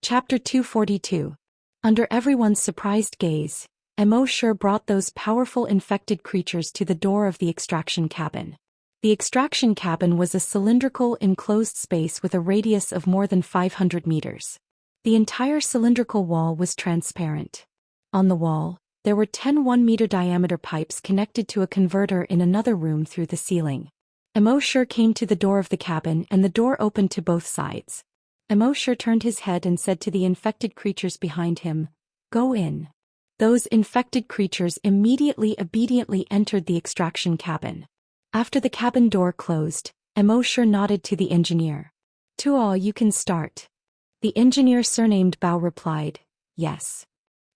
Chapter 242. Under everyone's surprised gaze, Immerse brought those powerful infected creatures to the door of the extraction cabin. The extraction cabin was a cylindrical enclosed space with a radius of more than 500 meters. The entire cylindrical wall was transparent. On the wall, there were 10 1-meter diameter pipes connected to a converter in another room through the ceiling. Immerse came to the door of the cabin and the door opened to both sides. Immerse turned his head and said to the infected creatures behind him, "Go in." Those infected creatures immediately obediently entered the extraction cabin. After the cabin door closed, Immerse nodded to the engineer. "To all, you can start." The engineer surnamed Bao replied, "Yes."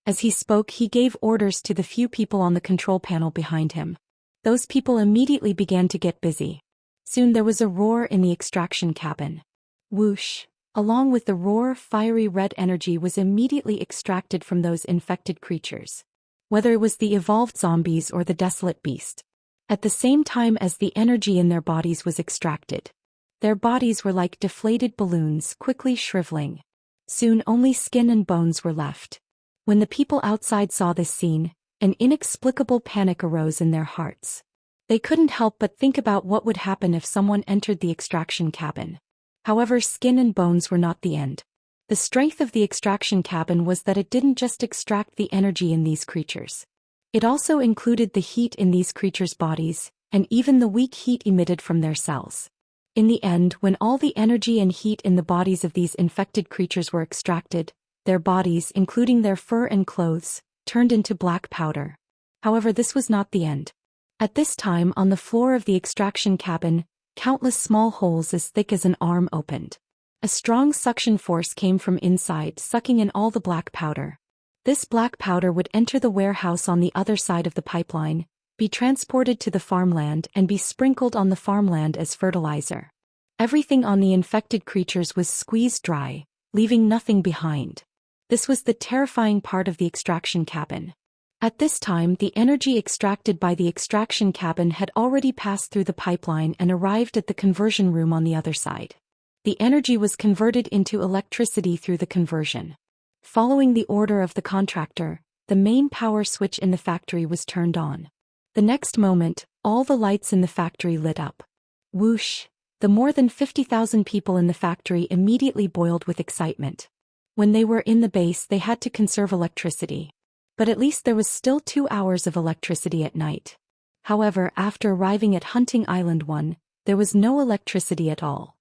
As he spoke, he gave orders to the few people on the control panel behind him. Those people immediately began to get busy. Soon there was a roar in the extraction cabin. Whoosh! Along with the roar, fiery red energy was immediately extracted from those infected creatures. Whether it was the evolved zombies or the desolate beast. At the same time as the energy in their bodies was extracted. Their bodies were like deflated balloons, quickly shriveling. Soon only skin and bones were left. When the people outside saw this scene, an inexplicable panic arose in their hearts. They couldn't help but think about what would happen if someone entered the extraction cabin. However, skin and bones were not the end. The strength of the extraction cabin was that it didn't just extract the energy in these creatures. It also included the heat in these creatures' bodies, and even the weak heat emitted from their cells. In the end, when all the energy and heat in the bodies of these infected creatures were extracted, their bodies, including their fur and clothes, turned into black powder. However, this was not the end. At this time, on the floor of the extraction cabin, countless small holes as thick as an arm opened. A strong suction force came from inside, sucking in all the black powder. This black powder would enter the warehouse on the other side of the pipeline, be transported to the farmland and be sprinkled on the farmland as fertilizer. Everything on the infected creatures was squeezed dry, leaving nothing behind. This was the terrifying part of the extraction cabin. At this time, the energy extracted by the extraction cabin had already passed through the pipeline and arrived at the conversion room on the other side. The energy was converted into electricity through the conversion. Following the order of the contractor, the main power switch in the factory was turned on. The next moment, all the lights in the factory lit up. Whoosh! The more than 50,000 people in the factory immediately boiled with excitement. When they were in the base, they had to conserve electricity. But at least there was still 2 hours of electricity at night. However, after arriving at Hunting Island 1, there was no electricity at all.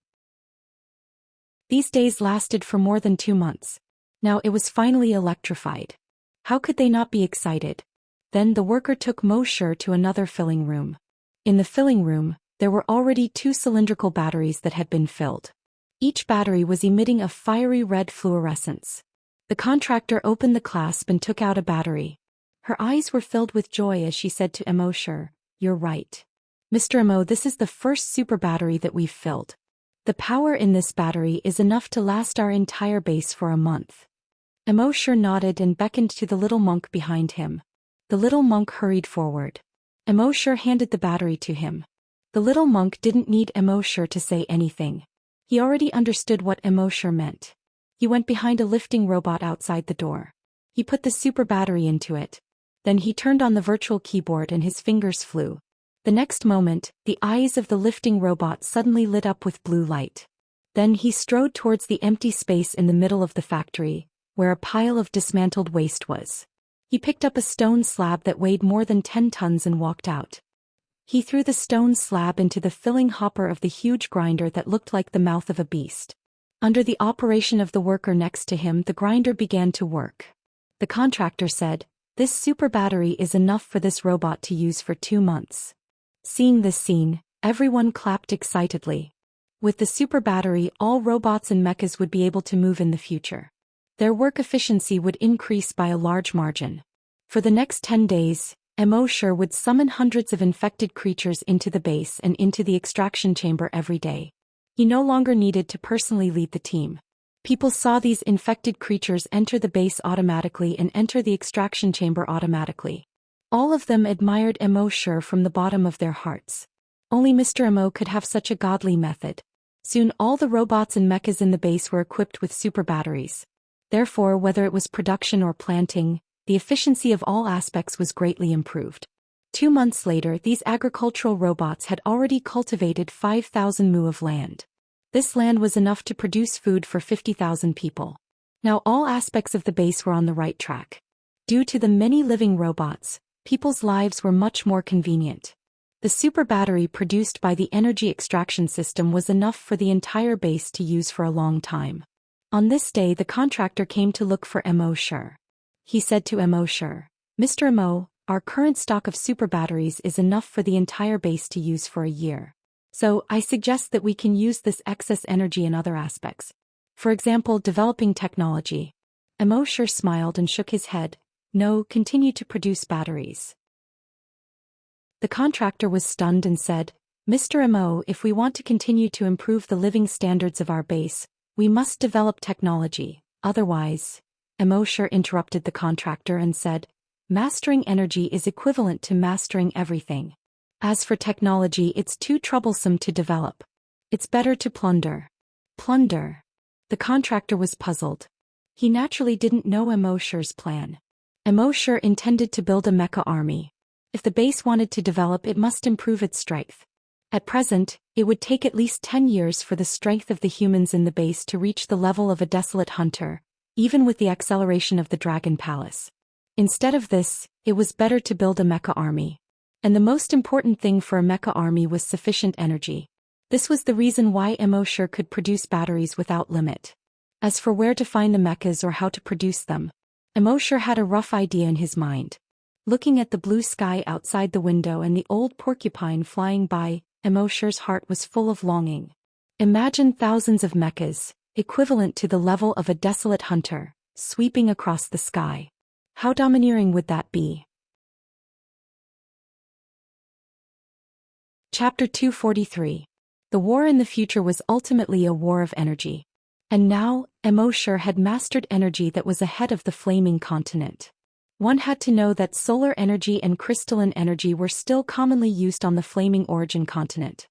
These days lasted for more than 2 months. Now it was finally electrified. How could they not be excited? Then the worker took Immerse to another filling room. In the filling room, there were already 2 cylindrical batteries that had been filled. Each battery was emitting a fiery red fluorescence. The contractor opened the clasp and took out a battery. Her eyes were filled with joy as she said to Immerse, "You're right. Mr. Immo, this is the first super battery that we've filled. The power in this battery is enough to last our entire base for a month." Immerse nodded and beckoned to the little monk behind him. The little monk hurried forward. Immerse handed the battery to him. The little monk didn't need Immerse to say anything. He already understood what Immerse meant. He went behind a lifting robot outside the door. He put the super battery into it. Then he turned on the virtual keyboard and his fingers flew. The next moment, the eyes of the lifting robot suddenly lit up with blue light. Then he strode towards the empty space in the middle of the factory, where a pile of dismantled waste was. He picked up a stone slab that weighed more than 10 tons and walked out. He threw the stone slab into the filling hopper of the huge grinder that looked like the mouth of a beast. Under the operation of the worker next to him, the grinder began to work. The contractor said, "This super battery is enough for this robot to use for 2 months." Seeing this scene, everyone clapped excitedly. With the super battery, all robots and mechas would be able to move in the future. Their work efficiency would increase by a large margin. For the next 10 days, Immerse would summon hundreds of infected creatures into the base and into the extraction chamber every day. He no longer needed to personally lead the team. People saw these infected creatures enter the base automatically and enter the extraction chamber automatically. All of them admired Immerse from the bottom of their hearts. Only Mr. Immo could have such a godly method. Soon all the robots and mechas in the base were equipped with super batteries. Therefore, whether it was production or planting, the efficiency of all aspects was greatly improved. 2 months later, these agricultural robots had already cultivated 5,000 mu of land. This land was enough to produce food for 50,000 people. Now all aspects of the base were on the right track. Due to the many living robots, people's lives were much more convenient. The super battery produced by the energy extraction system was enough for the entire base to use for a long time. On this day, the contractor came to look for Immerse. He said to Immerse, "Mr. Immo, our current stock of super batteries is enough for the entire base to use for a year. So, I suggest that we can use this excess energy in other aspects. For example, developing technology." Immerse smiled and shook his head. "No, continue to produce batteries." The contractor was stunned and said, "Mr. Immo, if we want to continue to improve the living standards of our base, we must develop technology, otherwise..." Immerse interrupted the contractor and said, "Mastering energy is equivalent to mastering everything. As for technology, it's too troublesome to develop. It's better to plunder." Plunder? The contractor was puzzled. He naturally didn't know Immerse's plan. Immerse intended to build a mecha army. If the base wanted to develop, it must improve its strength. At present, it would take at least 10 years for the strength of the humans in the base to reach the level of a desolate hunter, even with the acceleration of the Dragon Palace. Instead of this, it was better to build a mecha army. And the most important thing for a mecha army was sufficient energy. This was the reason why Immerse could produce batteries without limit. As for where to find the mechas or how to produce them, Immerse had a rough idea in his mind. Looking at the blue sky outside the window and the old porcupine flying by, Immerse's heart was full of longing. Imagine thousands of mechas, equivalent to the level of a desolate hunter, sweeping across the sky. How domineering would that be? Chapter 243. The war in the future was ultimately a war of energy. And now, Immerse had mastered energy that was ahead of the flaming continent. One had to know that solar energy and crystalline energy were still commonly used on the flaming origin continent.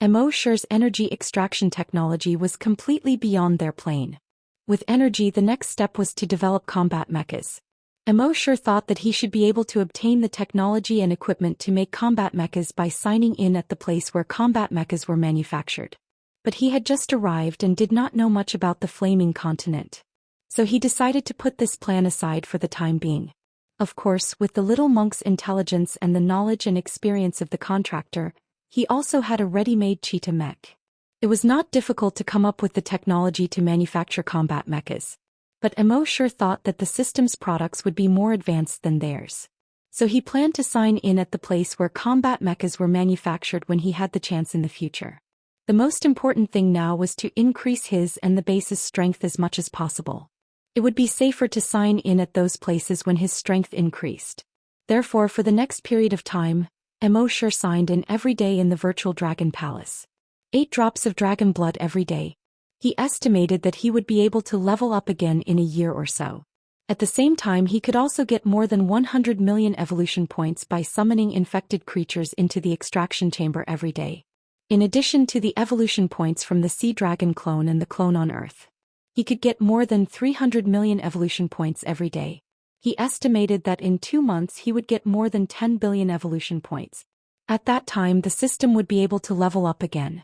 Immerse's energy extraction technology was completely beyond their plane. With energy, the next step was to develop combat mechas. Immerse thought that he should be able to obtain the technology and equipment to make combat mechas by signing in at the place where combat mechas were manufactured. But he had just arrived and did not know much about the flaming continent. So he decided to put this plan aside for the time being. Of course, with the little monk's intelligence and the knowledge and experience of the contractor, he also had a ready-made cheetah mech. It was not difficult to come up with the technology to manufacture combat mechas. But Immerse thought that the system's products would be more advanced than theirs. So he planned to sign in at the place where combat mechas were manufactured when he had the chance in the future. The most important thing now was to increase his and the base's strength as much as possible. It would be safer to sign in at those places when his strength increased. Therefore, for the next period of time, Immerse signed in every day in the virtual Dragon Palace. 8 drops of dragon blood every day. He estimated that he would be able to level up again in a year or so. At the same time, he could also get more than 100 million evolution points by summoning infected creatures into the extraction chamber every day. In addition to the evolution points from the sea dragon clone and the clone on Earth, he could get more than 300 million evolution points every day. He estimated that in 2 months he would get more than 10 billion evolution points. At that time, the system would be able to level up again.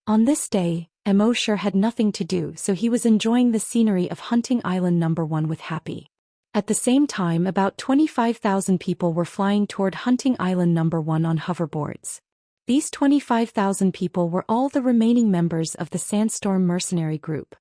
On this day, Immerse had nothing to do, so he was enjoying the scenery of Hunting Island number 1 with happy. At the same time, about 25,000 people were flying toward Hunting Island number 1 on hoverboards. These 25,000 people were all the remaining members of the Sandstorm mercenary group.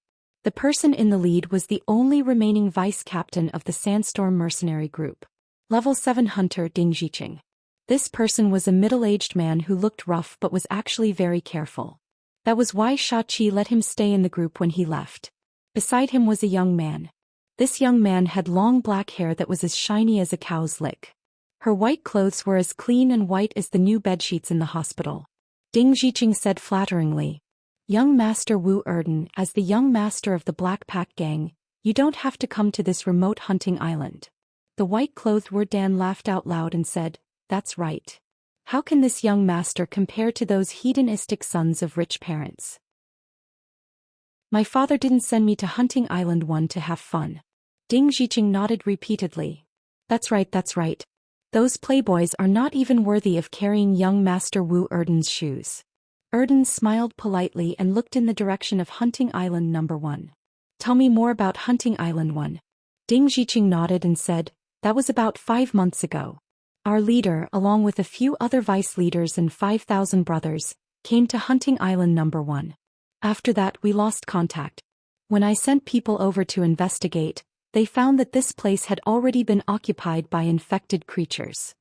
The person in the lead was the only remaining vice-captain of the Sandstorm mercenary group. Level 7 hunter Ding Zhiqing. This person was a middle-aged man who looked rough but was actually very careful. That was why Shachi let him stay in the group when he left. Beside him was a young man. This young man had long black hair that was as shiny as a cow's lick. Her white clothes were as clean and white as the new bedsheets in the hospital. Ding Zhiqing said flatteringly, "Young Master Wu Erden, as the young master of the Black Pack gang, you don't have to come to this remote hunting island." The white-clothed Wu Dan laughed out loud and said, "That's right. How can this young master compare to those hedonistic sons of rich parents?" My father didn't send me to Hunting Island 1 to have fun. Ding Zhiqing nodded repeatedly. That's right, that's right. Those playboys are not even worthy of carrying young Master Wu Erden's shoes. Erden smiled politely and looked in the direction of Hunting Island number 1. Tell me more about Hunting Island 1. Ding Zhiqing nodded and said, that was about 5 months ago. Our leader, along with a few other vice leaders and 5,000 brothers, came to Hunting Island number 1. After that we lost contact. When I sent people over to investigate, they found that this place had already been occupied by infected creatures.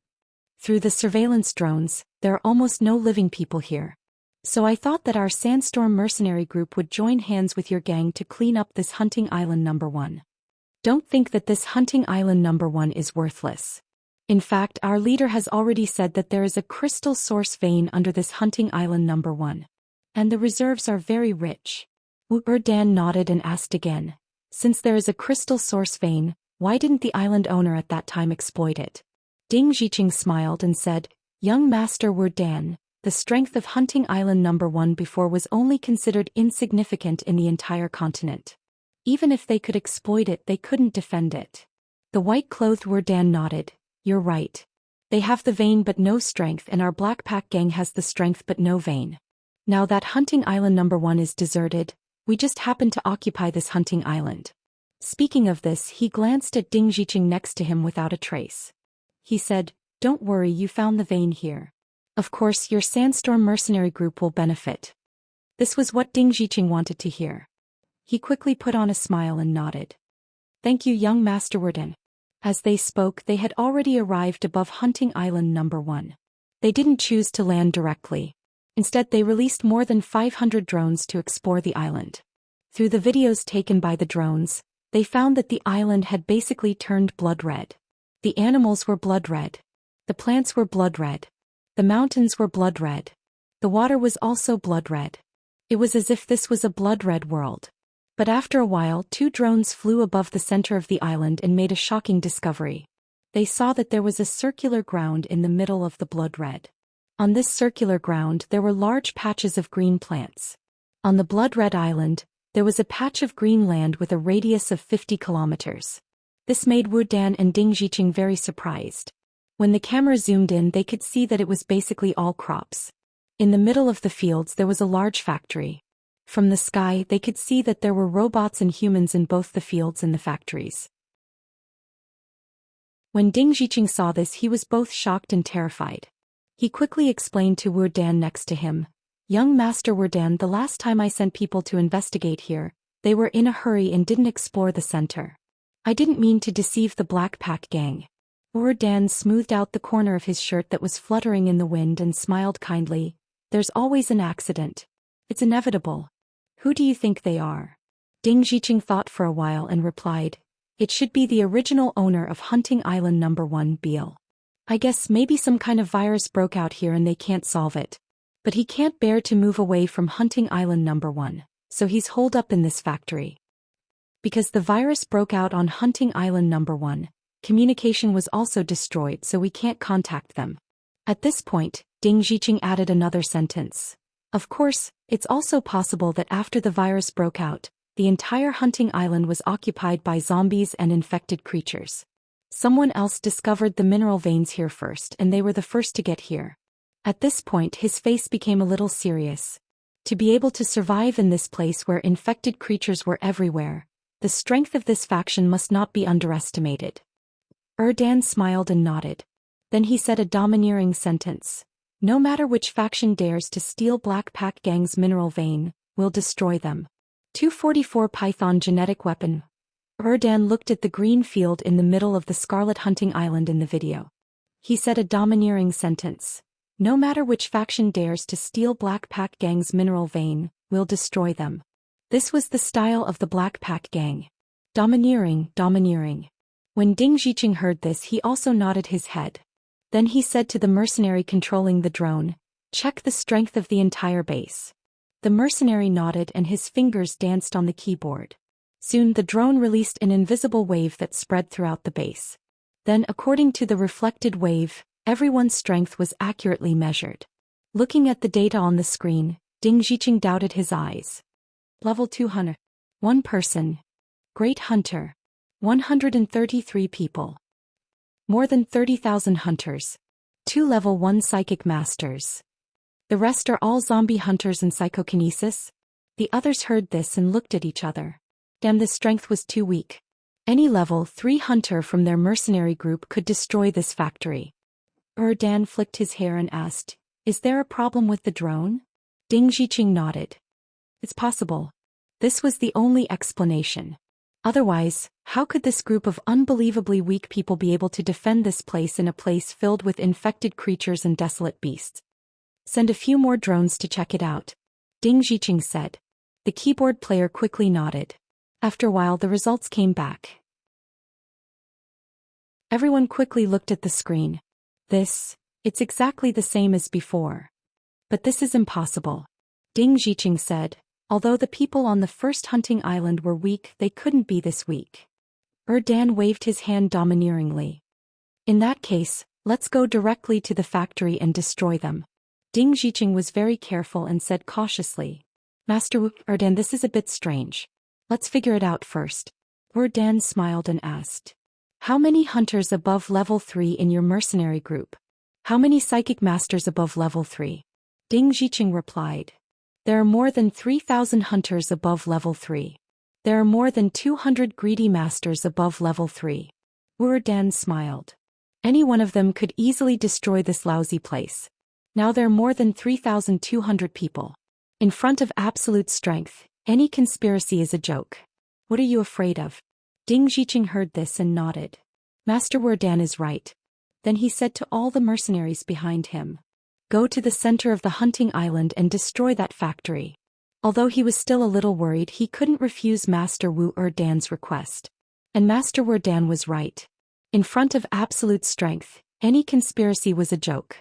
Through the surveillance drones, there are almost no living people here. So I thought that our Sandstorm mercenary group would join hands with your gang to clean up this Hunting Island number 1. Don't think that this Hunting Island number 1 is worthless. In fact, our leader has already said that there is a crystal source vein under this Hunting Island number 1. And the reserves are very rich. Wu Erdan nodded and asked again. Since there is a crystal source vein, why didn't the island owner at that time exploit it? Ding Zhiqing smiled and said, Young Master Wu Erdan, the strength of Hunting Island number 1 before was only considered insignificant in the entire continent. Even if they could exploit it, they couldn't defend it. The white-clothed Wu Erdan nodded. You're right. They have the vein but no strength, and our Black Pack gang has the strength but no vein. Now that Hunting Island number 1 is deserted, we just happened to occupy this Hunting Island. Speaking of this, he glanced at Ding Zhiqing next to him without a trace. He said, Don't worry, you found the vein here. Of course, your Sandstorm mercenary group will benefit. This was what Ding Zhiqing wanted to hear. He quickly put on a smile and nodded. Thank you, young Master Werden. As they spoke, they had already arrived above Hunting Island number 1. They didn't choose to land directly. Instead, they released more than 500 drones to explore the island. Through the videos taken by the drones, they found that the island had basically turned blood red. The animals were blood red. The plants were blood red. The mountains were blood red. The water was also blood red. It was as if this was a blood red world. But after a while, 2 drones flew above the center of the island and made a shocking discovery. They saw that there was a circular ground in the middle of the blood red. On this circular ground there were large patches of green plants. On the blood red island, there was a patch of green land with a radius of 50 kilometers. This made Wu Dan and Ding Zhiqing very surprised. When the camera zoomed in, they could see that it was basically all crops. In the middle of the fields there was a large factory. From the sky they could see that there were robots and humans in both the fields and the factories. When Ding Zhiqing saw this, he was both shocked and terrified. He quickly explained to Wu Dan next to him, Young Master Wu Dan, the last time I sent people to investigate here, they were in a hurry and didn't explore the center. I didn't mean to deceive the Black Pack gang. Wu Dan smoothed out the corner of his shirt that was fluttering in the wind and smiled kindly. There's always an accident. It's inevitable. Who do you think they are? Ding Zhiqing thought for a while and replied, It should be the original owner of Hunting Island number 1, Beale. I guess maybe some kind of virus broke out here and they can't solve it. But he can't bear to move away from Hunting Island number 1, so he's holed up in this factory. Because the virus broke out on Hunting Island number 1, communication was also destroyed, so we can't contact them. At this point, Ding Zhiqing added another sentence. Of course, it's also possible that after the virus broke out, the entire Hunting Island was occupied by zombies and infected creatures. Someone else discovered the mineral veins here first, and they were the first to get here. At this point his face became a little serious. To be able to survive in this place where infected creatures were everywhere, the strength of this faction must not be underestimated. Erdan smiled and nodded. Then he said a domineering sentence. No matter which faction dares to steal Black Pack Gang's mineral vein, we'll destroy them. 244 Python genetic weapon. Erdan looked at the green field in the middle of the Scarlet Hunting Island in the video. He said a domineering sentence. No matter which faction dares to steal Black Pack Gang's mineral vein, we'll destroy them. This was the style of the Black Pack Gang. Domineering, domineering. When Ding Zhiqing heard this, he also nodded his head. Then he said to the mercenary controlling the drone, Check the strength of the entire base. The mercenary nodded and his fingers danced on the keyboard. Soon the drone released an invisible wave that spread throughout the base. Then, according to the reflected wave, everyone's strength was accurately measured. Looking at the data on the screen, Ding Zhiqing doubted his eyes. Level 200. One person. Great hunter. 133 people. More than 30,000 hunters. 2 level 1 psychic masters. The rest are all zombie hunters and psychokinesis? The others heard this and looked at each other. Damn, the strength was too weak. Any level 3 hunter from their mercenary group could destroy this factory. Dan flicked his hair and asked, "Is there a problem with the drone?" Ding Zhiqing nodded. "It's possible." This was the only explanation. Otherwise, how could this group of unbelievably weak people be able to defend this place in a place filled with infected creatures and desolate beasts? "Send a few more drones to check it out," Ding Zhiqing said. The keyboard player quickly nodded. After a while the results came back. Everyone quickly looked at the screen. It's exactly the same as before. "But this is impossible," Ding Zhiqing said. Although the people on the first hunting island were weak, they couldn't be this weak. Dan waved his hand domineeringly. "In that case, let's go directly to the factory and destroy them." Ding Zhiqing was very careful and said cautiously, "Master Dan, this is a bit strange. Let's figure it out first." Dan smiled and asked, "How many hunters above level 3 in your mercenary group? How many psychic masters above level 3? Ding Zhiqing replied, "There are more than 3,000 hunters above level 3. There are more than 200 greedy masters above level 3. Dan smiled. "Any one of them could easily destroy this lousy place. Now there are more than 3,200 people. In front of absolute strength, any conspiracy is a joke. What are you afraid of?" Ding Zhiqing heard this and nodded. Master Dan is right. Then he said to all the mercenaries behind him, "Go to the center of the hunting island and destroy that factory." Although he was still a little worried, he couldn't refuse Master Dan's request. And Master Dan was right. In front of absolute strength, any conspiracy was a joke.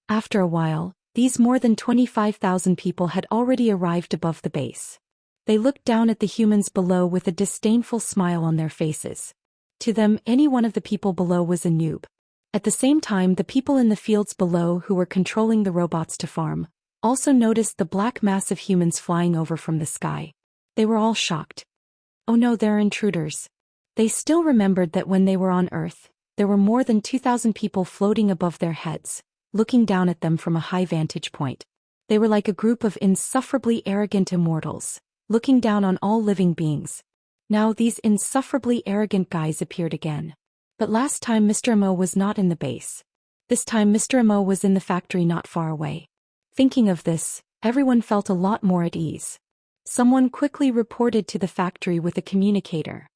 After a while, these more than 25,000 people had already arrived above the base. They looked down at the humans below with a disdainful smile on their faces. To them, any one of the people below was a noob. At the same time, the people in the fields below who were controlling the robots to farm also noticed the black mass of humans flying over from the sky. They were all shocked. "Oh no, there are intruders." They still remembered that when they were on Earth, there were more than 2,000 people floating above their heads, looking down at them from a high vantage point. They were like a group of insufferably arrogant immortals, looking down on all living beings. Now these insufferably arrogant guys appeared again. But last time Mr. Mo was not in the base. This time Mr. Mo was in the factory not far away. Thinking of this, everyone felt a lot more at ease. Someone quickly reported to the factory with a communicator.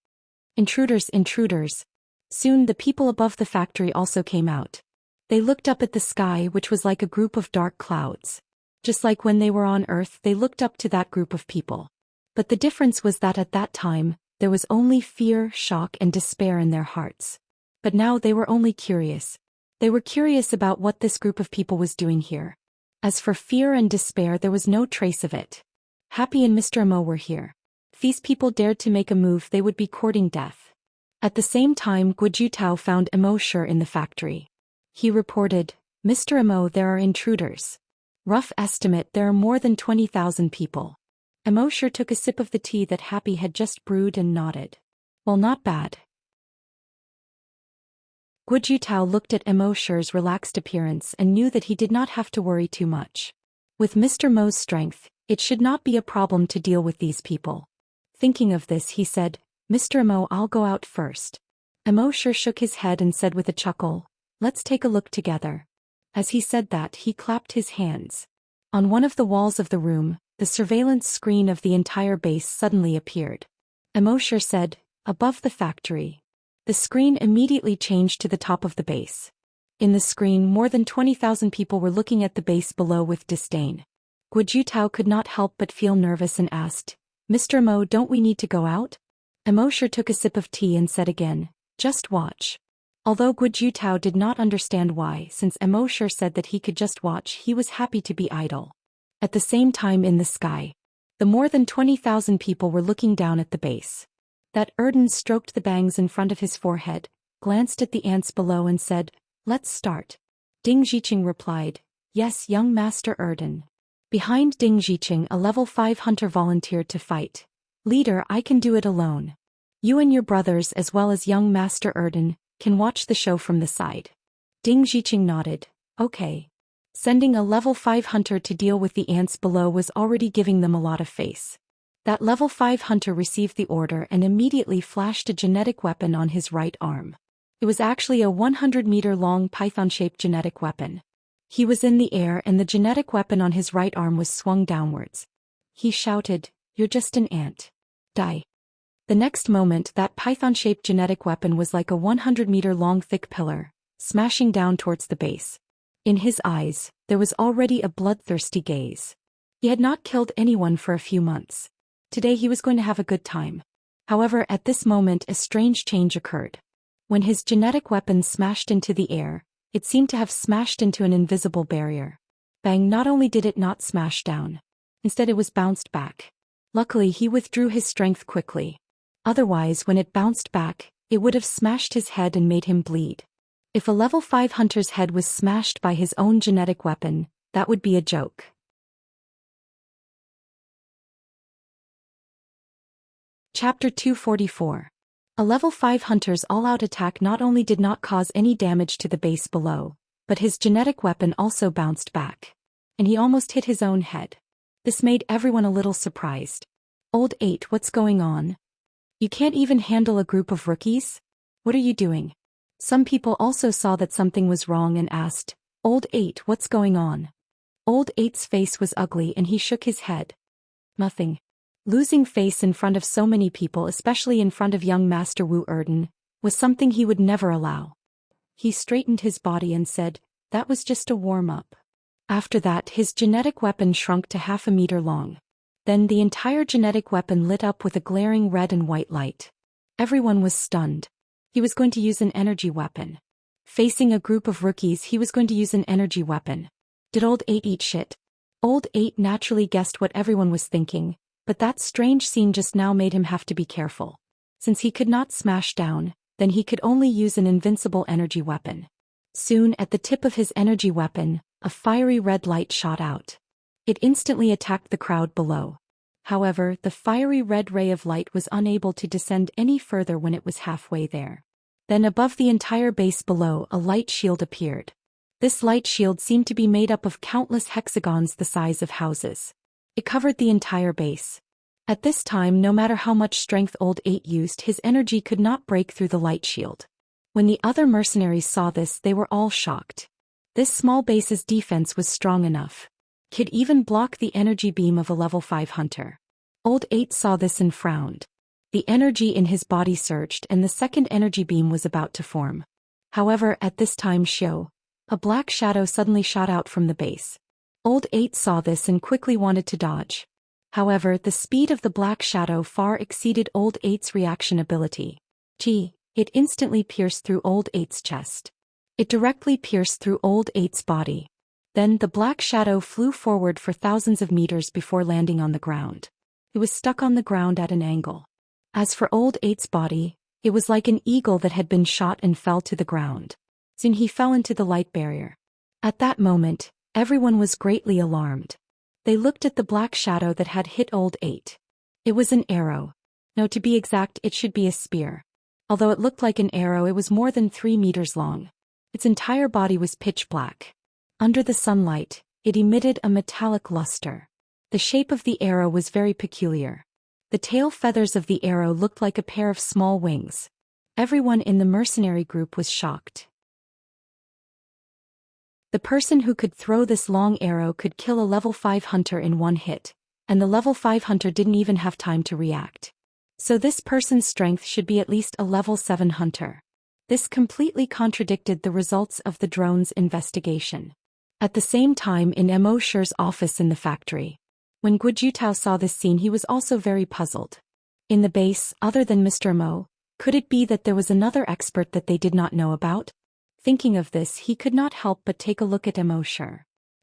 "Intruders, intruders." Soon the people above the factory also came out. They looked up at the sky, which was like a group of dark clouds. Just like when they were on Earth, they looked up to that group of people. But the difference was that at that time, there was only fear, shock, and despair in their hearts. But now they were only curious. They were curious about what this group of people was doing here. As for fear and despair, there was no trace of it. Happy and Mr. Mo were here. If these people dared to make a move, they would be courting death. At the same time, Guojutao found Immerse in the factory. He reported, "Mr. Imo, there are intruders. Rough estimate, there are more than 20,000 people." Immerse took a sip of the tea that Happy had just brewed and nodded. "Well, not bad." Guojutao looked at Immerse's relaxed appearance and knew that he did not have to worry too much. With Mr. Mo's strength, it should not be a problem to deal with these people. Thinking of this, he said, "Mr. Imo, I'll go out first." Immerse shook his head and said with a chuckle, "Let's take a look together." As he said that, he clapped his hands. On one of the walls of the room, the surveillance screen of the entire base suddenly appeared. Immerse said, "Above the factory." The screen immediately changed to the top of the base. In the screen, more than 20,000 people were looking at the base below with disdain. Guojutao could not help but feel nervous and asked, "Mr. Mo, don't we need to go out?" Immerse took a sip of tea and said again, "Just watch." Although Guojutao did not understand why, since Immerse said that he could just watch, he was happy to be idle. At the same time in the sky, the more than 20,000 people were looking down at the base. That Erden stroked the bangs in front of his forehead, glanced at the ants below and said, "Let's start." Ding Zhiqing replied, "Yes, young Master Erden." Behind Ding Zhiqing, a level 5 hunter volunteered to fight. Leader, I can do it alone. You and your brothers as well as young Master Erden can watch the show from the side. Ding Zhiqing nodded. Okay. Sending a level 5 hunter to deal with the ants below was already giving them a lot of face. That level 5 hunter received the order and immediately flashed a genetic weapon on his right arm. It was actually a 100-meter-long python-shaped genetic weapon. He was in the air and the genetic weapon on his right arm was swung downwards. He shouted, "You're just an ant. Die." The next moment, that python-shaped genetic weapon was like a 100-meter-long thick pillar, smashing down towards the base. In his eyes, there was already a bloodthirsty gaze. He had not killed anyone for a few months. Today he was going to have a good time. However, at this moment a strange change occurred. When his genetic weapon smashed into the air, it seemed to have smashed into an invisible barrier. Bang! Not only did it not smash down. Instead it was bounced back. Luckily he withdrew his strength quickly. Otherwise, when it bounced back, it would have smashed his head and made him bleed. If a level 5 hunter's head was smashed by his own genetic weapon, that would be a joke. Chapter 244. A level 5 hunter's all-out attack not only did not cause any damage to the base below, but his genetic weapon also bounced back. And he almost hit his own head. This made everyone a little surprised. Old 8, what's going on? You can't even handle a group of rookies? What are you doing? Some people also saw that something was wrong and asked, Old 8, what's going on? Old 8's face was ugly and he shook his head. Nothing. Losing face in front of so many people, especially in front of young Master Wu Erden, was something he would never allow. He straightened his body and said, that was just a warm-up. After that, his genetic weapon shrunk to half a meter long. Then the entire genetic weapon lit up with a glaring red and white light. Everyone was stunned. He was going to use an energy weapon. Facing a group of rookies, he was going to use an energy weapon. Did Old 8 eat shit? Old 8 naturally guessed what everyone was thinking, but that strange scene just now made him have to be careful. Since he could not smash down, then he could only use an invincible energy weapon. Soon, at the tip of his energy weapon, a fiery red light shot out. It instantly attacked the crowd below. However, the fiery red ray of light was unable to descend any further when it was halfway there. Then above the entire base below, a light shield appeared. This light shield seemed to be made up of countless hexagons the size of houses. It covered the entire base. At this time, no matter how much strength Old 8 used, his energy could not break through the light shield. When the other mercenaries saw this, they were all shocked. This small base's defense was strong enough. Could even block the energy beam of a level 5 hunter. Old 8 saw this and frowned. The energy in his body surged and the second energy beam was about to form. However, at this time a black shadow suddenly shot out from the base. Old 8 saw this and quickly wanted to dodge. However, the speed of the black shadow far exceeded Old 8's reaction ability. It instantly pierced through Old 8's chest. It directly pierced through Old 8's body. Then the black shadow flew forward for thousands of meters before landing on the ground. It was stuck on the ground at an angle. As for Old 8's body, it was like an eagle that had been shot and fell to the ground. Soon he fell into the light barrier. At that moment, everyone was greatly alarmed. They looked at the black shadow that had hit Old 8. It was an arrow. No, to be exact, it should be a spear. Although it looked like an arrow, it was more than 3 meters long. Its entire body was pitch black. Under the sunlight, it emitted a metallic luster. The shape of the arrow was very peculiar. The tail feathers of the arrow looked like a pair of small wings. Everyone in the mercenary group was shocked. The person who could throw this long arrow could kill a level 5 hunter in one hit, and the level 5 hunter didn't even have time to react. So this person's strength should be at least a level 7 hunter. This completely contradicted the results of the drone's investigation. At the same time, in Immerse's office in the factory. When Guojutao saw this scene, he was also very puzzled. In the base, other than Mr. Mo, could it be that there was another expert that they did not know about? Thinking of this, he could not help but take a look at Immerse.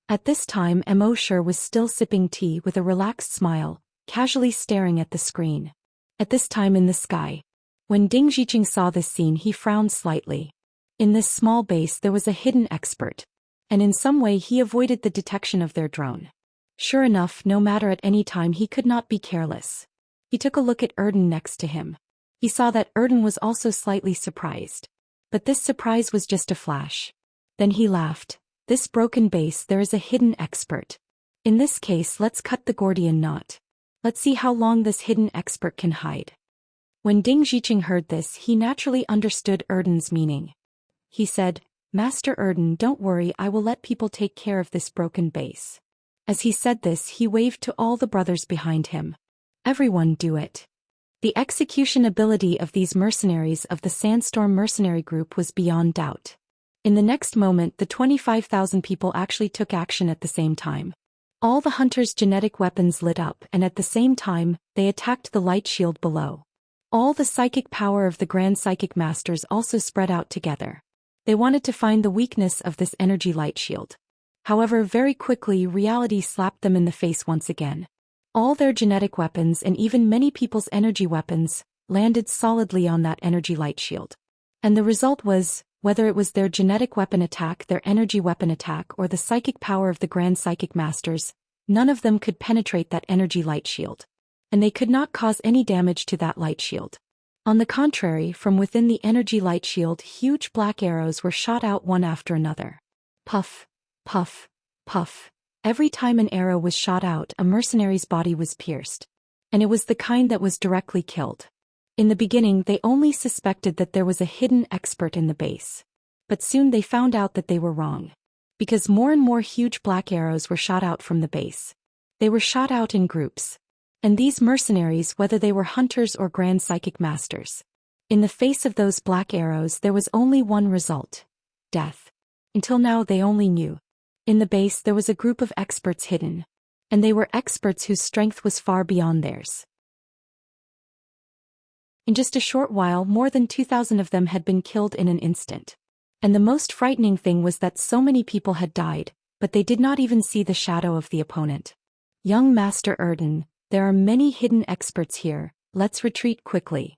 At this time, Immerse was still sipping tea with a relaxed smile, casually staring at the screen. At this time in the sky. When Ding Zhiqing saw this scene, he frowned slightly. In this small base there was a hidden expert. And in some way he avoided the detection of their drone. Sure enough, no matter at any time he could not be careless. He took a look at Erden next to him. He saw that Erden was also slightly surprised. But this surprise was just a flash. Then he laughed. This broken base, there is a hidden expert. In this case, let's cut the Gordian knot. Let's see how long this hidden expert can hide. When Ding Zhiqing heard this, he naturally understood Erden's meaning. He said, Master Erden, don't worry, I will let people take care of this broken base. As he said this, he waved to all the brothers behind him. Everyone do it. The execution ability of these mercenaries of the Sandstorm Mercenary Group was beyond doubt. In the next moment, the 25,000 people actually took action at the same time. All the hunters' genetic weapons lit up, and at the same time, they attacked the light shield below. All the psychic power of the Grand Psychic Masters also spread out together. They wanted to find the weakness of this energy light shield. However, very quickly, reality slapped them in the face once again. All their genetic weapons and even many people's energy weapons landed solidly on that energy light shield. And the result was, whether it was their genetic weapon attack, their energy weapon attack, or the psychic power of the Grand Psychic Masters, none of them could penetrate that energy light shield. And they could not cause any damage to that light shield. On the contrary, from within the energy light shield, huge black arrows were shot out one after another. Puff, puff, puff. Every time an arrow was shot out, a mercenary's body was pierced. And it was the kind that was directly killed. In the beginning, they only suspected that there was a hidden expert in the base. But soon they found out that they were wrong. Because more and more huge black arrows were shot out from the base. They were shot out in groups. And these mercenaries, whether they were hunters or Grand Psychic Masters, in the face of those black arrows there was only one result: death. Until now they only knew. In the base there was a group of experts hidden. And they were experts whose strength was far beyond theirs. In just a short while, more than 2,000 of them had been killed in an instant. And the most frightening thing was that so many people had died, but they did not even see the shadow of the opponent. Young Master Erden, there are many hidden experts here, let's retreat quickly.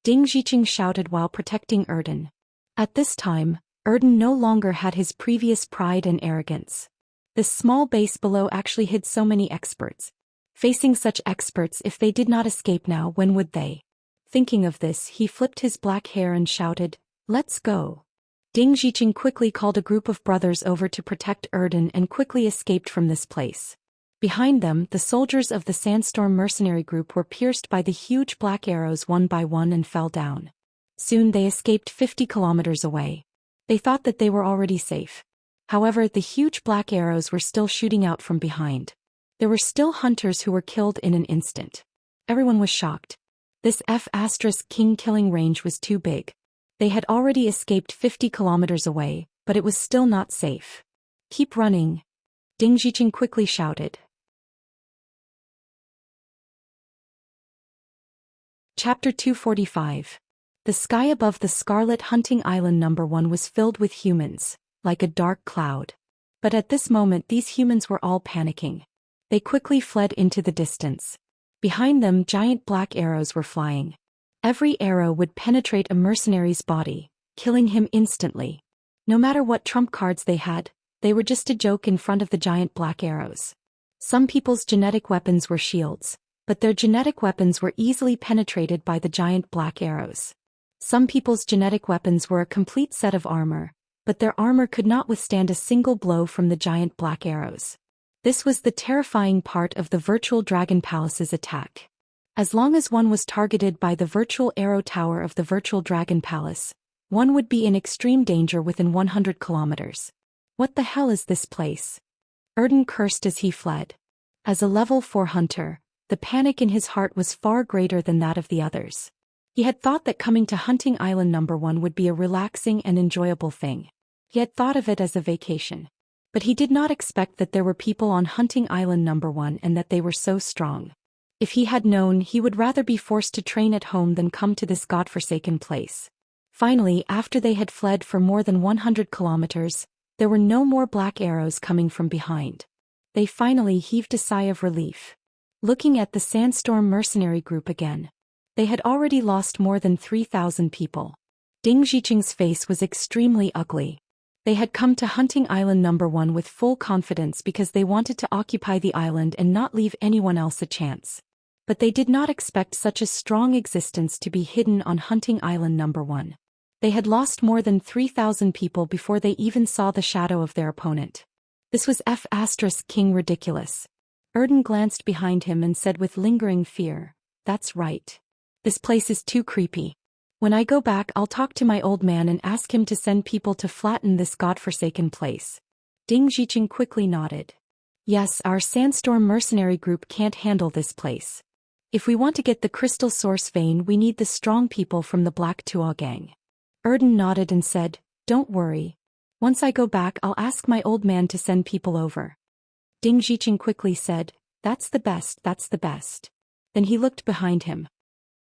Ding Zhiqing shouted while protecting Erden. At this time, Erden no longer had his previous pride and arrogance. This small base below actually hid so many experts. Facing such experts, if they did not escape now, when would they? Thinking of this, he flipped his black hair and shouted, "Let's go." Ding Zhiqing quickly called a group of brothers over to protect Erden and quickly escaped from this place. Behind them, the soldiers of the Sandstorm Mercenary Group were pierced by the huge black arrows one by one and fell down. Soon they escaped 50 kilometers away. They thought that they were already safe. However, the huge black arrows were still shooting out from behind. There were still hunters who were killed in an instant. Everyone was shocked. This F***king killing range was too big. They had already escaped 50 kilometers away, but it was still not safe. Keep running. Ding Zhiqing quickly shouted. Chapter 245. The sky above the Scarlet Hunting Island number 1 was filled with humans, like a dark cloud. But at this moment these humans were all panicking. They quickly fled into the distance. Behind them giant black arrows were flying. Every arrow would penetrate a mercenary's body, killing him instantly. No matter what trump cards they had, they were just a joke in front of the giant black arrows. Some people's genetic weapons were shields, but their genetic weapons were easily penetrated by the giant black arrows. Some people's genetic weapons were a complete set of armor, but their armor could not withstand a single blow from the giant black arrows. This was the terrifying part of the Virtual Dragon Palace's attack. As long as one was targeted by the virtual arrow tower of the Virtual Dragon Palace, one would be in extreme danger within 100 kilometers. What the hell is this place? Erden cursed as he fled. As a level 4 hunter, the panic in his heart was far greater than that of the others. He had thought that coming to Hunting Island number 1 would be a relaxing and enjoyable thing. He had thought of it as a vacation. But he did not expect that there were people on Hunting Island number 1 and that they were so strong. If he had known, he would rather be forced to train at home than come to this godforsaken place. Finally, after they had fled for more than 100 kilometers, there were no more black arrows coming from behind. They finally heaved a sigh of relief. Looking at the Sandstorm Mercenary Group again. They had already lost more than 3,000 people. Ding Zhiqing's face was extremely ugly. They had come to Hunting Island number 1 with full confidence because they wanted to occupy the island and not leave anyone else a chance. But they did not expect such a strong existence to be hidden on Hunting Island number 1. They had lost more than 3,000 people before they even saw the shadow of their opponent. This was King ridiculous. Erden glanced behind him and said with lingering fear, "That's right. This place is too creepy. When I go back I'll talk to my old man and ask him to send people to flatten this godforsaken place." Ding Zhiqing quickly nodded. "Yes, our Sandstorm mercenary group can't handle this place. If we want to get the crystal source vein we need the strong people from the Black Tuo gang." Erden nodded and said, "Don't worry. Once I go back I'll ask my old man to send people over." Ding Zhiqing quickly said, that's the best. Then he looked behind him.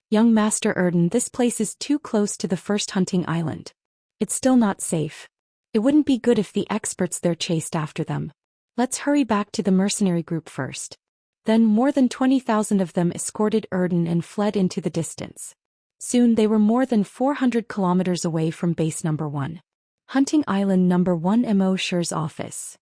"Young Master Erden, this place is too close to the first hunting island. It's still not safe. It wouldn't be good if the experts there chased after them. Let's hurry back to the mercenary group first." Then more than 20,000 of them escorted Erden and fled into the distance. Soon they were more than 400 kilometers away from base number 1. Hunting Island number 1 Mo Shi's office.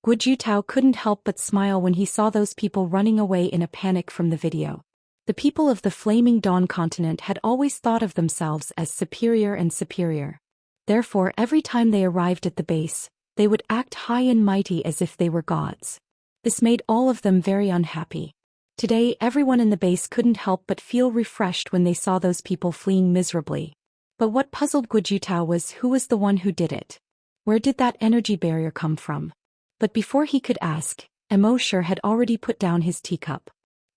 Guo Jitao couldn't help but smile when he saw those people running away in a panic from the video. The people of the Flaming Dawn continent had always thought of themselves as superior and superior. Therefore, every time they arrived at the base, they would act high and mighty as if they were gods. This made all of them very unhappy. Today, everyone in the base couldn't help but feel refreshed when they saw those people fleeing miserably. But what puzzled Guo Jitao was who was the one who did it. Where did that energy barrier come from? But before he could ask, Mo Shi had already put down his teacup.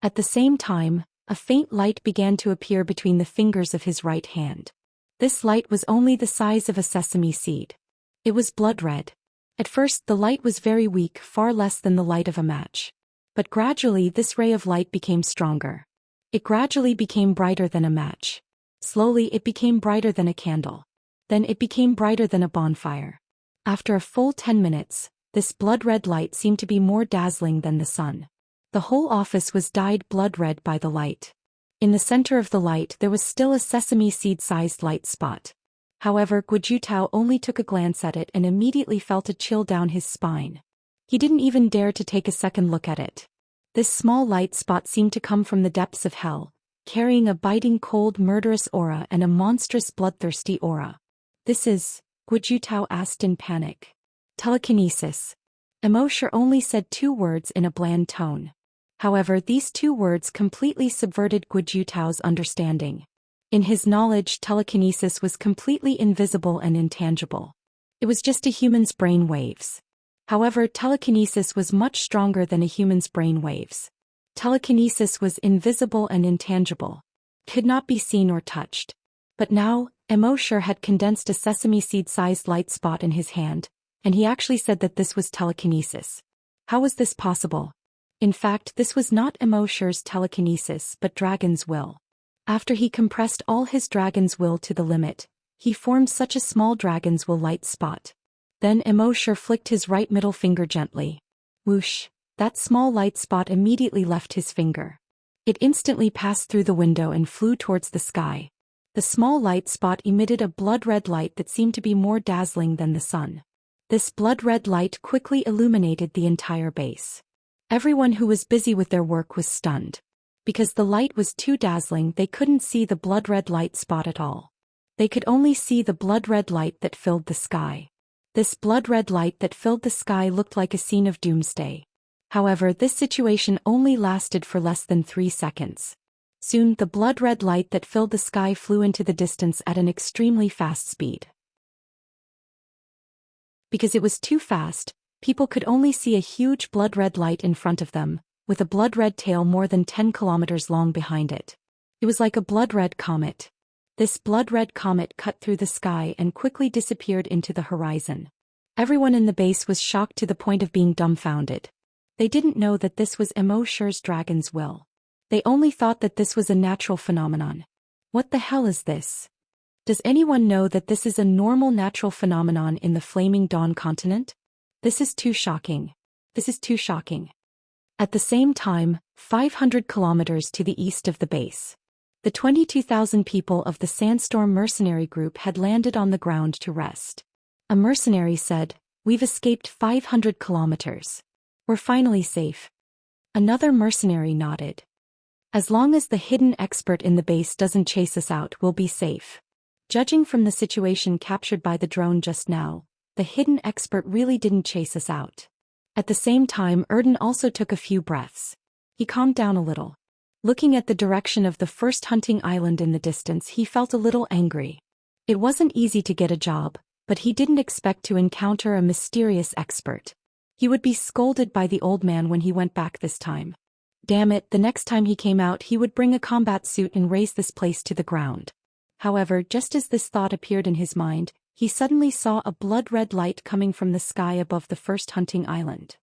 At the same time, a faint light began to appear between the fingers of his right hand. This light was only the size of a sesame seed. It was blood red. At first the light was very weak, far less than the light of a match. But gradually this ray of light became stronger. It gradually became brighter than a match. Slowly it became brighter than a candle. Then it became brighter than a bonfire. After a full 10 minutes, this blood-red light seemed to be more dazzling than the sun. The whole office was dyed blood red by the light. In the center of the light there was still a sesame seed-sized light spot. However, Guo Jitao only took a glance at it and immediately felt a chill down his spine. He didn't even dare to take a second look at it. This small light spot seemed to come from the depths of hell, carrying a biting cold murderous aura and a monstrous bloodthirsty aura. "This is?" Guo Jitao asked in panic. "Telekinesis." Mo Shi only said 2 words in a bland tone. However, these 2 words completely subverted Guo Jitao's understanding. In his knowledge, telekinesis was completely invisible and intangible. It was just a human's brain waves. However, telekinesis was much stronger than a human's brain waves. Telekinesis was invisible and intangible. Could not be seen or touched. But now, Mo Shi had condensed a sesame seed-sized light spot in his hand, and he actually said that this was telekinesis. How was this possible? In fact, this was not Mo Shi's telekinesis but dragon's will. After he compressed all his dragon's will to the limit, he formed such a small dragon's will light spot. Then Mo Shi flicked his right middle finger gently. Whoosh! That small light spot immediately left his finger. It instantly passed through the window and flew towards the sky. The small light spot emitted a blood-red light that seemed to be more dazzling than the sun. This blood-red light quickly illuminated the entire base. Everyone who was busy with their work was stunned. Because the light was too dazzling, they couldn't see the blood-red light spot at all. They could only see the blood-red light that filled the sky. This blood-red light that filled the sky looked like a scene of doomsday. However, this situation only lasted for less than 3 seconds. Soon, the blood-red light that filled the sky flew into the distance at an extremely fast speed. Because it was too fast, people could only see a huge blood-red light in front of them, with a blood-red tail more than 10 kilometers long behind it. It was like a blood-red comet. This blood-red comet cut through the sky and quickly disappeared into the horizon. Everyone in the base was shocked to the point of being dumbfounded. They didn't know that this was Mo Shi's dragon's will. They only thought that this was a natural phenomenon. What the hell is this? Does anyone know that this is a normal natural phenomenon in the Flaming Dawn continent? This is too shocking. This is too shocking. At the same time, 500 kilometers to the east of the base. The 22,000 people of the Sandstorm mercenary group had landed on the ground to rest. A mercenary said, "We've escaped 500 kilometers. We're finally safe." Another mercenary nodded. "As long as the hidden expert in the base doesn't chase us out, we'll be safe." Judging from the situation captured by the drone just now, the hidden expert really didn't chase us out. At the same time, Erden also took a few breaths. He calmed down a little. Looking at the direction of the first hunting island in the distance, he felt a little angry. It wasn't easy to get a job, but he didn't expect to encounter a mysterious expert. He would be scolded by the old man when he went back this time. Damn it, the next time he came out he would bring a combat suit and raze this place to the ground. However, just as this thought appeared in his mind, he suddenly saw a blood-red light coming from the sky above the first hunting island.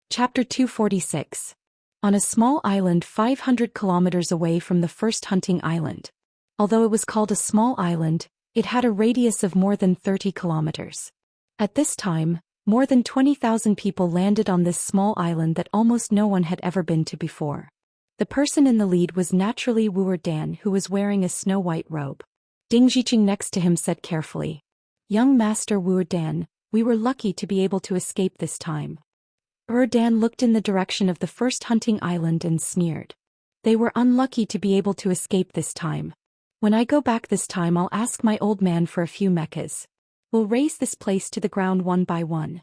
Chapter 246. On a small island 500 kilometers away from the first hunting island. Although it was called a small island, it had a radius of more than 30 kilometers. At this time, more than 20,000 people landed on this small island that almost no one had ever been to before. The person in the lead was naturally Wuer Dan, who was wearing a snow-white robe. Ding Zhiqing next to him said carefully, "Young Master Wuer Dan, we were lucky to be able to escape this time." Dan looked in the direction of the first hunting island and sneered. "They were unlucky to be able to escape this time. When I go back this time, I'll ask my old man for a few mechas. We'll raze this place to the ground one by one."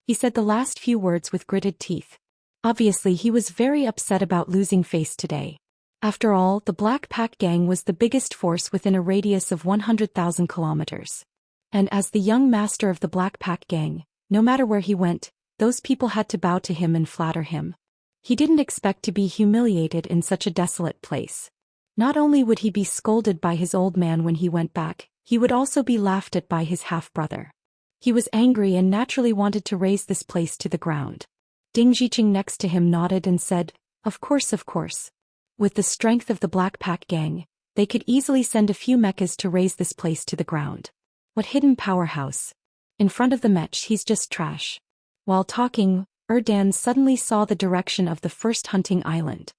He said the last few words with gritted teeth. Obviously he was very upset about losing face today. After all, the Black Pack gang was the biggest force within a radius of 100,000 kilometers. And as the young master of the Black Pack gang, no matter where he went, those people had to bow to him and flatter him. He didn't expect to be humiliated in such a desolate place. Not only would he be scolded by his old man when he went back, he would also be laughed at by his half-brother. He was angry and naturally wanted to raze this place to the ground. Ding Zhiqing next to him nodded and said, Of course. With the strength of the Black Pack gang, they could easily send a few mechas to raze this place to the ground. What hidden powerhouse. In front of the mech, he's just trash. While talking, Dan suddenly saw the direction of the first hunting island.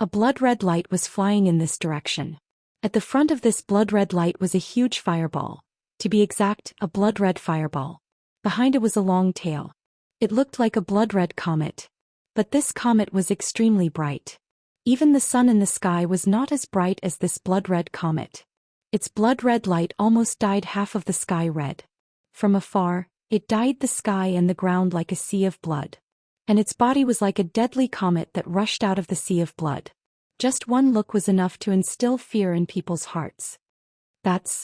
A blood-red light was flying in this direction. At the front of this blood-red light was a huge fireball. To be exact, a blood-red fireball. Behind it was a long tail. It looked like a blood-red comet. But this comet was extremely bright. Even the sun in the sky was not as bright as this blood-red comet. Its blood-red light almost dyed half of the sky red. From afar, it dyed the sky and the ground like a sea of blood. And its body was like a deadly comet that rushed out of the sea of blood. Just one look was enough to instill fear in people's hearts. What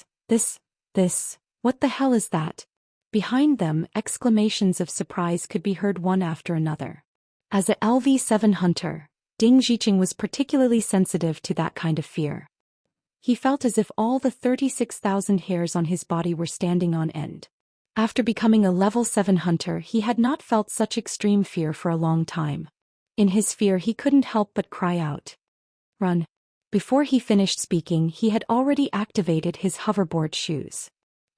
the hell is that? Behind them, exclamations of surprise could be heard one after another. As a LV7 hunter, Ding Zhiqing was particularly sensitive to that kind of fear. He felt as if all the 36,000 hairs on his body were standing on end. After becoming a level 7 hunter, he had not felt such extreme fear for a long time. In his fear, he couldn't help but cry out, "Run!" Before he finished speaking, he had already activated his hoverboard shoes.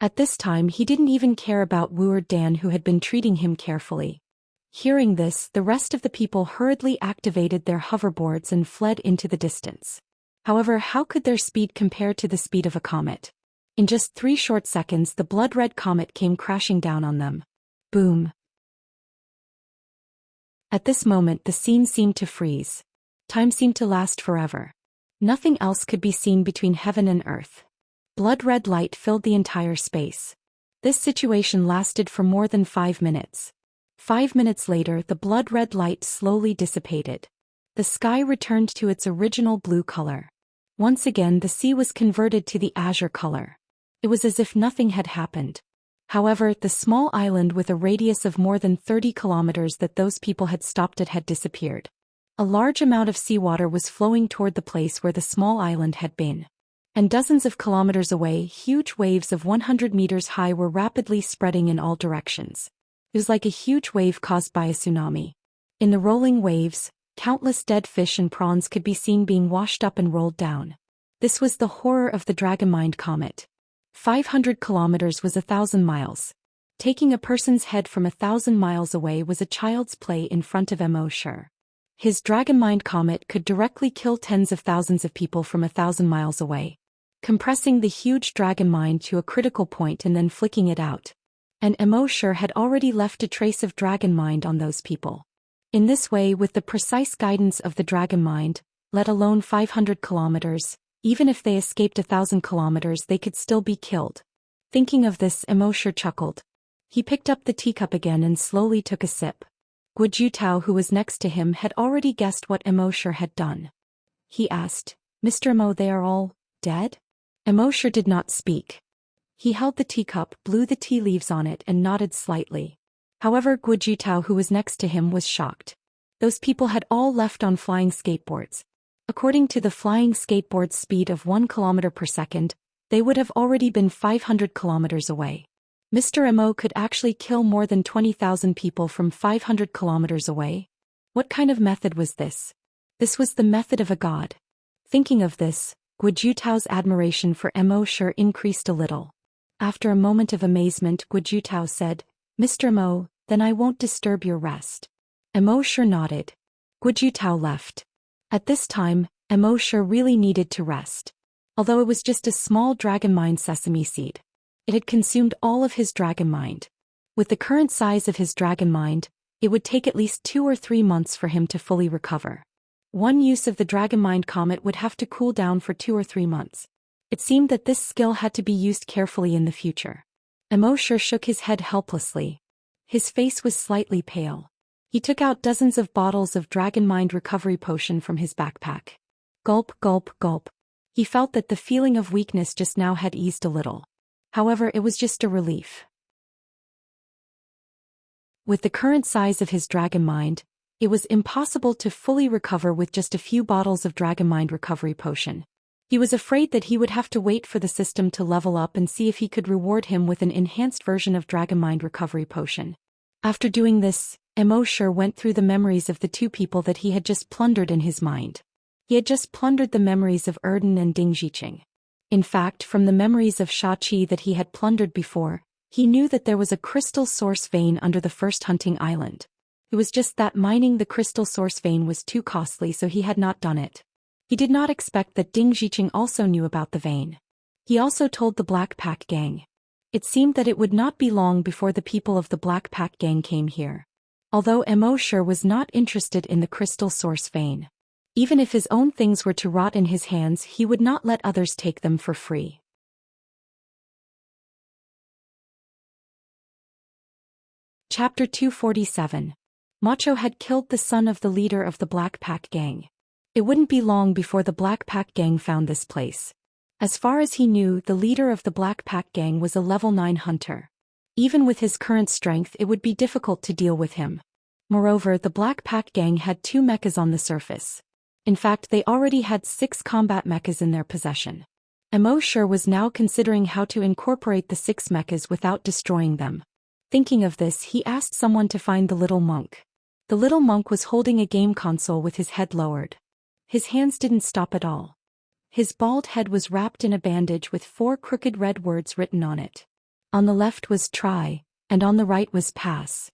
At this time, he didn't even care about Wuer Dan, who had been treating him carefully. Hearing this, the rest of the people hurriedly activated their hoverboards and fled into the distance. However, how could their speed compare to the speed of a comet? In just 3 short seconds, the blood-red comet came crashing down on them. Boom! At this moment, the scene seemed to freeze. Time seemed to last forever. Nothing else could be seen between heaven and earth. Blood-red light filled the entire space. This situation lasted for more than 5 minutes. 5 minutes later, the blood-red light slowly dissipated. The sky returned to its original blue color. Once again, the sea was converted to the azure color. It was as if nothing had happened. However, the small island with a radius of more than 30 kilometers that those people had stopped at had disappeared. A large amount of seawater was flowing toward the place where the small island had been. And dozens of kilometers away, huge waves of 100 meters high were rapidly spreading in all directions. It was like a huge wave caused by a tsunami. In the rolling waves, countless dead fish and prawns could be seen being washed up and rolled down. This was the horror of the Dragonmind comet. 500 kilometers was 1,000 miles. Taking a person's head from 1,000 miles away was a child's play in front of Immerse. His Dragon Mind comet could directly kill tens of thousands of people from 1,000 miles away, compressing the huge Dragon Mind to a critical point and then flicking it out. And Immerse had already left a trace of Dragon Mind on those people. In this way, with the precise guidance of the Dragon Mind, let alone 500 kilometers, even if they escaped 1,000 kilometers they could still be killed. Thinking of this, Immerse chuckled. He picked up the teacup again and slowly took a sip. Guojutao, who was next to him, had already guessed what Immerse had done. He asked, "Mr. Mo, they are all dead?" Immerse did not speak. He held the teacup, blew the tea leaves on it and nodded slightly. However, Guojutao, who was next to him, was shocked. Those people had all left on flying skateboards. According to the flying skateboard's speed of 1 kilometer per second, they would have already been 500 kilometers away. Mr. Mo could actually kill more than 20,000 people from 500 kilometers away. What kind of method was this? This was the method of a god. Thinking of this, Guojutao's admiration for Immerse increased a little. After a moment of amazement, Guojutao said, "Mr. Mo, then I won't disturb your rest." Immerse nodded. Guojutao left. At this time, Immerse really needed to rest. Although it was just a small Dragon Mind sesame seed, it had consumed all of his Dragon Mind. With the current size of his Dragon Mind, it would take at least 2 or 3 months for him to fully recover. One use of the Dragon Mind comet would have to cool down for 2 or 3 months. It seemed that this skill had to be used carefully in the future. Immerse shook his head helplessly. His face was slightly pale. He took out dozens of bottles of Dragon Mind recovery potion from his backpack. Gulp, gulp, gulp. He felt that the feeling of weakness just now had eased a little. However, it was just a relief. With the current size of his Dragon Mind, it was impossible to fully recover with just a few bottles of Dragon Mind recovery potion. He was afraid that he would have to wait for the system to level up and see if he could reward him with an enhanced version of Dragon Mind recovery potion. After doing this, Immerse went through the memories of the 2 people that he had just plundered in his mind. He had just plundered the memories of Erden and Ding Zhiqing. In fact, from the memories of Shachi that he had plundered before, he knew that there was a crystal source vein under the first hunting island. It was just that mining the crystal source vein was too costly, so he had not done it. He did not expect that Ding Zhiqing also knew about the vein. He also told the Black Pack Gang. It seemed that it would not be long before the people of the Black Pack Gang came here. Although Immerse was not interested in the crystal source vein. Even if his own things were to rot in his hands, he would not let others take them for free. Chapter 247. Macho had killed the son of the leader of the Black Pack Gang. It wouldn't be long before the Black Pack Gang found this place. As far as he knew, the leader of the Black Pack Gang was a level 9 hunter. Even with his current strength, it would be difficult to deal with him. Moreover, the Black Pack Gang had 2 mechas on the surface. In fact, they already had 6 combat mechas in their possession. Immerse was now considering how to incorporate the 6 mechas without destroying them. Thinking of this, he asked someone to find the little monk. The little monk was holding a game console with his head lowered. His hands didn't stop at all. His bald head was wrapped in a bandage with 4 crooked red words written on it. On the left was try, and on the right was pass.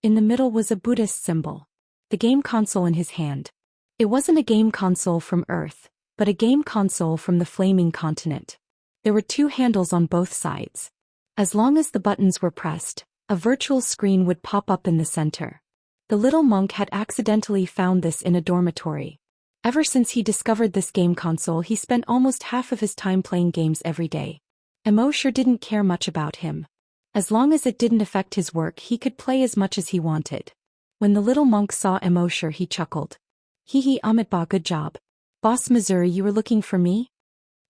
In the middle was a Buddhist symbol. The game console in his hand. It wasn't a game console from Earth, but a game console from the flaming continent. There were 2 handles on both sides. As long as the buttons were pressed, a virtual screen would pop up in the center. The little monk had accidentally found this in a dormitory. Ever since he discovered this game console, he spent almost half of his time playing games every day. Immerse didn't care much about him. As long as it didn't affect his work, he could play as much as he wanted. When the little monk saw Immerse, he chuckled. Hee Amitba, good job. Boss Missouri, you were looking for me?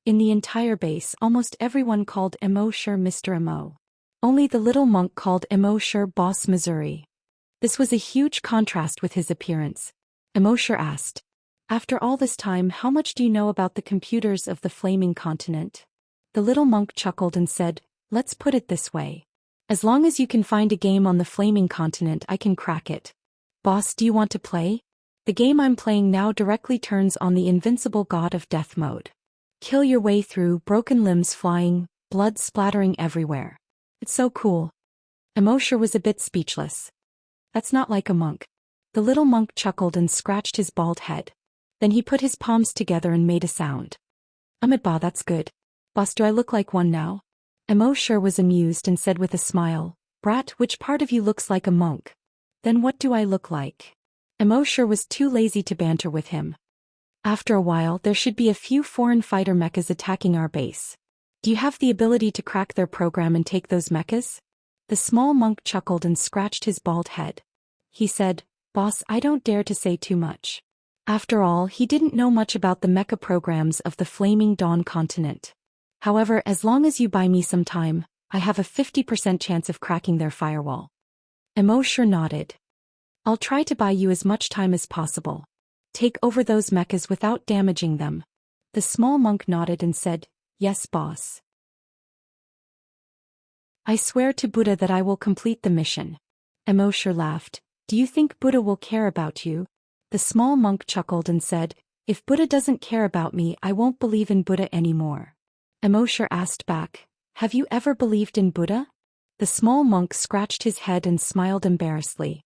In the entire base, almost everyone called Immerse Mr. Mo. Only the little monk called Immerse Boss Missouri. This was a huge contrast with his appearance. Immerse asked, "After all this time, how much do you know about the computers of the flaming continent?" The little monk chuckled and said, "Let's put it this way. As long as you can find a game on the flaming continent, I can crack it. Boss, do you want to play? The game I'm playing now directly turns on the invincible god of death mode. Kill your way through, broken limbs flying, blood splattering everywhere. It's so cool." Immerse was a bit speechless. That's not like a monk. The little monk chuckled and scratched his bald head. Then he put his palms together and made a sound. Ba, that's good. Boss, do I look like one now? Immorse was amused and said with a smile, Brat, which part of you looks like a monk? Then what do I look like? Immorse was too lazy to banter with him. After a while there should be a few foreign fighter mechas attacking our base. Do you have the ability to crack their program and take those mechas? The small monk chuckled and scratched his bald head. He said, Boss, I don't dare to say too much. After all, he didn't know much about the mecha programs of the Flaming Dawn continent. However, as long as you buy me some time, I have a 50% chance of cracking their firewall. Immorse nodded. I'll try to buy you as much time as possible. Take over those mechas without damaging them. The small monk nodded and said, Yes, boss. I swear to Buddha that I will complete the mission. Immorse laughed. Do you think Buddha will care about you? The small monk chuckled and said, If Buddha doesn't care about me, I won't believe in Buddha anymore. Immorse asked back, Have you ever believed in Buddha? The small monk scratched his head and smiled embarrassedly.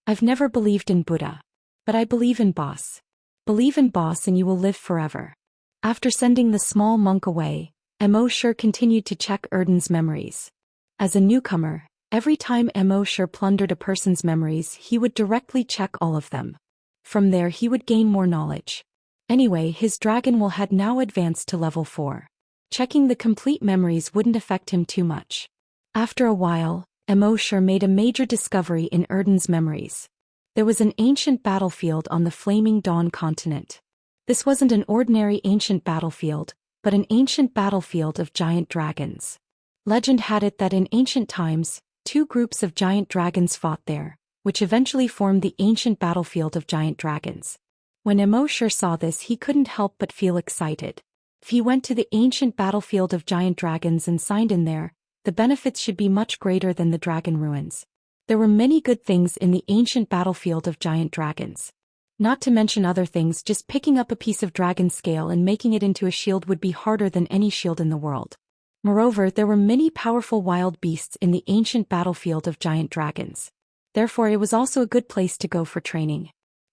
I've never believed in Buddha. But I believe in boss. Believe in boss and you will live forever. After sending the small monk away, Immorse continued to check Erden's memories. As a newcomer, every time Immorse plundered a person's memories, he would directly check all of them. From there he would gain more knowledge. Anyway, his dragon will had now advanced to level 4. Checking the complete memories wouldn't affect him too much. After a while, Immorse made a major discovery in Erden's memories. There was an ancient battlefield on the Flaming Dawn continent. This wasn't an ordinary ancient battlefield, but an ancient battlefield of giant dragons. Legend had it that in ancient times, 2 groups of giant dragons fought there, which eventually formed the ancient battlefield of giant dragons. When Immorse saw this, he couldn't help but feel excited. If he went to the ancient battlefield of giant dragons and signed in there, the benefits should be much greater than the dragon ruins. There were many good things in the ancient battlefield of giant dragons. Not to mention other things, just picking up a piece of dragon scale and making it into a shield would be harder than any shield in the world. Moreover, there were many powerful wild beasts in the ancient battlefield of giant dragons. Therefore, it was also a good place to go for training.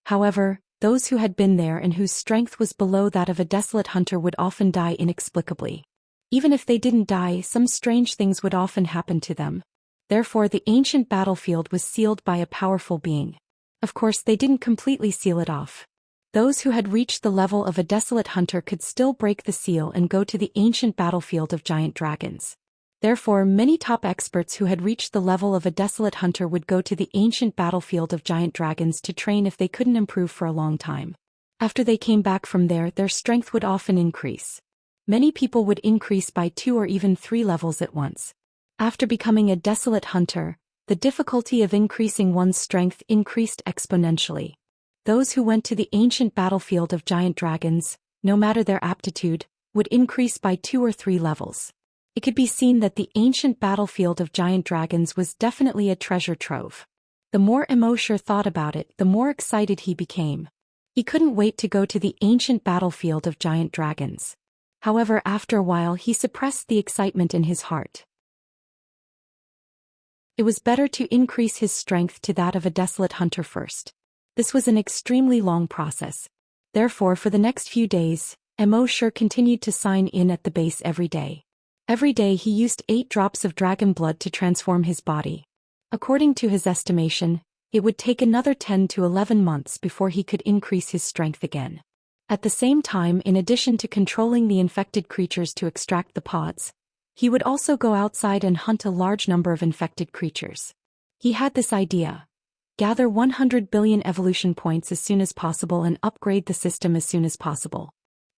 However, those who had been there and whose strength was below that of a desolate hunter would often die inexplicably. Even if they didn't die, some strange things would often happen to them. Therefore, the ancient battlefield was sealed by a powerful being. Of course, they didn't completely seal it off. Those who had reached the level of a desolate hunter could still break the seal and go to the ancient battlefield of giant dragons. Therefore, many top experts who had reached the level of a desolate hunter would go to the ancient battlefield of giant dragons to train if they couldn't improve for a long time. After they came back from there, their strength would often increase. Many people would increase by 2 or even 3 levels at once. After becoming a desolate hunter, the difficulty of increasing one's strength increased exponentially. Those who went to the ancient battlefield of giant dragons, no matter their aptitude, would increase by 2 or 3 levels. It could be seen that the ancient battlefield of giant dragons was definitely a treasure trove. The more Immorse thought about it, the more excited he became. He couldn't wait to go to the ancient battlefield of giant dragons. However, after a while he suppressed the excitement in his heart. It was better to increase his strength to that of a desolate hunter first. This was an extremely long process. Therefore, for the next few days, Immorse continued to sign in at the base every day. Every day he used 8 drops of dragon blood to transform his body. According to his estimation, it would take another 10 to 11 months before he could increase his strength again. At the same time, in addition to controlling the infected creatures to extract the pods, he would also go outside and hunt a large number of infected creatures. He had this idea: gather 100 billion evolution points as soon as possible and upgrade the system as soon as possible.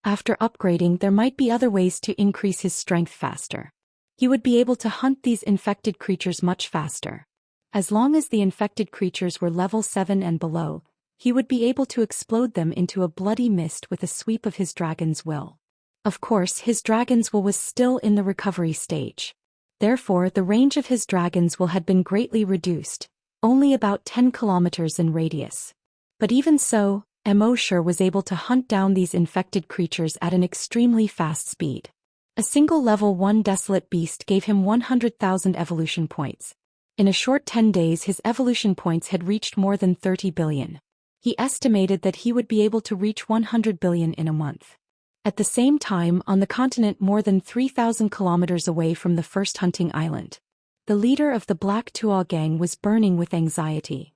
After upgrading, there might be other ways to increase his strength faster. He would be able to hunt these infected creatures much faster. As long as the infected creatures were level 7 and below, he would be able to explode them into a bloody mist with a sweep of his dragon's will. Of course, his dragon's will was still in the recovery stage. Therefore, the range of his dragon's will had been greatly reduced, only about 10 kilometers in radius. But even so, Immorse was able to hunt down these infected creatures at an extremely fast speed. A single level 1 desolate beast gave him 100,000 evolution points. In a short 10 days his evolution points had reached more than 30 billion. He estimated that he would be able to reach 100 billion in a month. At the same time, on the continent more than 3,000 kilometers away from the first hunting island, the leader of the Black Tuo gang was burning with anxiety.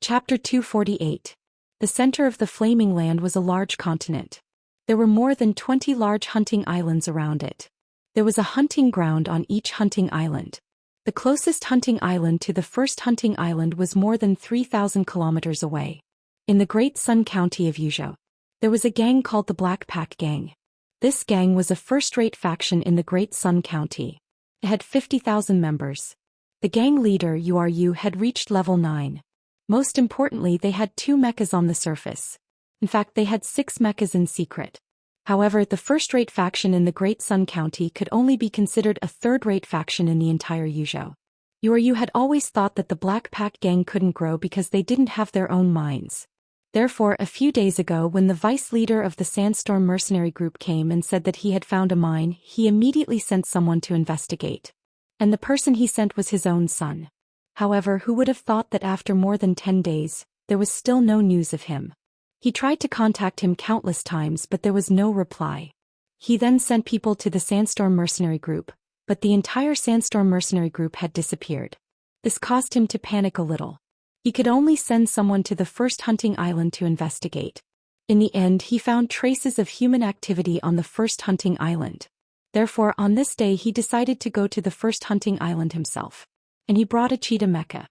Chapter 248. The center of the Flaming Land was a large continent. There were more than 20 large hunting islands around it. There was a hunting ground on each hunting island. The closest hunting island to the first hunting island was more than 3,000 kilometers away. In the Great Sun County of Yuzhou, there was a gang called the Black Pack Gang. This gang was a first-rate faction in the Great Sun County. It had 50,000 members. The gang leader, Yu had reached level 9. Most importantly, they had 2 mechas on the surface. In fact, they had 6 mechas in secret. However, the first-rate faction in the Great Sun County could only be considered a third-rate faction in the entire Yuzhou. Yu had always thought that the Black Pack Gang couldn't grow because they didn't have their own minds. Therefore, a few days ago when the vice leader of the Sandstorm mercenary group came and said that he had found a mine, he immediately sent someone to investigate. And the person he sent was his own son. However, who would have thought that after more than 10 days, there was still no news of him? He tried to contact him countless times but there was no reply. He then sent people to the Sandstorm mercenary group, but the entire Sandstorm mercenary group had disappeared. This caused him to panic a little. He could only send someone to the first hunting island to investigate. In the end, he found traces of human activity on the first hunting island. Therefore, on this day he decided to go to the first hunting island himself. And he brought a cheetah mecha.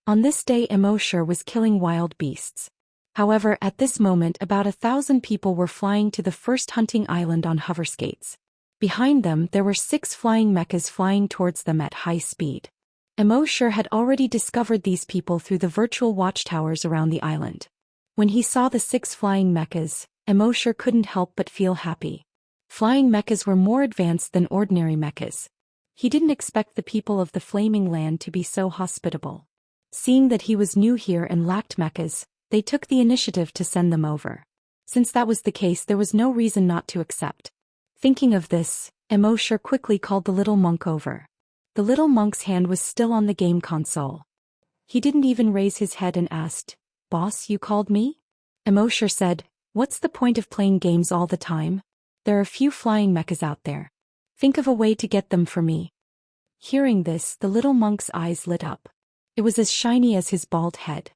On this day Immorse was killing wild beasts. However, at this moment about 1,000 people were flying to the first hunting island on hover skates. Behind them there were 6 flying mechas flying towards them at high speed. Immorse had already discovered these people through the virtual watchtowers around the island. When he saw the 6 flying mechas, Immorse couldn't help but feel happy. Flying mechas were more advanced than ordinary mechas. He didn't expect the people of the Flaming Land to be so hospitable. Seeing that he was new here and lacked mechas, they took the initiative to send them over. Since that was the case, there was no reason not to accept. Thinking of this, Immorse quickly called the little monk over. The little monk's hand was still on the game console. He didn't even raise his head and asked, "Boss, you called me?" Immorse said, "What's the point of playing games all the time? There are few flying mechas out there. Think of a way to get them for me." Hearing this, the little monk's eyes lit up. It was as shiny as his bald head.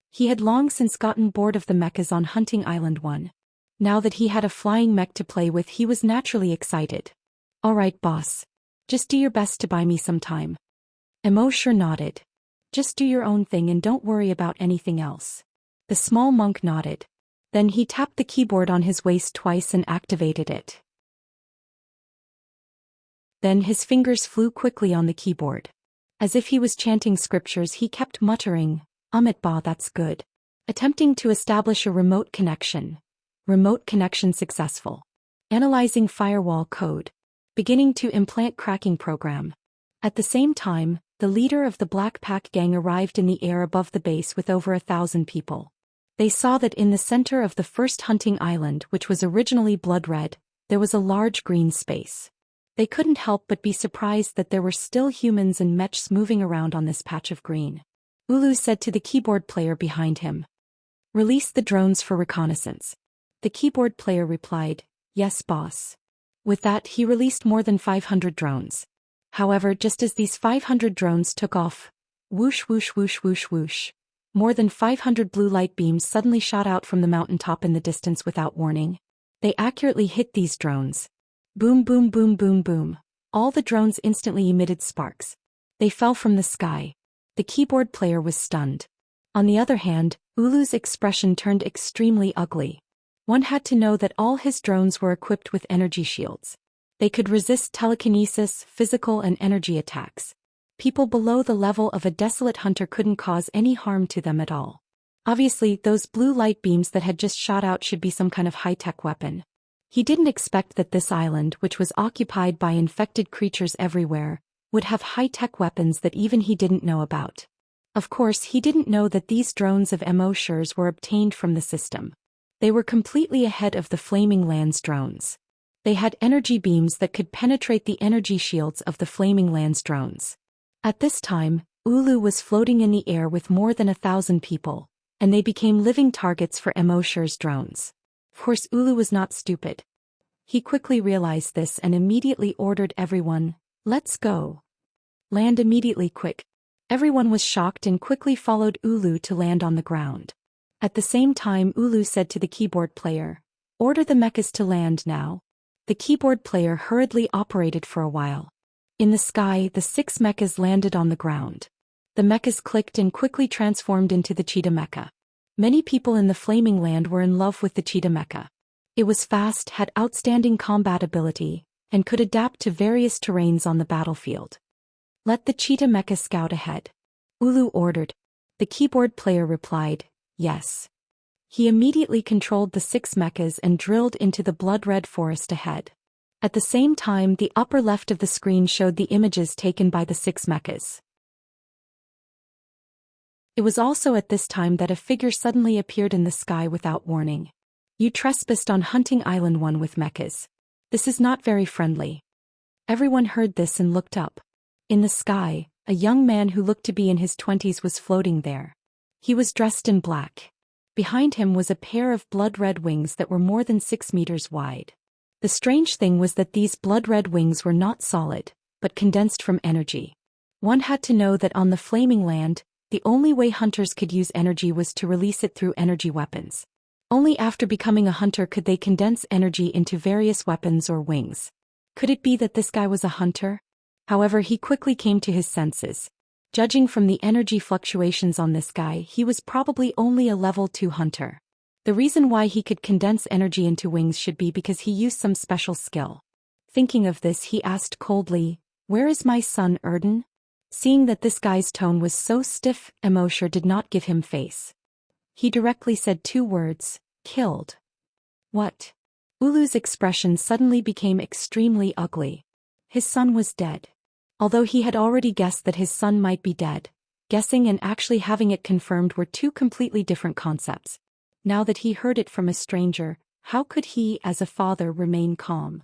He had long since gotten bored of the mechas on Hunting Island 1. Now that he had a flying mech to play with, he was naturally excited. "All right, boss. Just do your best to buy me some time." Immorse nodded. "Just do your own thing and don't worry about anything else." The small monk nodded. Then he tapped the keyboard on his waist twice and activated it. Then his fingers flew quickly on the keyboard. As if he was chanting scriptures, he kept muttering, "Ba, that's good." Attempting to establish a remote connection. Remote connection successful. Analyzing firewall code. Beginning to implant cracking program. At the same time, the leader of the Black Pack Gang arrived in the air above the base with over 1,000 people. They saw that in the center of the first hunting island, which was originally blood red, there was a large green space. They couldn't help but be surprised that there were still humans and mechs moving around on this patch of green. Ulu said to the keyboard player behind him, "Release the drones for reconnaissance." The keyboard player replied, "Yes, boss." With that, he released more than 500 drones. However, just as these 500 drones took off, whoosh whoosh whoosh whoosh whoosh, more than 500 blue light beams suddenly shot out from the mountaintop in the distance without warning. They accurately hit these drones. Boom boom boom boom boom. All the drones instantly emitted sparks. They fell from the sky. The keyboard player was stunned. On the other hand, Ulu's expression turned extremely ugly. One had to know that all his drones were equipped with energy shields. They could resist telekinesis, physical and energy attacks. People below the level of a desolate hunter couldn't cause any harm to them at all. Obviously, those blue light beams that had just shot out should be some kind of high-tech weapon. He didn't expect that this island, which was occupied by infected creatures everywhere, would have high-tech weapons that even he didn't know about. Of course, he didn't know that these drones of Immorse's were obtained from the system. They were completely ahead of the Flaming Land's drones. They had energy beams that could penetrate the energy shields of the Flaming Lands drones. At this time, Ulu was floating in the air with more than 1,000 people, and they became living targets for Immerse's drones. Of course, Ulu was not stupid. He quickly realized this and immediately ordered everyone, "Let's go. Land immediately, quick." Everyone was shocked and quickly followed Ulu to land on the ground. At the same time, Ulu said to the keyboard player, "Order the mechas to land now." The keyboard player hurriedly operated for a while. In the sky, the 6 mechas landed on the ground. The mechas clicked and quickly transformed into the cheetah mecha. Many people in the Flaming Land were in love with the cheetah mecha. It was fast, had outstanding combat ability, and could adapt to various terrains on the battlefield. "Let the cheetah mecha scout ahead," Ulu ordered. The keyboard player replied, "Yes." He immediately controlled the 6 mechas and drilled into the blood-red forest ahead. At the same time, the upper left of the screen showed the images taken by the 6 mechas. It was also at this time that a figure suddenly appeared in the sky without warning. "You trespassed on Hunting Island 1 with mechas. This is not very friendly." Everyone heard this and looked up. In the sky, a young man who looked to be in his 20s was floating there. He was dressed in black. Behind him was a pair of blood-red wings that were more than 6 meters wide. The strange thing was that these blood-red wings were not solid, but condensed from energy. One had to know that on the Flaming Land, the only way hunters could use energy was to release it through energy weapons. Only after becoming a hunter could they condense energy into various weapons or wings. Could it be that this guy was a hunter? However, he quickly came to his senses. Judging from the energy fluctuations on this guy, he was probably only a level 2 hunter. The reason why he could condense energy into wings should be because he used some special skill. Thinking of this, he asked coldly, "Where is my son Erden?" Seeing that this guy's tone was so stiff, Immerse did not give him face. He directly said 2 words, "Killed." What? Ulu's expression suddenly became extremely ugly. His son was dead. Although he had already guessed that his son might be dead, guessing and actually having it confirmed were 2 completely different concepts. Now that he heard it from a stranger, how could he, as a father, remain calm?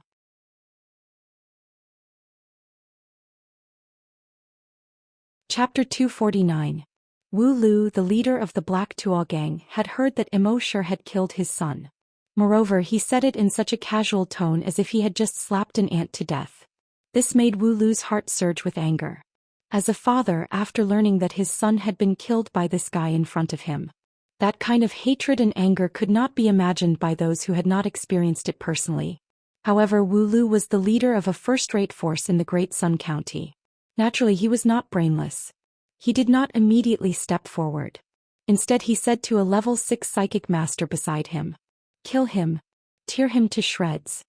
Chapter 249. Wu Lu, the leader of the Black Tuo gang, had heard that Immerse had killed his son. Moreover, he said it in such a casual tone as if he had just slapped an ant to death. This made Wu Lu's heart surge with anger. As a father, after learning that his son had been killed by this guy in front of him, that kind of hatred and anger could not be imagined by those who had not experienced it personally. However, Wu Lu was the leader of a first-rate force in the Great Sun County. Naturally, he was not brainless. He did not immediately step forward. Instead, he said to a level 6 psychic master beside him, "Kill him. Tear him to shreds."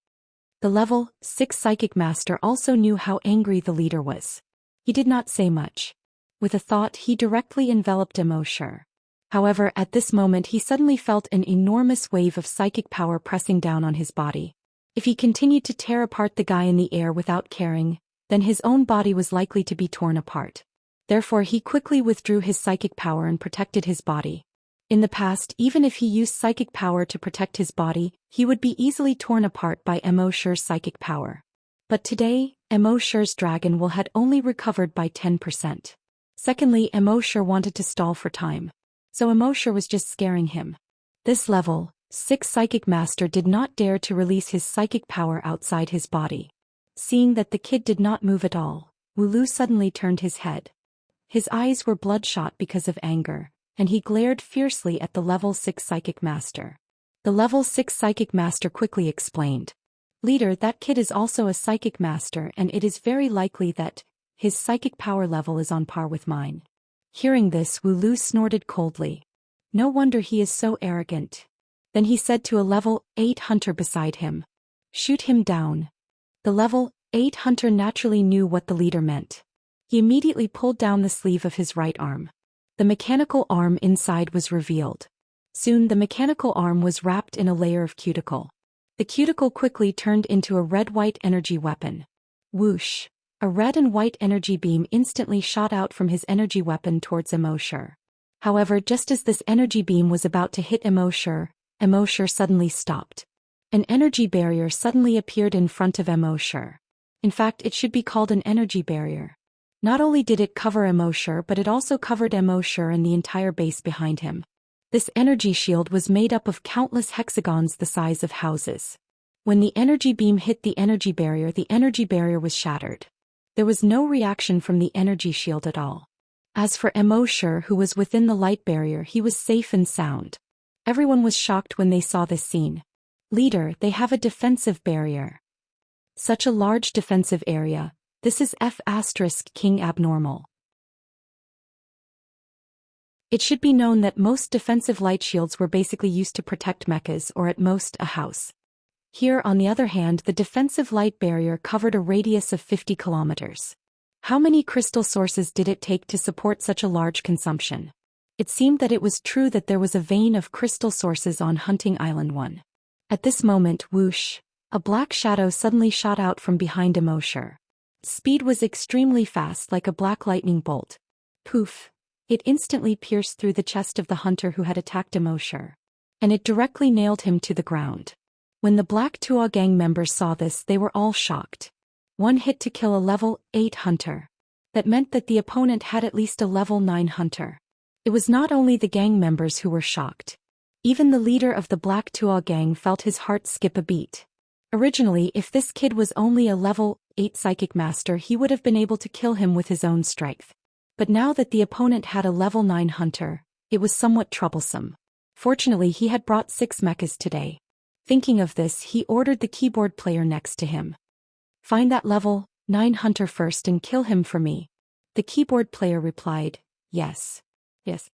The level 6 psychic master also knew how angry the leader was. He did not say much. With a thought, he directly enveloped Immerse. However, at this moment he suddenly felt an enormous wave of psychic power pressing down on his body. If he continued to tear apart the guy in the air without caring, then his own body was likely to be torn apart. Therefore, he quickly withdrew his psychic power and protected his body. In the past, even if he used psychic power to protect his body, he would be easily torn apart by Immerse's psychic power. But today, Immerse's dragon will had only recovered by 10%. Secondly, Immerse wanted to stall for time. So Immerse was just scaring him. This level 6 psychic master did not dare to release his psychic power outside his body. Seeing that the kid did not move at all, Wu Lu suddenly turned his head. His eyes were bloodshot because of anger, and he glared fiercely at the level 6 psychic master. The level 6 psychic master quickly explained, "Leader, that kid is also a psychic master, and it is very likely that his psychic power level is on par with mine." Hearing this, Wu Lu snorted coldly. No wonder he is so arrogant. Then he said to a level 8 hunter beside him, "Shoot him down." The level 8 hunter naturally knew what the leader meant. He immediately pulled down the sleeve of his right arm. The mechanical arm inside was revealed. Soon the mechanical arm was wrapped in a layer of cuticle. The cuticle quickly turned into a red-white energy weapon. Whoosh! A red and white energy beam instantly shot out from his energy weapon towards Immerse. However, just as this energy beam was about to hit Immerse suddenly stopped. An energy barrier suddenly appeared in front of Immorse. In fact, it should be called an energy barrier. Not only did it cover Immorse, but it also covered Immorse and the entire base behind him. This energy shield was made up of countless hexagons the size of houses. When the energy beam hit the energy barrier was shattered. There was no reaction from the energy shield at all. As for Immorse, who was within the light barrier, he was safe and sound. Everyone was shocked when they saw this scene. Leader, they have a defensive barrier. Such a large defensive area. This is King abnormal. It should be known that most defensive light shields were basically used to protect mechas or at most a house. Here, on the other hand, the defensive light barrier covered a radius of 50 kilometers. How many crystal sources did it take to support such a large consumption? It seemed that it was true that there was a vein of crystal sources on Hunting Island 1. At this moment, whoosh, a black shadow suddenly shot out from behind Immorse. Speed was extremely fast, like a black lightning bolt. Poof! It instantly pierced through the chest of the hunter who had attacked Immorse. And it directly nailed him to the ground. When the Black Tuo gang members saw this, they were all shocked. One hit to kill a level 8 hunter. That meant that the opponent had at least a level 9 hunter. It was not only the gang members who were shocked. Even the leader of the Black Tuo gang felt his heart skip a beat. Originally, if this kid was only a level 8 psychic master, he would have been able to kill him with his own strength. But now that the opponent had a level 9 hunter, it was somewhat troublesome. Fortunately, he had brought 6 mechas today. Thinking of this, he ordered the keyboard player next to him. Find that level 9 hunter first and kill him for me. The keyboard player replied, yes. Yes.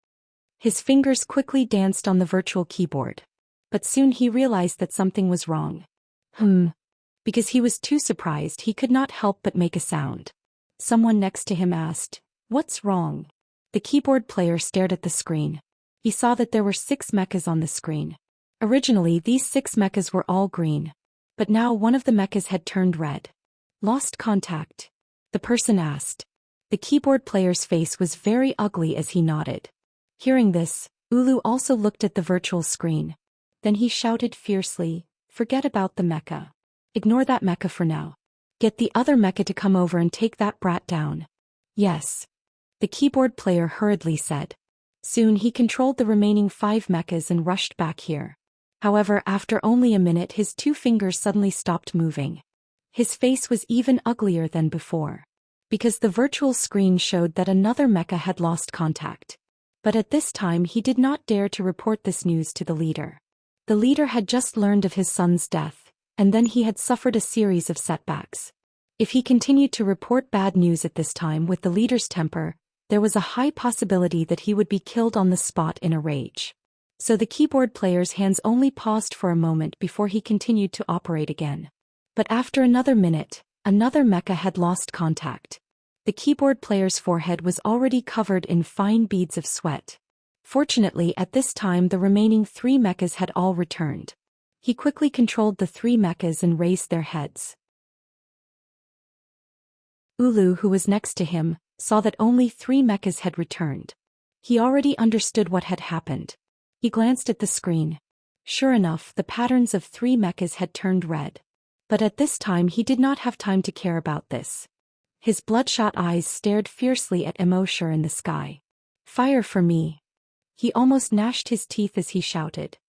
His fingers quickly danced on the virtual keyboard. But soon he realized that something was wrong. Because he was too surprised, he could not help but make a sound. Someone next to him asked, "What's wrong?" The keyboard player stared at the screen. He saw that there were 6 mechas on the screen. Originally, these 6 mechas were all green. But now one of the mechas had turned red. Lost contact? The person asked. The keyboard player's face was very ugly as he nodded. Hearing this, Ulu also looked at the virtual screen. Then he shouted fiercely, "Forget about the mecha. Ignore that mecha for now. Get the other mecha to come over and take that brat down." "Yes." The keyboard player hurriedly said. Soon he controlled the remaining 5 mechas and rushed back here. However, after only a minute, his 2 fingers suddenly stopped moving. His face was even uglier than before. Because the virtual screen showed that another mecha had lost contact. But at this time he did not dare to report this news to the leader. The leader had just learned of his son's death, and then he had suffered a series of setbacks. If he continued to report bad news at this time with the leader's temper, there was a high possibility that he would be killed on the spot in a rage. So the keyboard player's hands only paused for a moment before he continued to operate again. But after another minute, another mecha had lost contact. The keyboard player's forehead was already covered in fine beads of sweat. Fortunately, at this time the remaining 3 mechas had all returned. He quickly controlled the 3 mechas and raised their heads. Ulu, who was next to him, saw that only 3 mechas had returned. He already understood what had happened. He glanced at the screen. Sure enough, the patterns of 3 mechas had turned red. But at this time he did not have time to care about this. His bloodshot eyes stared fiercely at Immorse in the sky. "Fire for me." He almost gnashed his teeth as he shouted.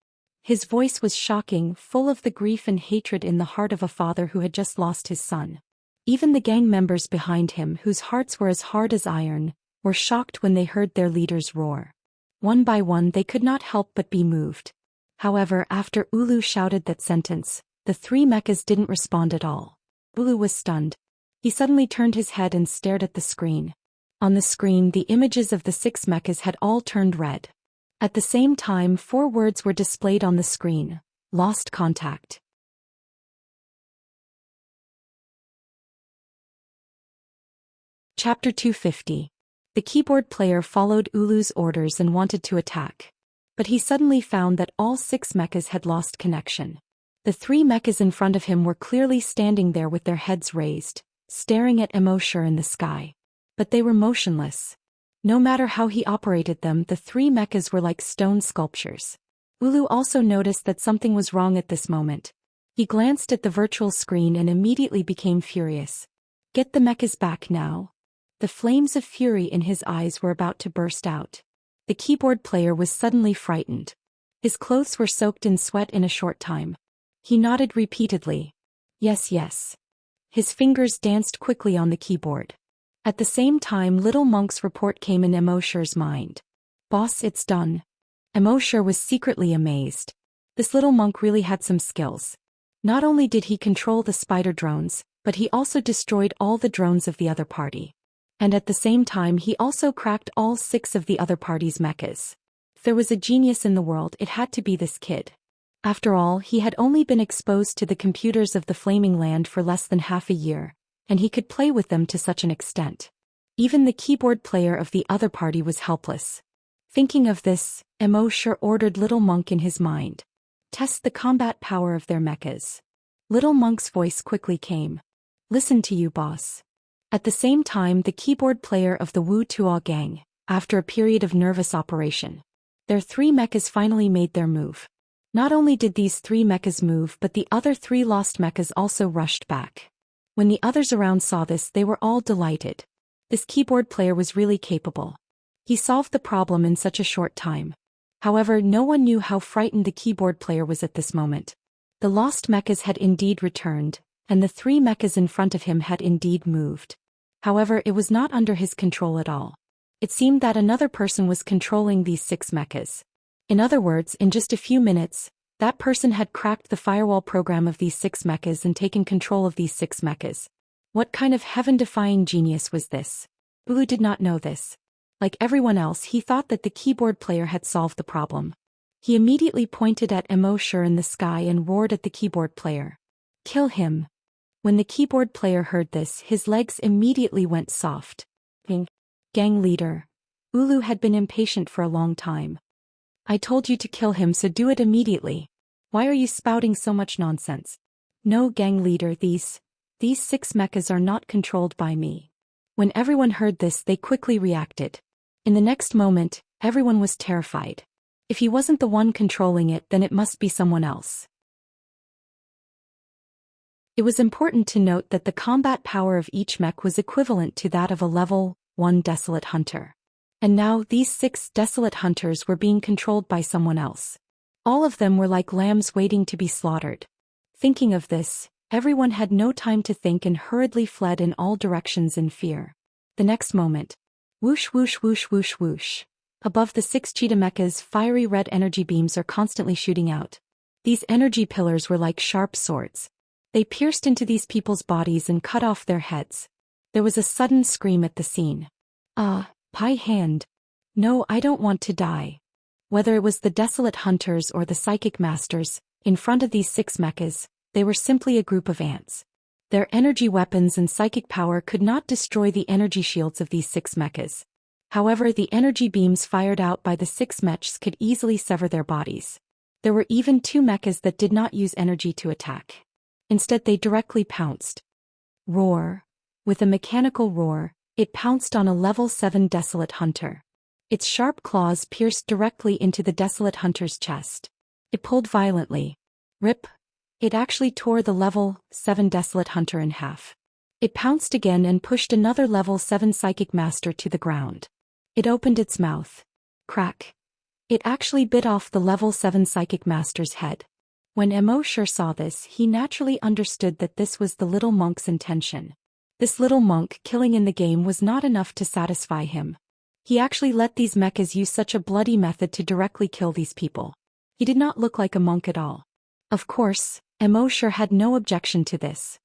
His voice was shocking, full of the grief and hatred in the heart of a father who had just lost his son. Even the gang members behind him, whose hearts were as hard as iron, were shocked when they heard their leader's roar. One by one they could not help but be moved. However, after Ulu shouted that sentence, the 3 mechas didn't respond at all. Ulu was stunned. He suddenly turned his head and stared at the screen. On the screen, the images of the 6 mechas had all turned red. At the same time, 4 words were displayed on the screen: "Lost contact." Chapter 250. The keyboard player followed Ulu's orders and wanted to attack. But he suddenly found that all 6 mechas had lost connection. The 3 mechas in front of him were clearly standing there with their heads raised, staring at Immorse in the sky. But they were motionless. No matter how he operated them, the 3 mechas were like stone sculptures. Ulu also noticed that something was wrong at this moment. He glanced at the virtual screen and immediately became furious. Get the mechas back now. The flames of fury in his eyes were about to burst out. The keyboard player was suddenly frightened. His clothes were soaked in sweat in a short time. He nodded repeatedly. Yes, yes. His fingers danced quickly on the keyboard. At the same time, Little Monk's report came in Immerse's mind. Boss, it's done. Immerse was secretly amazed. This little monk really had some skills. Not only did he control the spider drones, but he also destroyed all the drones of the other party. And at the same time he also cracked all 6 of the other party's mechas. If there was a genius in the world, it had to be this kid. After all, he had only been exposed to the computers of the Flaming Land for less than half a year, and he could play with them to such an extent. Even the keyboard player of the other party was helpless. Thinking of this, Immerse ordered Little Monk in his mind. Test the combat power of their mechas. Little Monk's voice quickly came. Listen to you, boss. At the same time, the keyboard player of the Wuxia gang, after a period of nervous operation. Their 3 mechas finally made their move. Not only did these 3 mechas move, but the other 3 lost mechas also rushed back. When the others around saw this, they were all delighted. This keyboard player was really capable. He solved the problem in such a short time. However, no one knew how frightened the keyboard player was at this moment. The lost mechas had indeed returned, and the 3 mechas in front of him had indeed moved. However, it was not under his control at all. It seemed that another person was controlling these 6 mechas. In other words, in just a few minutes, that person had cracked the firewall program of these 6 mechas and taken control of these 6 mechas. What kind of heaven-defying genius was this? Ulu did not know this. Like everyone else, he thought that the keyboard player had solved the problem. He immediately pointed at Immerse in the sky and roared at the keyboard player. Kill him. When the keyboard player heard this, his legs immediately went soft. Gang leader. Ulu had been impatient for a long time. I told you to kill him, so do it immediately. Why are you spouting so much nonsense? No, gang leader, these 6 mechas are not controlled by me. When everyone heard this, they quickly reacted. In the next moment, everyone was terrified. If he wasn't the one controlling it, then it must be someone else. It was important to note that the combat power of each mech was equivalent to that of a level 1 Desolate Hunter. And now, these 6 Desolate Hunters were being controlled by someone else. All of them were like lambs waiting to be slaughtered. Thinking of this, everyone had no time to think and hurriedly fled in all directions in fear. The next moment, whoosh whoosh whoosh whoosh whoosh. Above the 6 cheetah mechas, fiery red energy beams are constantly shooting out. These energy pillars were like sharp swords. They pierced into these people's bodies and cut off their heads. There was a sudden scream at the scene. Pie hand. No, I don't want to die. Whether it was the Desolate Hunters or the Psychic Masters, in front of these 6 mechas, they were simply a group of ants. Their energy weapons and psychic power could not destroy the energy shields of these 6 mechas. However, the energy beams fired out by the 6 mechs could easily sever their bodies. There were even 2 mechas that did not use energy to attack. Instead, they directly pounced. Roar. With a mechanical roar, it pounced on a level 7 Desolate Hunter. Its sharp claws pierced directly into the Desolate Hunter's chest. It pulled violently. Rip. It actually tore the level 7 Desolate Hunter in half. It pounced again and pushed another level 7 Psychic Master to the ground. It opened its mouth. Crack. It actually bit off the level 7 Psychic Master's head. When Immerse saw this, he naturally understood that this was the little monk's intention. This little monk killing in the game was not enough to satisfy him. He actually let these mechas use such a bloody method to directly kill these people. He did not look like a monk at all. Of course, Immerse had no objection to this.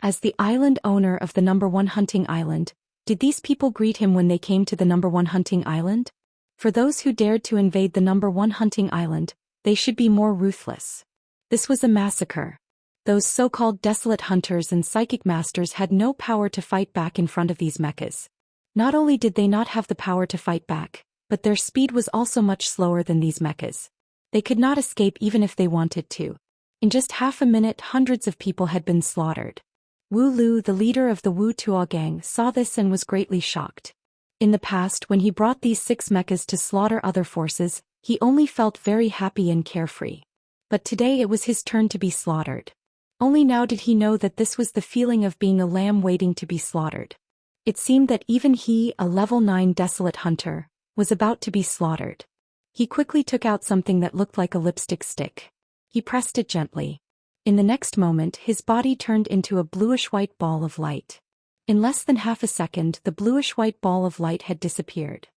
As the island owner of the number 1 hunting island, did these people greet him when they came to the number 1 hunting island? For those who dared to invade the number 1 hunting island, they should be more ruthless. This was a massacre. Those so-called Desolate Hunters and Psychic Masters had no power to fight back in front of these mechas. Not only did they not have the power to fight back, but their speed was also much slower than these mechas. They could not escape even if they wanted to. In just half a minute, hundreds of people had been slaughtered. Wu Lu, the leader of the Wuxia gang, saw this and was greatly shocked. In the past, when he brought these 6 mechas to slaughter other forces, he only felt very happy and carefree. But today it was his turn to be slaughtered. Only now did he know that this was the feeling of being a lamb waiting to be slaughtered. It seemed that even he, a level 9 desolate hunter, was about to be slaughtered. He quickly took out something that looked like a lipstick stick. He pressed it gently. In the next moment, his body turned into a bluish-white ball of light. In less than half a second, the bluish-white ball of light had disappeared.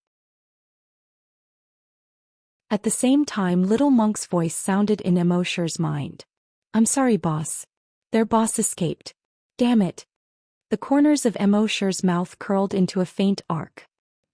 At the same time, Little Monk's voice sounded in Immerse's mind. "I'm sorry, boss." Their boss escaped. Damn it. The corners of Immerse's mouth curled into a faint arc.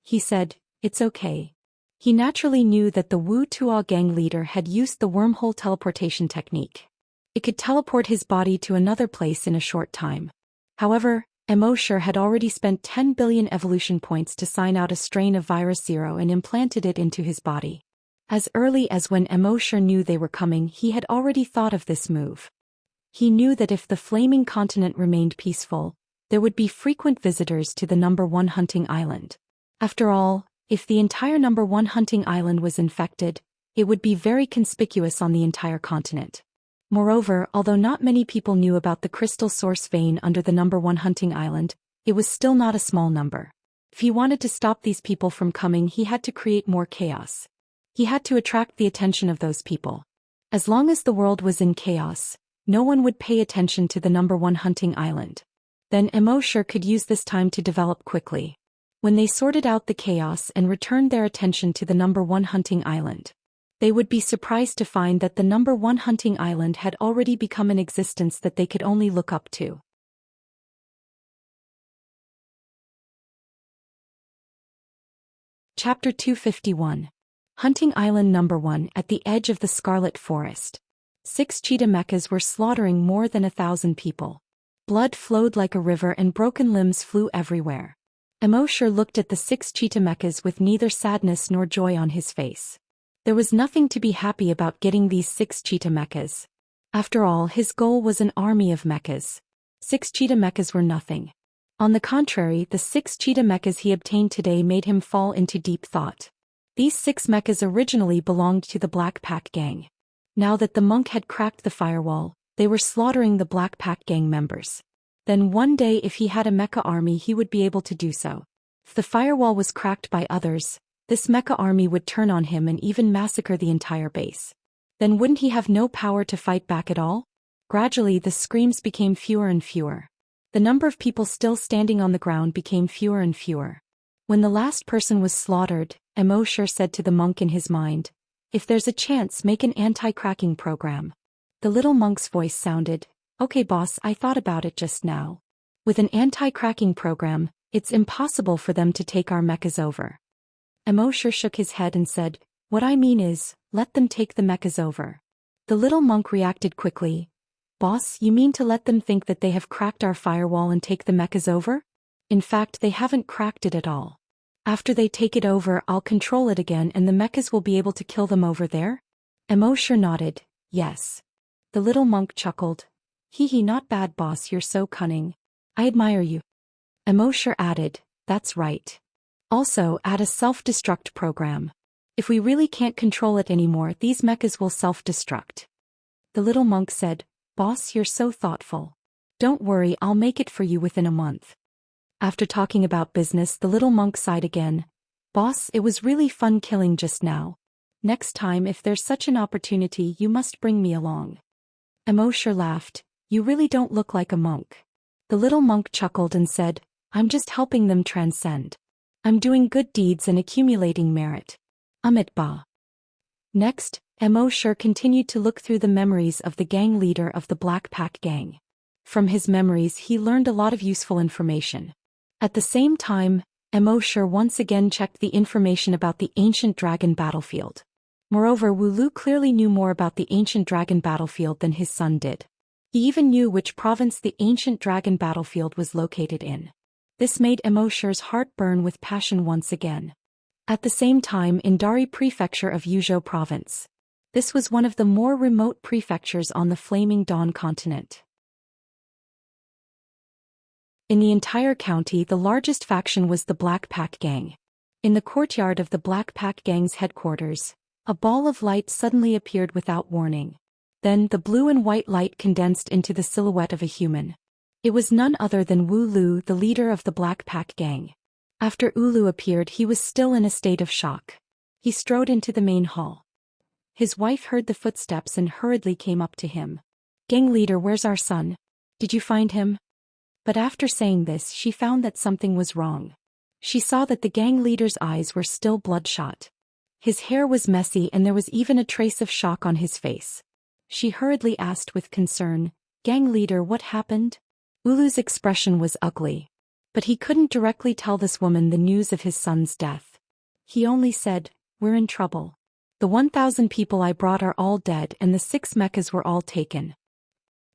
He said, "It's okay." He naturally knew that the Wu Tuo gang leader had used the wormhole teleportation technique. It could teleport his body to another place in a short time. However, Immerse had already spent 10 billion evolution points to sign out a strain of Virus Zero and implanted it into his body. As early as when Immerse knew they were coming, he had already thought of this move. He knew that if the flaming continent remained peaceful, there would be frequent visitors to the number 1 hunting island. After all, if the entire number 1 hunting island was infected, it would be very conspicuous on the entire continent. Moreover, although not many people knew about the crystal source vein under the number 1 hunting island, it was still not a small number. If he wanted to stop these people from coming, he had to create more chaos. He had to attract the attention of those people. As long as the world was in chaos, no one would pay attention to the number 1 hunting island. Then Immerse could use this time to develop quickly. When they sorted out the chaos and returned their attention to the number 1 hunting island, they would be surprised to find that the number 1 hunting island had already become an existence that they could only look up to. Chapter 251. Hunting Island Number 1. At the edge of the Scarlet Forest, 6 cheetah mechas were slaughtering more than 1,000 people. Blood flowed like a river and broken limbs flew everywhere. Immerse looked at the 6 cheetah mechas with neither sadness nor joy on his face. There was nothing to be happy about getting these 6 cheetah mechas. After all, his goal was an army of mechas. 6 cheetah mechas were nothing. On the contrary, the 6 cheetah mechas he obtained today made him fall into deep thought. These 6 mechas originally belonged to the Black Pack gang. Now that the monk had cracked the firewall, they were slaughtering the Black Pack gang members. Then one day, if he had a mecha army, he would be able to do so. If the firewall was cracked by others, this mecha army would turn on him and even massacre the entire base. Then wouldn't he have no power to fight back at all? Gradually, the screams became fewer and fewer. The number of people still standing on the ground became fewer and fewer. When the last person was slaughtered, Immerse said to the monk in his mind, "If there's a chance, make an anti-cracking program." The little monk's voice sounded, "Okay boss, I thought about it just now. With an anti-cracking program, it's impossible for them to take our mechas over." Immerse shook his head and said, "What I mean is, let them take the mechas over." The little monk reacted quickly. "Boss, you mean to let them think that they have cracked our firewall and take the mechas over? In fact, they haven't cracked it at all. After they take it over, I'll control it again and the mechas will be able to kill them over there?" Immerse nodded, "Yes." The little monk chuckled. "Hee hee, not bad boss, you're so cunning. I admire you." Immerse added, "That's right. Also, add a self-destruct program. If we really can't control it anymore, these mechas will self-destruct." The little monk said, "Boss, you're so thoughtful. Don't worry, I'll make it for you within a month." After talking about business, the little monk sighed again. "Boss, it was really fun killing just now. Next time, if there's such an opportunity, you must bring me along." Immerse laughed. "You really don't look like a monk." The little monk chuckled and said, "I'm just helping them transcend. I'm doing good deeds and accumulating merit. Amit ba." Next, Immerse continued to look through the memories of the gang leader of the Black Pack gang. From his memories, he learned a lot of useful information. At the same time, Immerse once again checked the information about the ancient dragon battlefield. Moreover, Wu Lu clearly knew more about the ancient dragon battlefield than his son did. He even knew which province the ancient dragon battlefield was located in. This made Immerse's heart burn with passion once again. At the same time, in Dari Prefecture of Yuzhou Province. This was one of the more remote prefectures on the Flaming Dawn continent. In the entire county, the largest faction was the Black Pack gang. In the courtyard of the Black Pack gang's headquarters, a ball of light suddenly appeared without warning. Then the blue and white light condensed into the silhouette of a human. It was none other than Wu Lu, the leader of the Black Pack gang. After Wu Lu appeared, he was still in a state of shock. He strode into the main hall. His wife heard the footsteps and hurriedly came up to him. "Gang leader, where's our son? Did you find him?" But after saying this, she found that something was wrong. She saw that the gang leader's eyes were still bloodshot. His hair was messy and there was even a trace of shock on his face. She hurriedly asked with concern, "Gang leader, what happened?" Ulu's expression was ugly. But he couldn't directly tell this woman the news of his son's death. He only said, "We're in trouble. The 1,000 people I brought are all dead and the 6 mechas were all taken."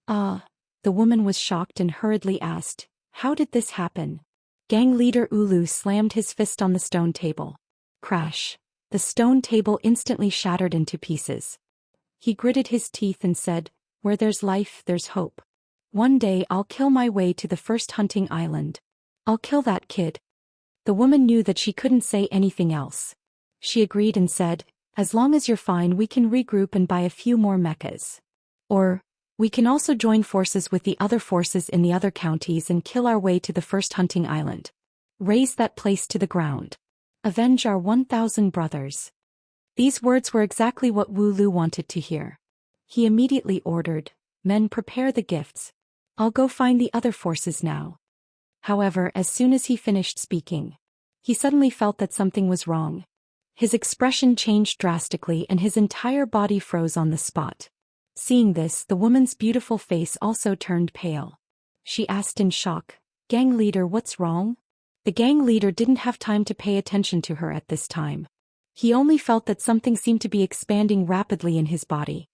"Ah." The woman was shocked and hurriedly asked, "How did this happen?" Gang leader Ulu slammed his fist on the stone table. Crash. The stone table instantly shattered into pieces. He gritted his teeth and said, "Where there's life, there's hope. One day I'll kill my way to the first hunting island. I'll kill that kid." The woman knew that she couldn't say anything else. She agreed and said, "As long as you're fine, we can regroup and buy a few more mechas. Or, we can also join forces with the other forces in the other counties and kill our way to the first hunting island. Raise that place to the ground. Avenge our 1,000 brothers." These words were exactly what Wu Lu wanted to hear. He immediately ordered, "Men, prepare the gifts. I'll go find the other forces now." However, as soon as he finished speaking, he suddenly felt that something was wrong. His expression changed drastically and his entire body froze on the spot. Seeing this, the woman's beautiful face also turned pale. She asked in shock, "Gang leader, what's wrong?" The gang leader didn't have time to pay attention to her at this time. He only felt that something seemed to be expanding rapidly in his body.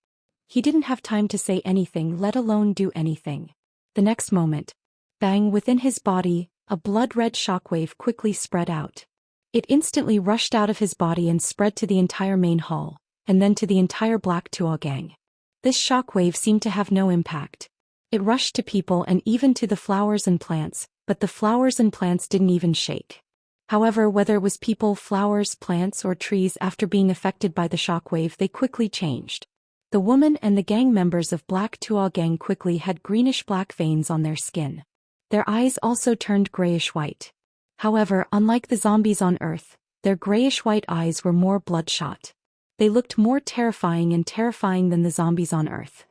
He didn't have time to say anything, let alone do anything. The next moment, bang, within his body, a blood-red shockwave quickly spread out. It instantly rushed out of his body and spread to the entire main hall, and then to the entire Black Tuo gang. This shockwave seemed to have no impact. It rushed to people and even to the flowers and plants, but the flowers and plants didn't even shake. However, whether it was people, flowers, plants, or trees, after being affected by the shockwave, they quickly changed. The woman and the gang members of Black Tuo gang quickly had greenish-black veins on their skin. Their eyes also turned grayish-white. However, unlike the zombies on Earth, their grayish-white eyes were more bloodshot. They looked more terrifying than the zombies on Earth.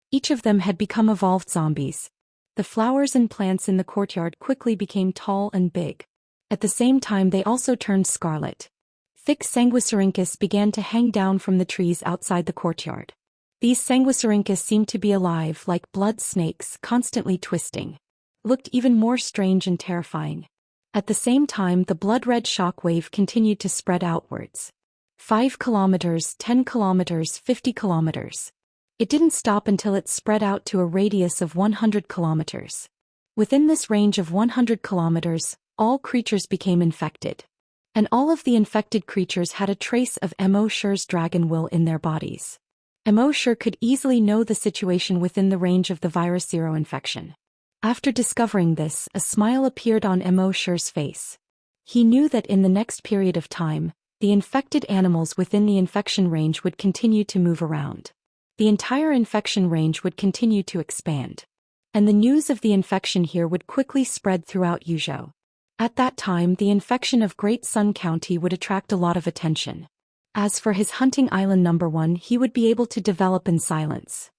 Each of them had become evolved zombies. The flowers and plants in the courtyard quickly became tall and big. At the same time, they also turned scarlet. Thick sanguisurincus began to hang down from the trees outside the courtyard. These sanguisurincus seemed to be alive, like blood snakes, constantly twisting. Looked even more strange and terrifying. At the same time, the blood-red shock wave continued to spread outwards. 5 kilometers, 10 kilometers, 50 kilometers. It didn't stop until it spread out to a radius of 100 kilometers. Within this range of 100 kilometers, all creatures became infected. And all of the infected creatures had a trace of Immerse's dragon will in their bodies. Immerse could easily know the situation within the range of the virus zero infection. After discovering this, a smile appeared on Immerse's face. He knew that in the next period of time, the infected animals within the infection range would continue to move around. The entire infection range would continue to expand. And the news of the infection here would quickly spread throughout Yuzhou. At that time, the infection of Great Sun County would attract a lot of attention. As for his hunting island number 1, he would be able to develop in silence.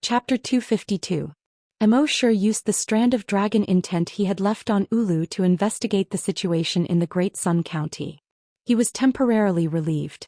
Chapter 252. Immerse used the strand of dragon intent he had left on Ulu to investigate the situation in the Great Sun County. He was temporarily relieved.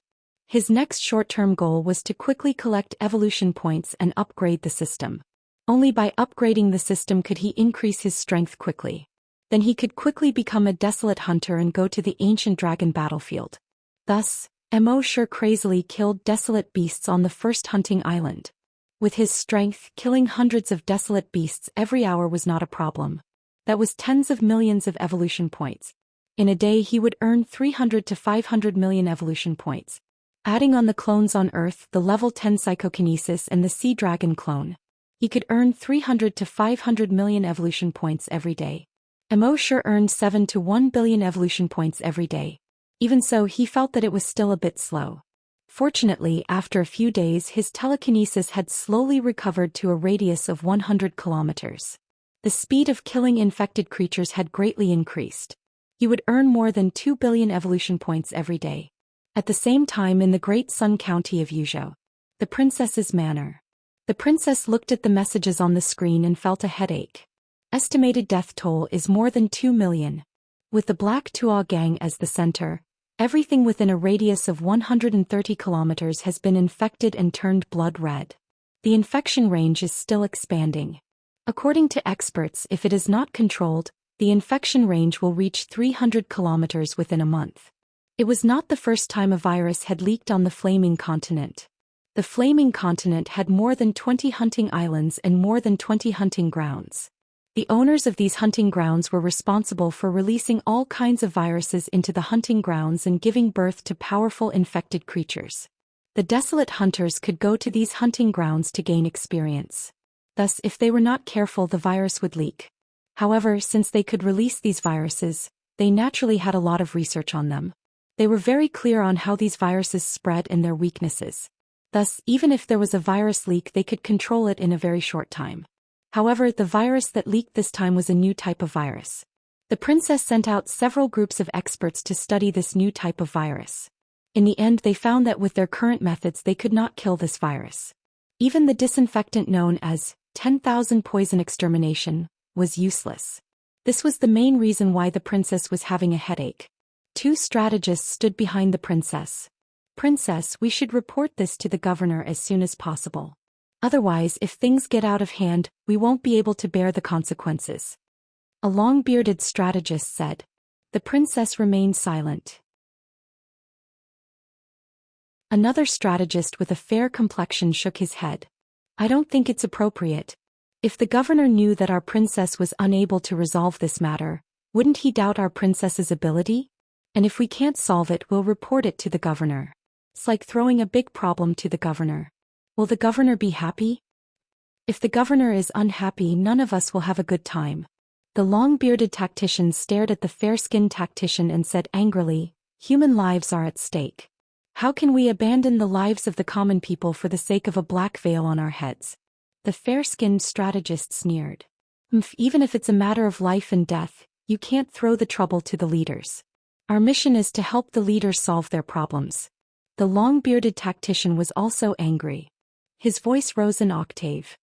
His next short-term goal was to quickly collect evolution points and upgrade the system. Only by upgrading the system could he increase his strength quickly. Then he could quickly become a desolate hunter and go to the ancient dragon battlefield. Thus, Immerse crazily killed desolate beasts on the first hunting island. With his strength, killing hundreds of desolate beasts every hour was not a problem. That was tens of millions of evolution points. In a day he would earn 300 to 500 million evolution points. Adding on the clones on Earth, the level 10 psychokinesis and the sea dragon clone, he could earn 300 to 500 million evolution points every day. Immorse earned 7 to 1 billion evolution points every day. Even so, he felt that it was still a bit slow. Fortunately, after a few days his telekinesis had slowly recovered to a radius of 100 kilometers. The speed of killing infected creatures had greatly increased. He would earn more than 2 billion evolution points every day. At the same time, in the great Sun County of Wuzhou, the princess's manor. The princess looked at the messages on the screen and felt a headache. Estimated death toll is more than 2 million. With the Black Tuo gang as the center, everything within a radius of 130 kilometers has been infected and turned blood red. The infection range is still expanding. According to experts, if it is not controlled, the infection range will reach 300 kilometers within a month. It was not the first time a virus had leaked on the Flaming Continent. The Flaming Continent had more than 20 hunting islands and more than 20 hunting grounds. The owners of these hunting grounds were responsible for releasing all kinds of viruses into the hunting grounds and giving birth to powerful infected creatures. The desolate hunters could go to these hunting grounds to gain experience. Thus, if they were not careful, the virus would leak. However, since they could release these viruses, they naturally had a lot of research on them. They were very clear on how these viruses spread and their weaknesses. Thus, even if there was a virus leak, they could control it in a very short time. However, the virus that leaked this time was a new type of virus. The princess sent out several groups of experts to study this new type of virus. In the end, they found that with their current methods they could not kill this virus. Even the disinfectant known as 10,000 poison extermination was useless. This was the main reason why the princess was having a headache. Two strategists stood behind the princess. "Princess, we should report this to the governor as soon as possible. Otherwise, if things get out of hand, we won't be able to bear the consequences." A long-bearded strategist said. The princess remained silent. Another strategist with a fair complexion shook his head. "I don't think it's appropriate. If the governor knew that our princess was unable to resolve this matter, wouldn't he doubt our princess's ability? And if we can't solve it, we'll report it to the governor. It's like throwing a big problem to the governor. Will the governor be happy? If the governor is unhappy, none of us will have a good time." The long-bearded tactician stared at the fair-skinned tactician and said angrily, "Human lives are at stake. How can we abandon the lives of the common people for the sake of a black veil on our heads?" The fair-skinned strategist sneered. Even if it's a matter of life and death, you can't throw the trouble to the leaders. Our mission is to help the leaders solve their problems." The long-bearded tactician was also angry. His voice rose an octave.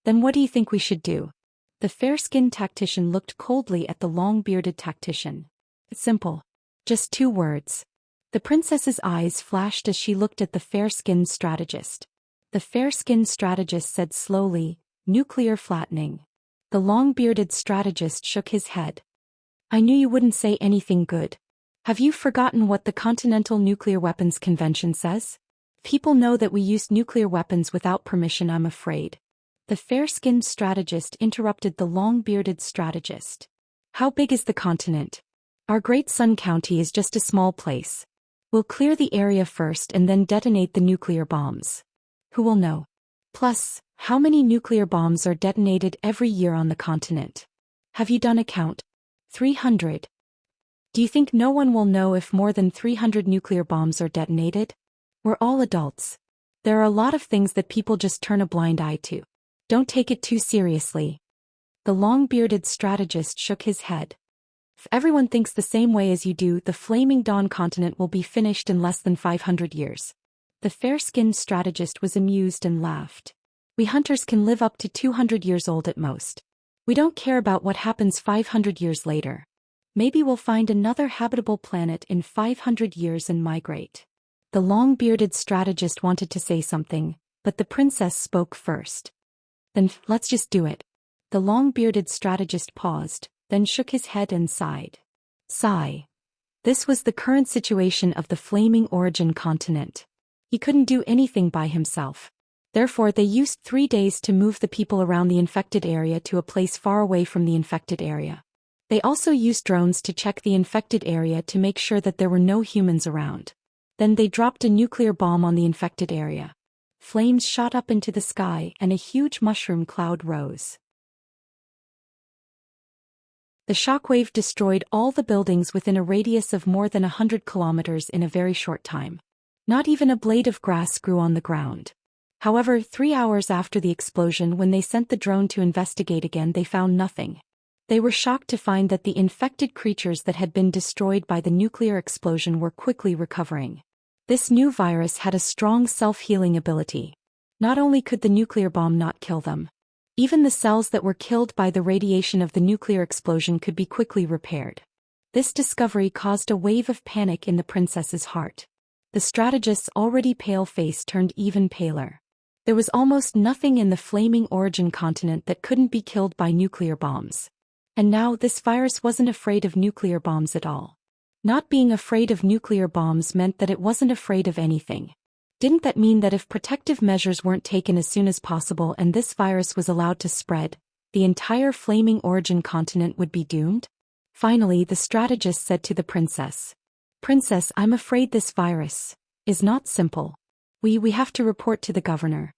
"Then what do you think we should do?" The fair-skinned tactician looked coldly at the long-bearded tactician. "It's simple. Just 2 words." The princess's eyes flashed as she looked at the fair-skinned strategist. The fair-skinned strategist said slowly, "Nuclear flattening." The long-bearded strategist shook his head. "I knew you wouldn't say anything good. Have you forgotten what the Continental Nuclear Weapons Convention says? People know that we used nuclear weapons without permission, I'm afraid." The fair-skinned strategist interrupted the long-bearded strategist. "How big is the continent? Our great Sun County is just a small place. We'll clear the area first and then detonate the nuclear bombs. Who will know? Plus, how many nuclear bombs are detonated every year on the continent? Have you done a count? 300. Do you think no one will know if more than 300 nuclear bombs are detonated? We're all adults. There are a lot of things that people just turn a blind eye to. Don't take it too seriously." The long-bearded strategist shook his head. "If everyone thinks the same way as you do, the Flaming Dawn continent will be finished in less than 500 years. The fair-skinned strategist was amused and laughed. "We hunters can live up to 200 years old at most. We don't care about what happens 500 years later. Maybe we'll find another habitable planet in 500 years and migrate." The long-bearded strategist wanted to say something, but the princess spoke first. "Then let's just do it." The long-bearded strategist paused, then shook his head and sighed. Sigh. This was the current situation of the Flaming Origin continent. He couldn't do anything by himself. Therefore, they used 3 days to move the people around the infected area to a place far away from the infected area. They also used drones to check the infected area to make sure that there were no humans around. Then they dropped a nuclear bomb on the infected area. Flames shot up into the sky and a huge mushroom cloud rose. The shockwave destroyed all the buildings within a radius of more than 100 kilometers in a very short time. Not even a blade of grass grew on the ground. However, 3 hours after the explosion, when they sent the drone to investigate again, they found nothing. They were shocked to find that the infected creatures that had been destroyed by the nuclear explosion were quickly recovering. This new virus had a strong self-healing ability. Not only could the nuclear bomb not kill them, even the cells that were killed by the radiation of the nuclear explosion could be quickly repaired. This discovery caused a wave of panic in the princess's heart. The strategist's already pale face turned even paler. There was almost nothing in the flaming origin continent that couldn't be killed by nuclear bombs. And now this virus wasn't afraid of nuclear bombs at all. Not being afraid of nuclear bombs meant that it wasn't afraid of anything. Didn't that mean that if protective measures weren't taken as soon as possible and this virus was allowed to spread, the entire flaming origin continent would be doomed? Finally, the strategist said to the princess, "Princess, I'm afraid this virus is not simple. We have to report to the governor."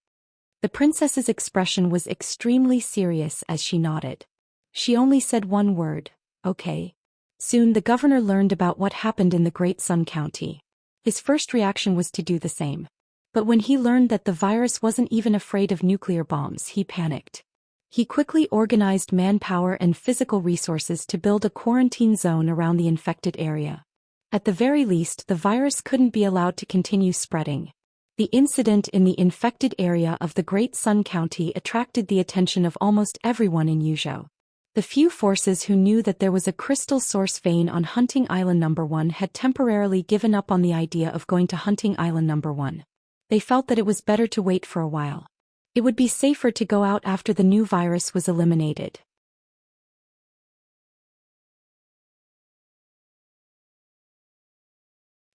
The princess's expression was extremely serious as she nodded. She only said one word, "Okay." Soon the governor learned about what happened in the Great Sun County. His first reaction was to do the same. But when he learned that the virus wasn't even afraid of nuclear bombs, he panicked. He quickly organized manpower and physical resources to build a quarantine zone around the infected area. At the very least, the virus couldn't be allowed to continue spreading. The incident in the infected area of the Great Sun County attracted the attention of almost everyone in Yuzhou. The few forces who knew that there was a crystal source vein on Hunting Island No. 1 had temporarily given up on the idea of going to Hunting Island No. 1. They felt that it was better to wait for a while. It would be safer to go out after the new virus was eliminated.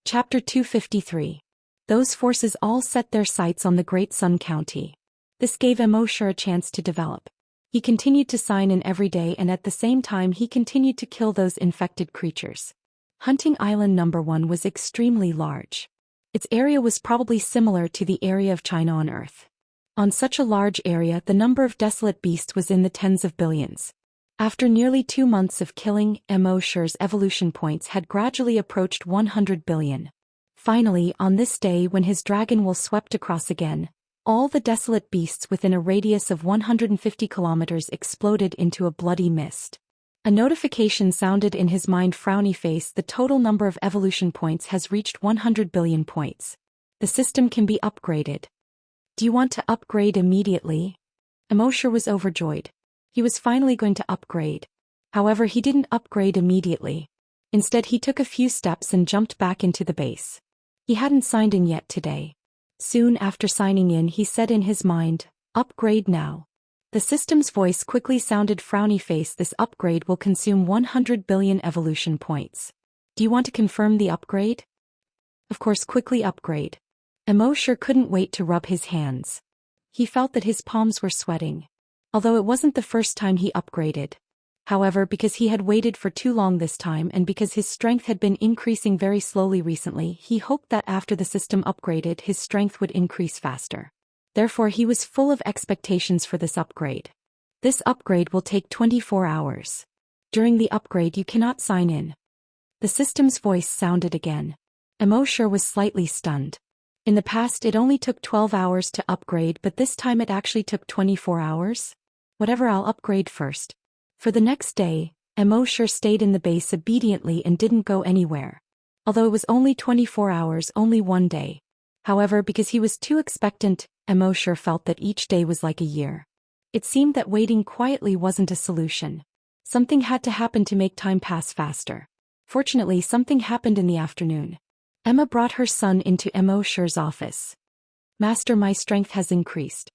Chapter 253. Those forces all set their sights on the Great Sun County. This gave Immorse a chance to develop. He continued to sign in every day, and at the same time he continued to kill those infected creatures. Hunting Island No. 1 was extremely large. Its area was probably similar to the area of China on Earth. On such a large area, the number of desolate beasts was in the tens of billions. After nearly 2 months of killing, Immorse's evolution points had gradually approached 100 billion. Finally, on this day when his dragon will swept across again, all the desolate beasts within a radius of 150 kilometers exploded into a bloody mist. A notification sounded in his mind. Frowny face. The total number of evolution points has reached 100 billion points. The system can be upgraded. Do you want to upgrade immediately? Immorse was overjoyed. He was finally going to upgrade. However, he didn't upgrade immediately. Instead, he took a few steps and jumped back into the base. He hadn't signed in yet today. Soon after signing in, he said in his mind, "Upgrade now." The system's voice quickly sounded. Frowny face. This upgrade will consume 100 billion evolution points. Do you want to confirm the upgrade? Of course, quickly upgrade. Immorse couldn't wait to rub his hands. He felt that his palms were sweating. Although it wasn't the first time he upgraded. However, because he had waited for too long this time and because his strength had been increasing very slowly recently, he hoped that after the system upgraded his strength would increase faster. Therefore, he was full of expectations for this upgrade. This upgrade will take 24 hours. During the upgrade you cannot sign in. The system's voice sounded again. Immorse was slightly stunned. In the past it only took 12 hours to upgrade, but this time it actually took 24 hours? Whatever, I'll upgrade first. For the next day, Immorse stayed in the base obediently and didn't go anywhere. Although it was only 24 hours, only one day. However, because he was too expectant, Immorse felt that each day was like a year. It seemed that waiting quietly wasn't a solution. Something had to happen to make time pass faster. Fortunately, something happened in the afternoon. Emma brought her son into Immorse's office. "Master, my strength has increased."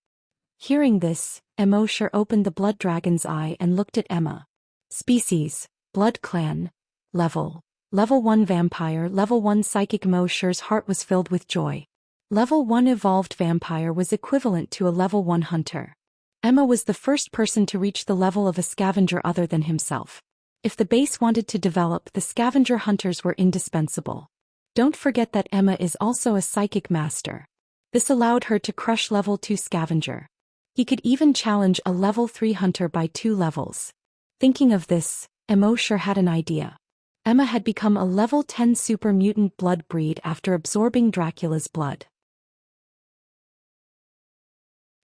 Hearing this, Immorse opened the blood dragon's eye and looked at Emma. Species, Blood Clan. Level 1 Vampire, Level 1 Psychic. Immorse's heart was filled with joy. Level 1 Evolved Vampire was equivalent to a Level 1 Hunter. Emma was the first person to reach the level of a scavenger other than himself. If the base wanted to develop, the scavenger hunters were indispensable. Don't forget that Emma is also a psychic master. This allowed her to crush Level 2 scavenger. He could even challenge a Level 3 hunter by 2 levels. Thinking of this, Immerse had an idea. Emma had become a level 10 super mutant blood breed after absorbing Dracula's blood.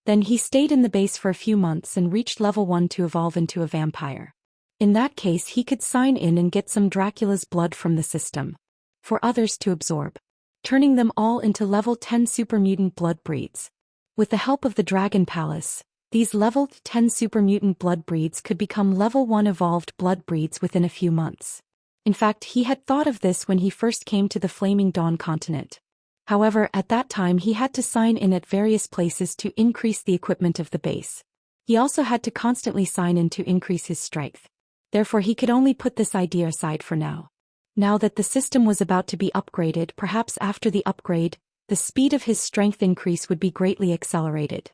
Then he stayed in the base for a few months and reached level 1 to evolve into a vampire. In that case he could sign in and get some Dracula's blood from the system for others to absorb, turning them all into level 10 super mutant blood breeds. With the help of the Dragon Palace, these level 10 super mutant blood breeds could become level 1 evolved blood breeds within a few months. In fact, he had thought of this when he first came to the Flaming Dawn continent. However, at that time he had to sign in at various places to increase the equipment of the base. He also had to constantly sign in to increase his strength. Therefore he could only put this idea aside for now. Now that the system was about to be upgraded, perhaps after the upgrade, the speed of his strength increase would be greatly accelerated.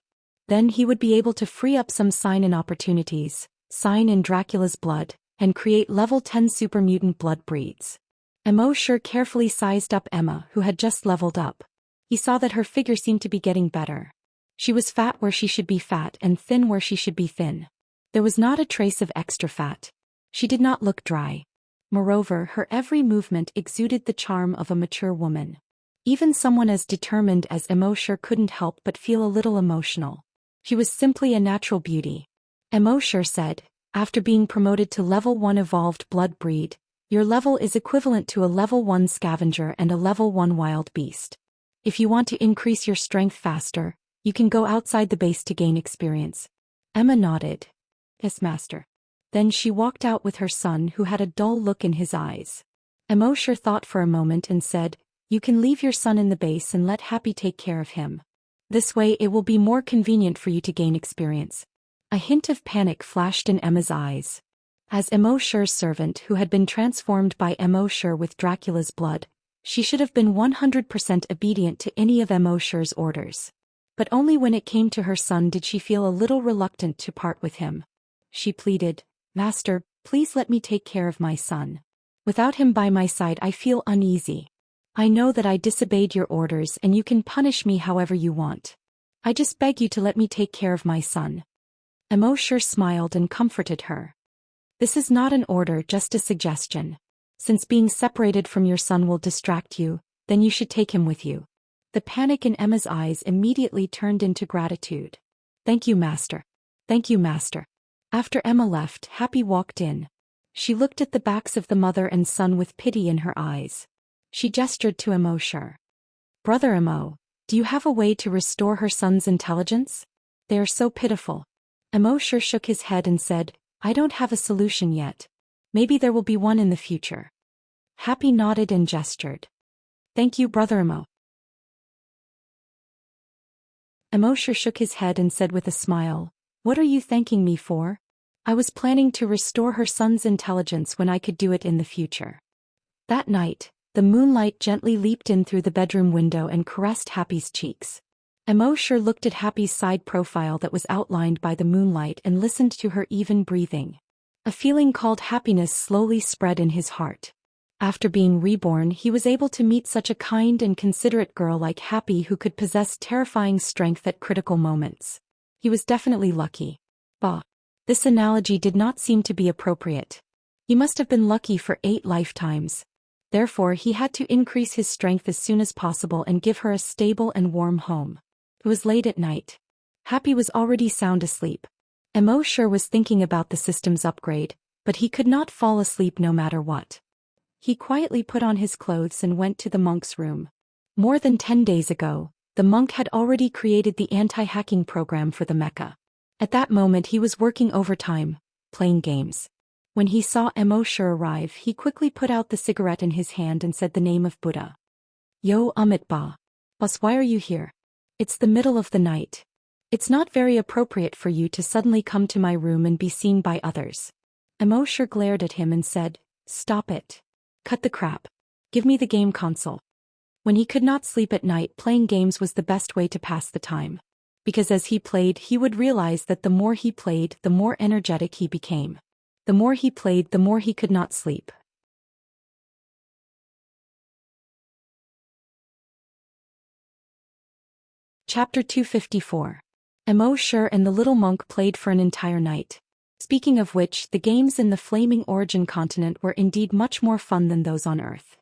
Then he would be able to free up some sign-in opportunities, sign in Dracula's blood, and create level 10 super mutant blood breeds. Immerse carefully sized up Emma, who had just leveled up. He saw that her figure seemed to be getting better. She was fat where she should be fat and thin where she should be thin. There was not a trace of extra fat. She did not look dry. Moreover, her every movement exuded the charm of a mature woman. Even someone as determined as Immerse couldn't help but feel a little emotional. She was simply a natural beauty. Immerse said, after being promoted to level 1 evolved blood breed, your level is equivalent to a level 1 scavenger and a level 1 wild beast. If you want to increase your strength faster, you can go outside the base to gain experience. Emma nodded. Yes, master. Then she walked out with her son, who had a dull look in his eyes. Immerse thought for a moment and said, you can leave your son in the base and let Happy take care of him. This way it will be more convenient for you to gain experience. A hint of panic flashed in Emma's eyes. As Immerse's servant who had been transformed by Immerse with Dracula's blood, she should have been 100% obedient to any of Immerse's orders. But only when it came to her son did she feel a little reluctant to part with him. She pleaded, Master, please let me take care of my son. Without him by my side I feel uneasy. I know that I disobeyed your orders and you can punish me however you want. I just beg you to let me take care of my son. Immerse smiled and comforted her. This is not an order, just a suggestion. Since being separated from your son will distract you, then you should take him with you. The panic in Emma's eyes immediately turned into gratitude. Thank you, master. Thank you, master. After Emma left, Happy walked in. She looked at the backs of the mother and son with pity in her eyes. She gestured to Immerse. Brother Immo, do you have a way to restore her son's intelligence? They are so pitiful. Immerse shook his head and said, I don't have a solution yet. Maybe there will be one in the future. Happy nodded and gestured. Thank you, Brother Immo. Immerse shook his head and said with a smile, What are you thanking me for? I was planning to restore her son's intelligence when I could do it in the future. That night, the moonlight gently leaped in through the bedroom window and caressed Happy's cheeks. Immerse looked at Happy's side profile that was outlined by the moonlight and listened to her even breathing. A feeling called happiness slowly spread in his heart. After being reborn, he was able to meet such a kind and considerate girl like Happy who could possess terrifying strength at critical moments. He was definitely lucky. Bah. This analogy did not seem to be appropriate. He must have been lucky for 8 lifetimes. Therefore he had to increase his strength as soon as possible and give her a stable and warm home. It was late at night. Happy was already sound asleep. Immerse was thinking about the system's upgrade, but he could not fall asleep no matter what. He quietly put on his clothes and went to the monk's room. More than 10 days ago, the monk had already created the anti-hacking program for the mecha. At that moment he was working overtime, playing games. When he saw Immerse arrive, he quickly put out the cigarette in his hand and said the name of Buddha. Yo Ba. Boss, why are you here? It's the middle of the night. It's not very appropriate for you to suddenly come to my room and be seen by others. Immerse glared at him and said, Stop it. Cut the crap. Give me the game console. When he could not sleep at night, playing games was the best way to pass the time. Because as he played, he would realize that the more he played, the more energetic he became. The more he played, the more he could not sleep. Chapter 254. Immerse and the little monk played for an entire night. Speaking of which, the games in the Flaming Origin continent were indeed much more fun than those on Earth.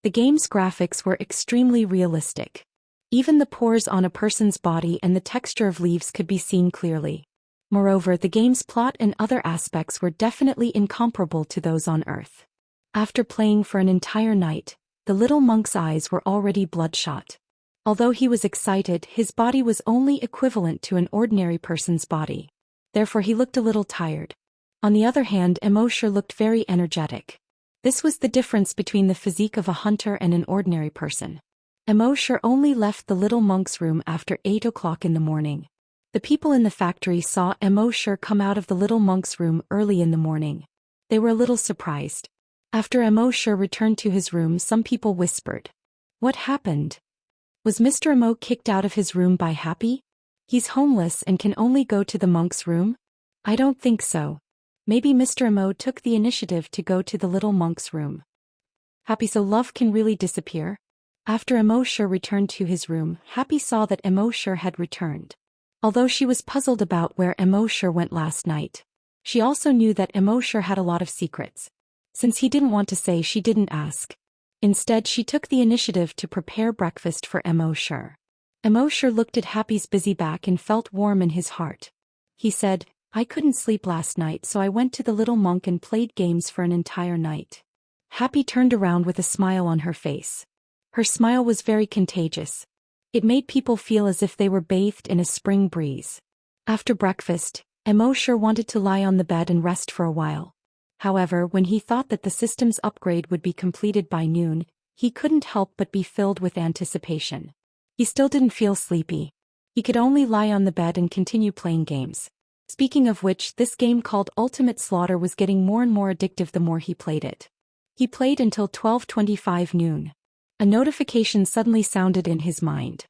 The game's graphics were extremely realistic. Even the pores on a person's body and the texture of leaves could be seen clearly. Moreover, the game's plot and other aspects were definitely incomparable to those on Earth. After playing for an entire night, the little monk's eyes were already bloodshot. Although he was excited, his body was only equivalent to an ordinary person's body. Therefore he looked a little tired. On the other hand, Immorse looked very energetic. This was the difference between the physique of a hunter and an ordinary person. Immorse only left the little monk's room after 8 o'clock in the morning. The people in the factory saw Immorse come out of the little monk's room early in the morning. They were a little surprised. After Immorse returned to his room, some people whispered, "What happened? Was Mr. Immo kicked out of his room by Happy? He's homeless and can only go to the monk's room?" "I don't think so. Maybe Mr. Immo took the initiative to go to the little monk's room." Happy, so love can really disappear? After Immorse returned to his room, Happy saw that Immorse had returned. Although she was puzzled about where Immorse went last night, she also knew that Immorse had a lot of secrets. Since he didn't want to say, she didn't ask. Instead, she took the initiative to prepare breakfast for Immorse. Immorse looked at Happy's busy back and felt warm in his heart. He said, "I couldn't sleep last night, so I went to the little monk and played games for an entire night." Happy turned around with a smile on her face. Her smile was very contagious. It made people feel as if they were bathed in a spring breeze. After breakfast, Immorse wanted to lie on the bed and rest for a while. However, when he thought that the system's upgrade would be completed by noon, he couldn't help but be filled with anticipation. He still didn't feel sleepy. He could only lie on the bed and continue playing games. Speaking of which, this game called Ultimate Slaughter was getting more and more addictive the more he played it. He played until 12:25 noon. A notification suddenly sounded in his mind.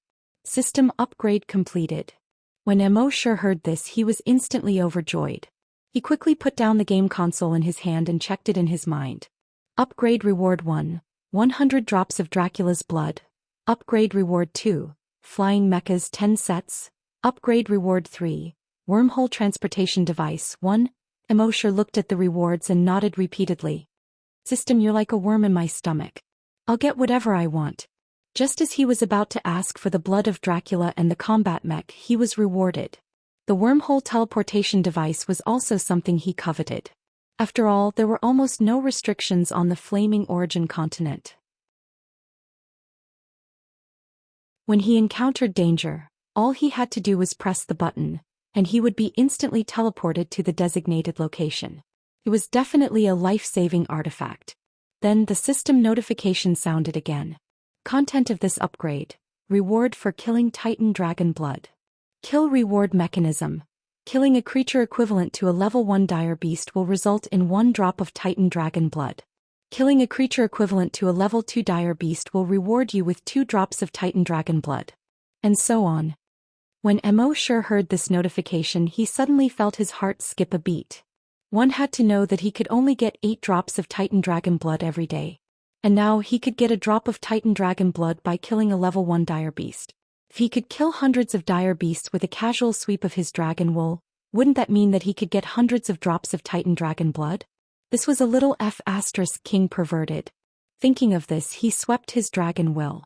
System upgrade completed. When Immorse heard this, he was instantly overjoyed. He quickly put down the game console in his hand and checked it in his mind. Upgrade reward 1, 100 drops of Dracula's blood. Upgrade reward 2, flying mechas 10 sets. Upgrade reward 3, wormhole transportation device 1. Immorse looked at the rewards and nodded repeatedly. "System, you're like a worm in my stomach. I'll get whatever I want." Just as he was about to ask for the blood of Dracula and the combat mech, he was rewarded. The wormhole teleportation device was also something he coveted. After all, there were almost no restrictions on the Flaming Origin continent. When he encountered danger, all he had to do was press the button, and he would be instantly teleported to the designated location. It was definitely a life-saving artifact. Then the system notification sounded again. Content of this upgrade: reward for killing Titan Dragon Blood. Kill reward mechanism. Killing a creature equivalent to a level 1 dire beast will result in 1 drop of Titan Dragon Blood. Killing a creature equivalent to a level 2 dire beast will reward you with 2 drops of Titan Dragon Blood. And so on. When Immorse heard this notification, he suddenly felt his heart skip a beat. One had to know that he could only get 8 drops of Titan Dragon Blood every day. And now he could get a drop of Titan Dragon Blood by killing a level 1 dire beast. If he could kill hundreds of dire beasts with a casual sweep of his dragon wool, wouldn't that mean that he could get hundreds of drops of Titan Dragon Blood? This was a little King perverted. Thinking of this, he swept his dragon will.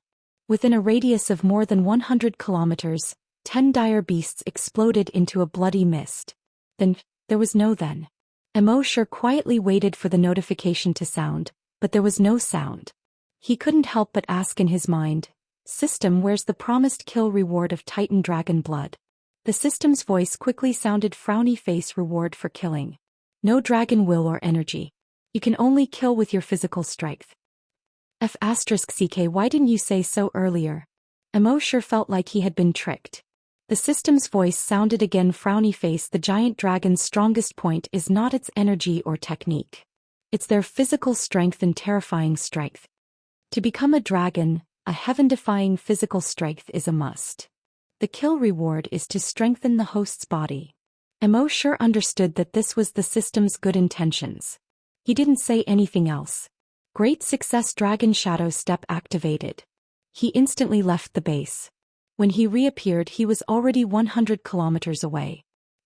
Within a radius of more than 100 kilometers, 10 dire beasts exploded into a bloody mist. Then, there was no then. Immorse quietly waited for the notification to sound, but there was no sound. He couldn't help but ask in his mind, "System, where's the promised kill reward of Titan Dragon Blood?" The system's voice quickly sounded, "Frowny face reward for killing. No dragon will or energy. You can only kill with your physical strength." CK, why didn't you say so earlier? Immorse felt like he had been tricked. The system's voice sounded again, "Frowny face, the giant dragon's strongest point is not its energy or technique. It's their physical strength and terrifying strength. To become a dragon, a heaven-defying physical strength is a must. The kill reward is to strengthen the host's body." Immorse understood that this was the system's good intentions. He didn't say anything else. Great success, Dragon Shadow Step activated. He instantly left the base. When he reappeared, he was already 100 kilometers away.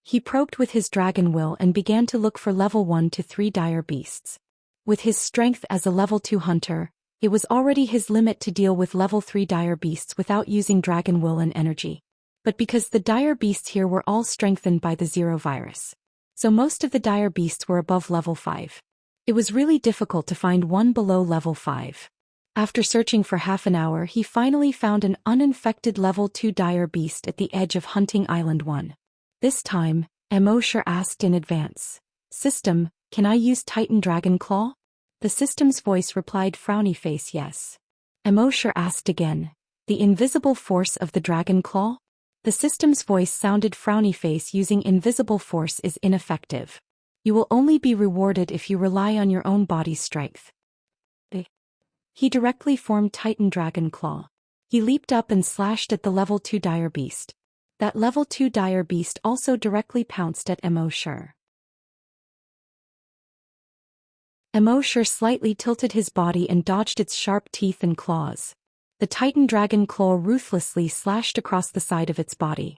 He probed with his dragon will and began to look for level 1 to 3 dire beasts. With his strength as a level 2 hunter, it was already his limit to deal with level 3 dire beasts without using dragon will and energy. But because the dire beasts here were all strengthened by the Zero virus, so most of the dire beasts were above level 5. It was really difficult to find one below level 5. After searching for half an hour, he finally found an uninfected level 2 dire beast at the edge of Hunting Island 1. This time, Immorse asked in advance, "System, can I use Titan Dragon Claw?" The system's voice replied frowny face yes. Immorse asked again, "The invisible force of the Dragon Claw?" The system's voice sounded frowny face. "Using invisible force is ineffective. You will only be rewarded if you rely on your own body's strength." He directly formed Titan Dragon Claw. He leaped up and slashed at the level 2 dire beast. That level 2 dire beast also directly pounced at Immorse. Immorse slightly tilted his body and dodged its sharp teeth and claws. The Titan Dragon Claw ruthlessly slashed across the side of its body.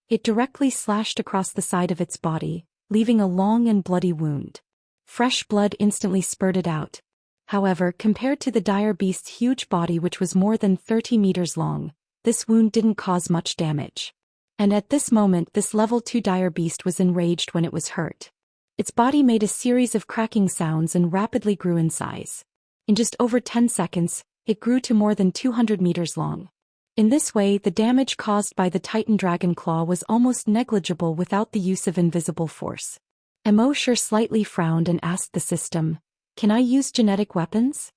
It directly slashed across the side of its body, leaving a long and bloody wound. Fresh blood instantly spurted out. However, compared to the dire beast's huge body, which was more than 30 meters long, this wound didn't cause much damage. And at this moment, this level 2 dire beast was enraged when it was hurt. Its body made a series of cracking sounds and rapidly grew in size. In just over 10 seconds, it grew to more than 200 meters long. In this way, the damage caused by the Titan Dragon Claw was almost negligible without the use of invisible force. Immorse slightly frowned and asked the system, "Can I use genetic weapons?"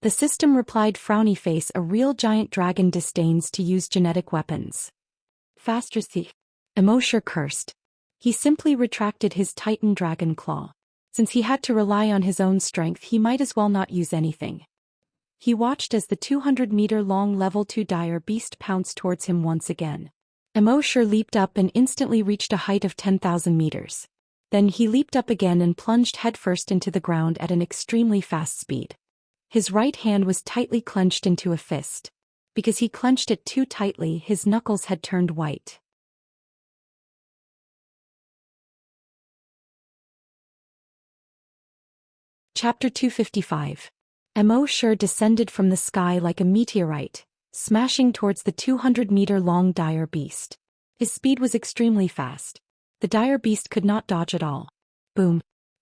The system replied frowny face, "A real giant dragon disdains to use genetic weapons." Faster thief. Immorse cursed. He simply retracted his Titan Dragon Claw. Since he had to rely on his own strength, he might as well not use anything. He watched as the 200-meter-long level 2 dire beast pounced towards him once again. Immorse leaped up and instantly reached a height of 10,000 meters. Then he leaped up again and plunged headfirst into the ground at an extremely fast speed. His right hand was tightly clenched into a fist. Because he clenched it too tightly, his knuckles had turned white. Chapter 255. Immorse descended from the sky like a meteorite, smashing towards the 200-meter-long dire beast. His speed was extremely fast. The dire beast could not dodge at all. Boom!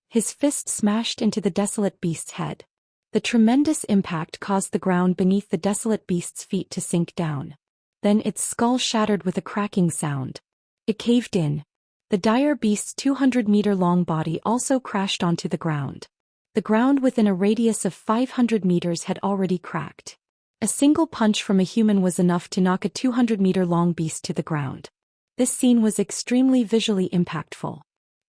His fist smashed into the desolate beast's head. The tremendous impact caused the ground beneath the desolate beast's feet to sink down. Then its skull shattered with a cracking sound. It caved in. The dire beast's 200-meter-long body also crashed onto the ground. The ground within a radius of 500 meters had already cracked. A single punch from a human was enough to knock a 200-meter-long beast to the ground. This scene was extremely visually impactful.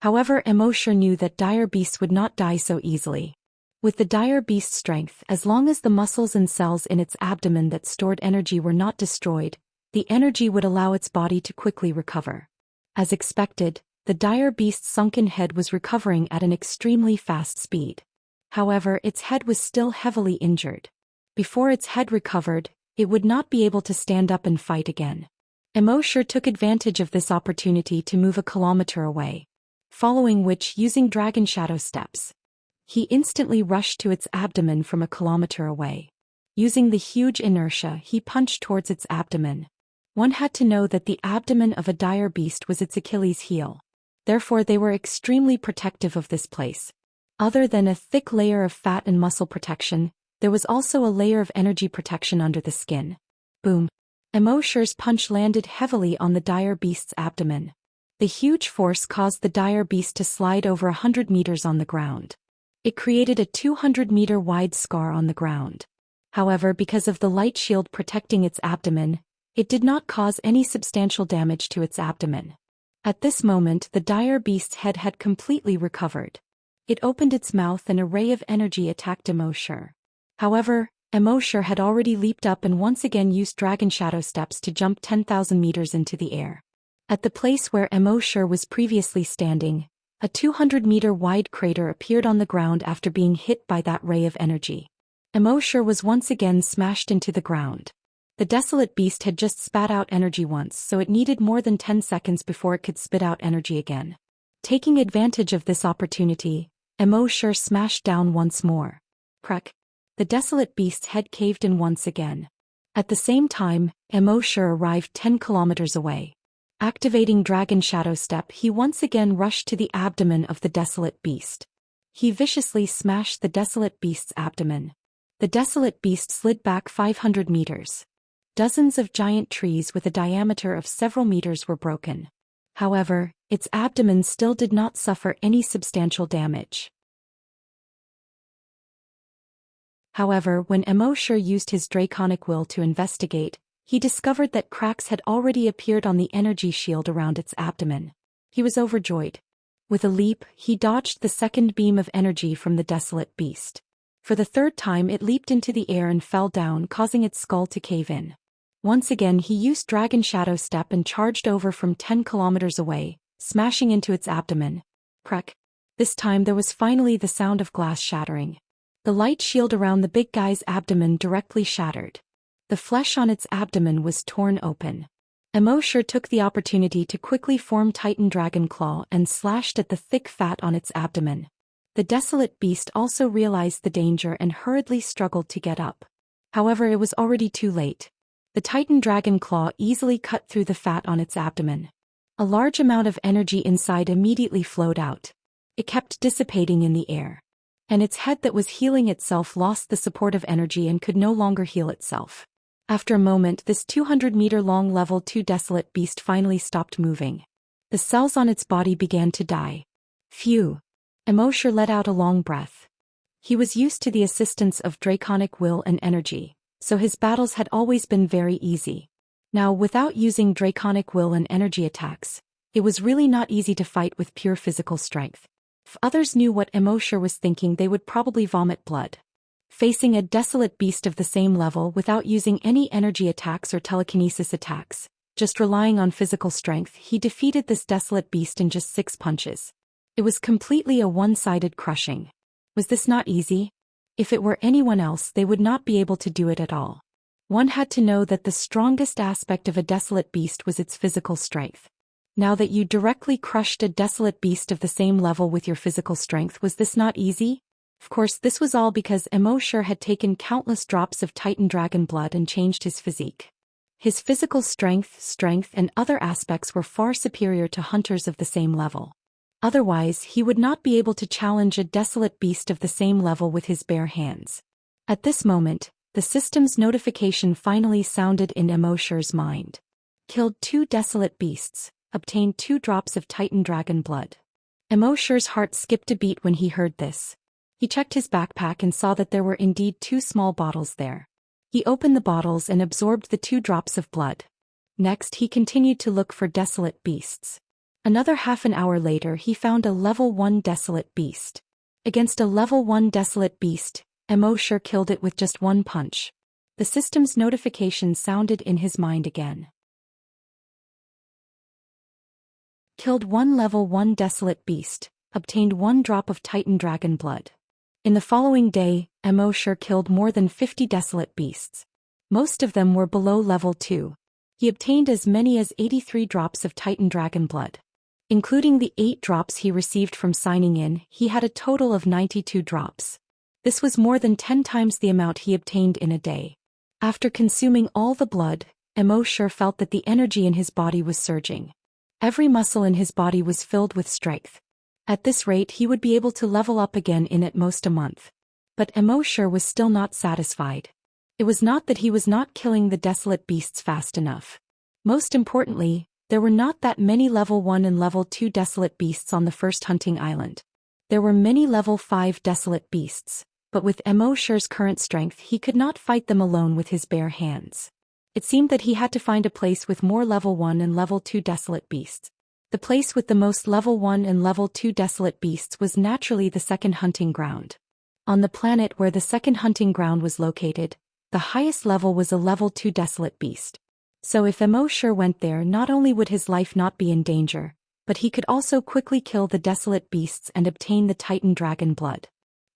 However, Immorse knew that dire beasts would not die so easily. With the dire beast's strength, as long as the muscles and cells in its abdomen that stored energy were not destroyed, the energy would allow its body to quickly recover. As expected, the dire beast's sunken head was recovering at an extremely fast speed. However, its head was still heavily injured. Before its head recovered, it would not be able to stand up and fight again. Immorse took advantage of this opportunity to move a kilometer away. Following which, using Dragon Shadow steps, he instantly rushed to its abdomen from a kilometer away. Using the huge inertia, he punched towards its abdomen. One had to know that the abdomen of a dire beast was its Achilles heel. Therefore they were extremely protective of this place. Other than a thick layer of fat and muscle protection, there was also a layer of energy protection under the skin. Boom! Immorse's punch landed heavily on the dire beast's abdomen. The huge force caused the dire beast to slide over 100 meters on the ground. It created a 200-meter wide scar on the ground. However, because of the light shield protecting its abdomen, it did not cause any substantial damage to its abdomen. At this moment, the dire beast's head had completely recovered. It opened its mouth and a ray of energy attacked Immorse. However, Immorse had already leaped up and once again used Dragon Shadow steps to jump 10,000 meters into the air. At the place where Immorse was previously standing, a 200-meter wide crater appeared on the ground after being hit by that ray of energy. Immorse was once again smashed into the ground. The desolate beast had just spat out energy once, so it needed more than 10 seconds before it could spit out energy again. Taking advantage of this opportunity, Immorse smashed down once more. Crack! The desolate beast's head caved in once again. At the same time, Immorse arrived 10 kilometers away. Activating Dragon Shadow Step, he once again rushed to the abdomen of the desolate beast. He viciously smashed the desolate beast's abdomen. The desolate beast slid back 500 meters. Dozens of giant trees with a diameter of several meters were broken. However, its abdomen still did not suffer any substantial damage. However, when Immorse used his draconic will to investigate, he discovered that cracks had already appeared on the energy shield around its abdomen. He was overjoyed. With a leap, he dodged the second beam of energy from the desolate beast. For the third time it leaped into the air and fell down, causing its skull to cave in. Once again he used Dragon Shadow Step and charged over from 10 kilometers away, smashing into its abdomen. Crack! This time there was finally the sound of glass shattering. The light shield around the big guy's abdomen directly shattered. The flesh on its abdomen was torn open. Immorse took the opportunity to quickly form Titan Dragon Claw and slashed at the thick fat on its abdomen. The desolate beast also realized the danger and hurriedly struggled to get up. However, it was already too late. The Titan Dragon Claw easily cut through the fat on its abdomen. A large amount of energy inside immediately flowed out. It kept dissipating in the air. And its head that was healing itself lost the support of energy and could no longer heal itself. After a moment, this 200-meter-long level 2 desolate beast finally stopped moving. The cells on its body began to die. Phew! Immorse let out a long breath. He was used to the assistance of draconic will and energy, so his battles had always been very easy. Now, without using draconic will and energy attacks, it was really not easy to fight with pure physical strength. If others knew what Immorse was thinking, they would probably vomit blood. Facing a desolate beast of the same level without using any energy attacks or telekinesis attacks, just relying on physical strength, he defeated this desolate beast in just 6 punches. It was completely a one-sided crushing. Was this not easy? If it were anyone else, they would not be able to do it at all. One had to know that the strongest aspect of a desolate beast was its physical strength. Now that you directly crushed a desolate beast of the same level with your physical strength, was this not easy? Of course, this was all because Immorse had taken countless drops of Titan Dragon blood and changed his physique. His physical strength, and other aspects were far superior to hunters of the same level. Otherwise, he would not be able to challenge a desolate beast of the same level with his bare hands. At this moment, the system's notification finally sounded in Immorse's mind. Killed 2 desolate beasts, obtained 2 drops of Titan Dragon blood. Immorse's heart skipped a beat when he heard this. He checked his backpack and saw that there were indeed 2 small bottles there. He opened the bottles and absorbed the 2 drops of blood. Next, he continued to look for desolate beasts. Another half an hour later, he found a level 1 desolate beast. Against a level 1 desolate beast, Immorse killed it with just 1 punch. The system's notification sounded in his mind again. Killed 1 level 1 desolate beast, obtained 1 drop of Titan Dragon blood. In the following day, Immorse killed more than 50 desolate beasts. Most of them were below level 2. He obtained as many as 83 drops of Titan Dragon blood. Including the 8 drops he received from signing in, he had a total of 92 drops. This was more than 10 times the amount he obtained in a day. After consuming all the blood, Immorse felt that the energy in his body was surging. Every muscle in his body was filled with strength. At this rate, he would be able to level up again in at most a month. But Immorse was still not satisfied. It was not that he was not killing the desolate beasts fast enough. Most importantly, there were not that many level 1 and level 2 desolate beasts on the first hunting island. There were many level 5 desolate beasts, but with Immorse's current strength he could not fight them alone with his bare hands. It seemed that he had to find a place with more level 1 and level 2 desolate beasts. The place with the most level 1 and level 2 desolate beasts was naturally the second hunting ground. On the planet where the second hunting ground was located, the highest level was a level 2 desolate beast. So if Immorse went there, not only would his life not be in danger, but he could also quickly kill the desolate beasts and obtain the Titan Dragon blood.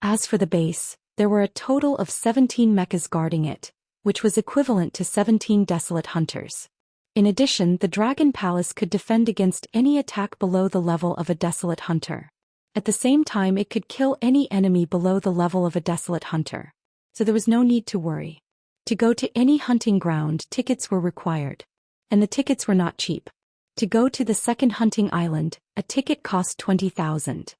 As for the base, there were a total of 17 mechas guarding it, which was equivalent to 17 desolate hunters. In addition, the Dragon Palace could defend against any attack below the level of a desolate hunter. At the same time, it could kill any enemy below the level of a desolate hunter. So there was no need to worry. To go to any hunting ground, tickets were required. And the tickets were not cheap. To go to the second hunting island, a ticket cost 20,000.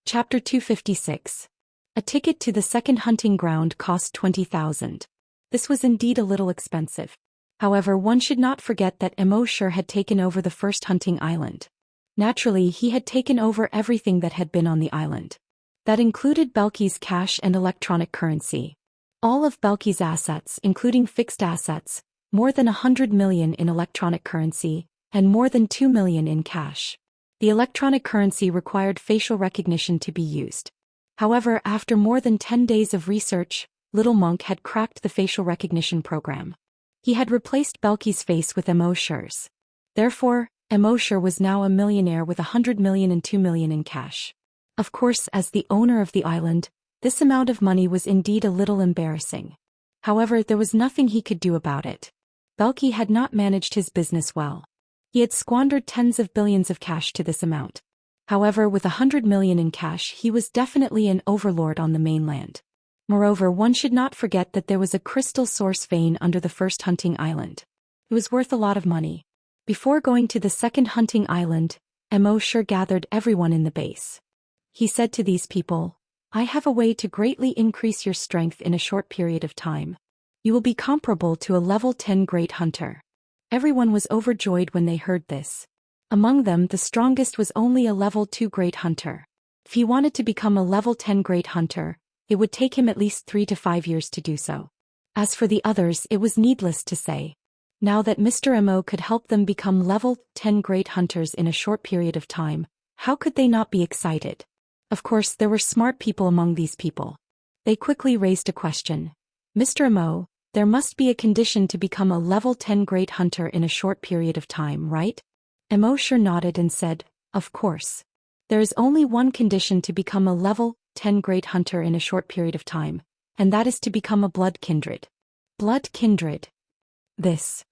Chapter 256. A ticket to the second hunting ground cost 20,000. This was indeed a little expensive. However, one should not forget that Immerse had taken over the first hunting island. Naturally, he had taken over everything that had been on the island. That included Belki's cash and electronic currency. All of Belki's assets, including fixed assets, more than 100 million in electronic currency, and more than 2 million in cash. The electronic currency required facial recognition to be used. However, after more than 10 days of research, Little Monk had cracked the facial recognition program. He had replaced Belki's face with Immerse's. Therefore, Immerse was now a millionaire with 100 million and 2 million in cash. Of course, as the owner of the island, this amount of money was indeed a little embarrassing. However, there was nothing he could do about it. Belki had not managed his business well. He had squandered tens of billions of cash to this amount. However, with 100 million in cash, he was definitely an overlord on the mainland. Moreover, one should not forget that there was a crystal source vein under the first hunting island. It was worth a lot of money. Before going to the second hunting island, Immerse gathered everyone in the base. He said to these people, "I have a way to greatly increase your strength in a short period of time. You will be comparable to a level 10 great hunter." Everyone was overjoyed when they heard this. Among them, the strongest was only a level 2 great hunter. If he wanted to become a level 10 great hunter, it would take him at least 3 to 5 years to do so. As for the others, it was needless to say. Now that Mr. Mo could help them become level 10 great hunters in a short period of time, how could they not be excited? Of course, there were smart people among these people. They quickly raised a question. "Mr. Mo, there must be a condition to become a level 10 great hunter in a short period of time, right?" Immerse nodded and said, "Of course. There is only one condition to become a level 10 great hunter in a short period of time, and that is to become a blood kindred." Blood kindred. This.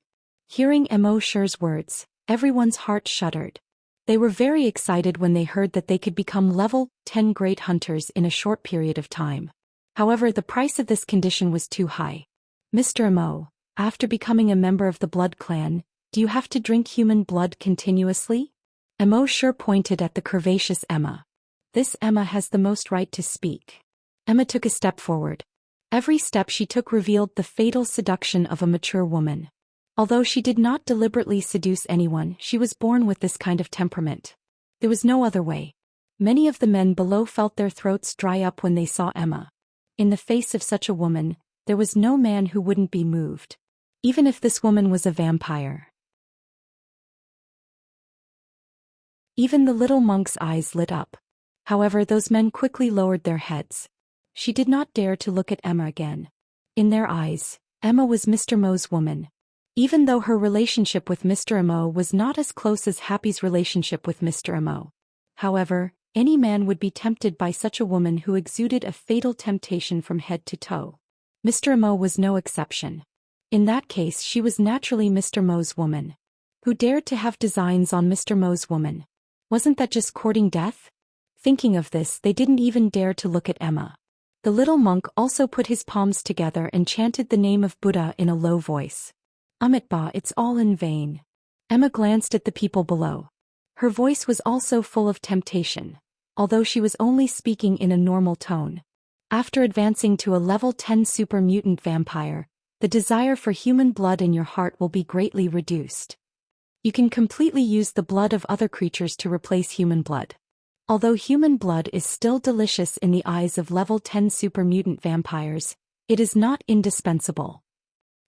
Hearing Immerse's words, everyone's heart shuddered. They were very excited when they heard that they could become level 10 great hunters in a short period of time. However, the price of this condition was too high. "Mr. Mo, after becoming a member of the Blood Clan, do you have to drink human blood continuously?" Immerse pointed at the curvaceous Emma. "This Emma has the most right to speak." Emma took a step forward. Every step she took revealed the fatal seduction of a mature woman. Although she did not deliberately seduce anyone, she was born with this kind of temperament. There was no other way. Many of the men below felt their throats dry up when they saw Emma. In the face of such a woman, there was no man who wouldn't be moved. Even if this woman was a vampire. Even the little monk's eyes lit up. However, those men quickly lowered their heads. She did not dare to look at Emma again. In their eyes, Emma was Mr. Mo's woman. Even though her relationship with Mr. Mo was not as close as Happy's relationship with Mr. Mo. However, any man would be tempted by such a woman who exuded a fatal temptation from head to toe. Mr. Mo was no exception. In that case, she was naturally Mr. Mo's woman. Who dared to have designs on Mr. Mo's woman? Wasn't that just courting death? Thinking of this, they didn't even dare to look at Emma. The little monk also put his palms together and chanted the name of Buddha in a low voice. "Amitba, it's all in vain." Emma glanced at the people below. Her voice was also full of temptation, although she was only speaking in a normal tone. After advancing to a level 10 super mutant vampire, the desire for human blood in your heart will be greatly reduced. You can completely use the blood of other creatures to replace human blood. Although human blood is still delicious in the eyes of level 10 super mutant vampires, it is not indispensable.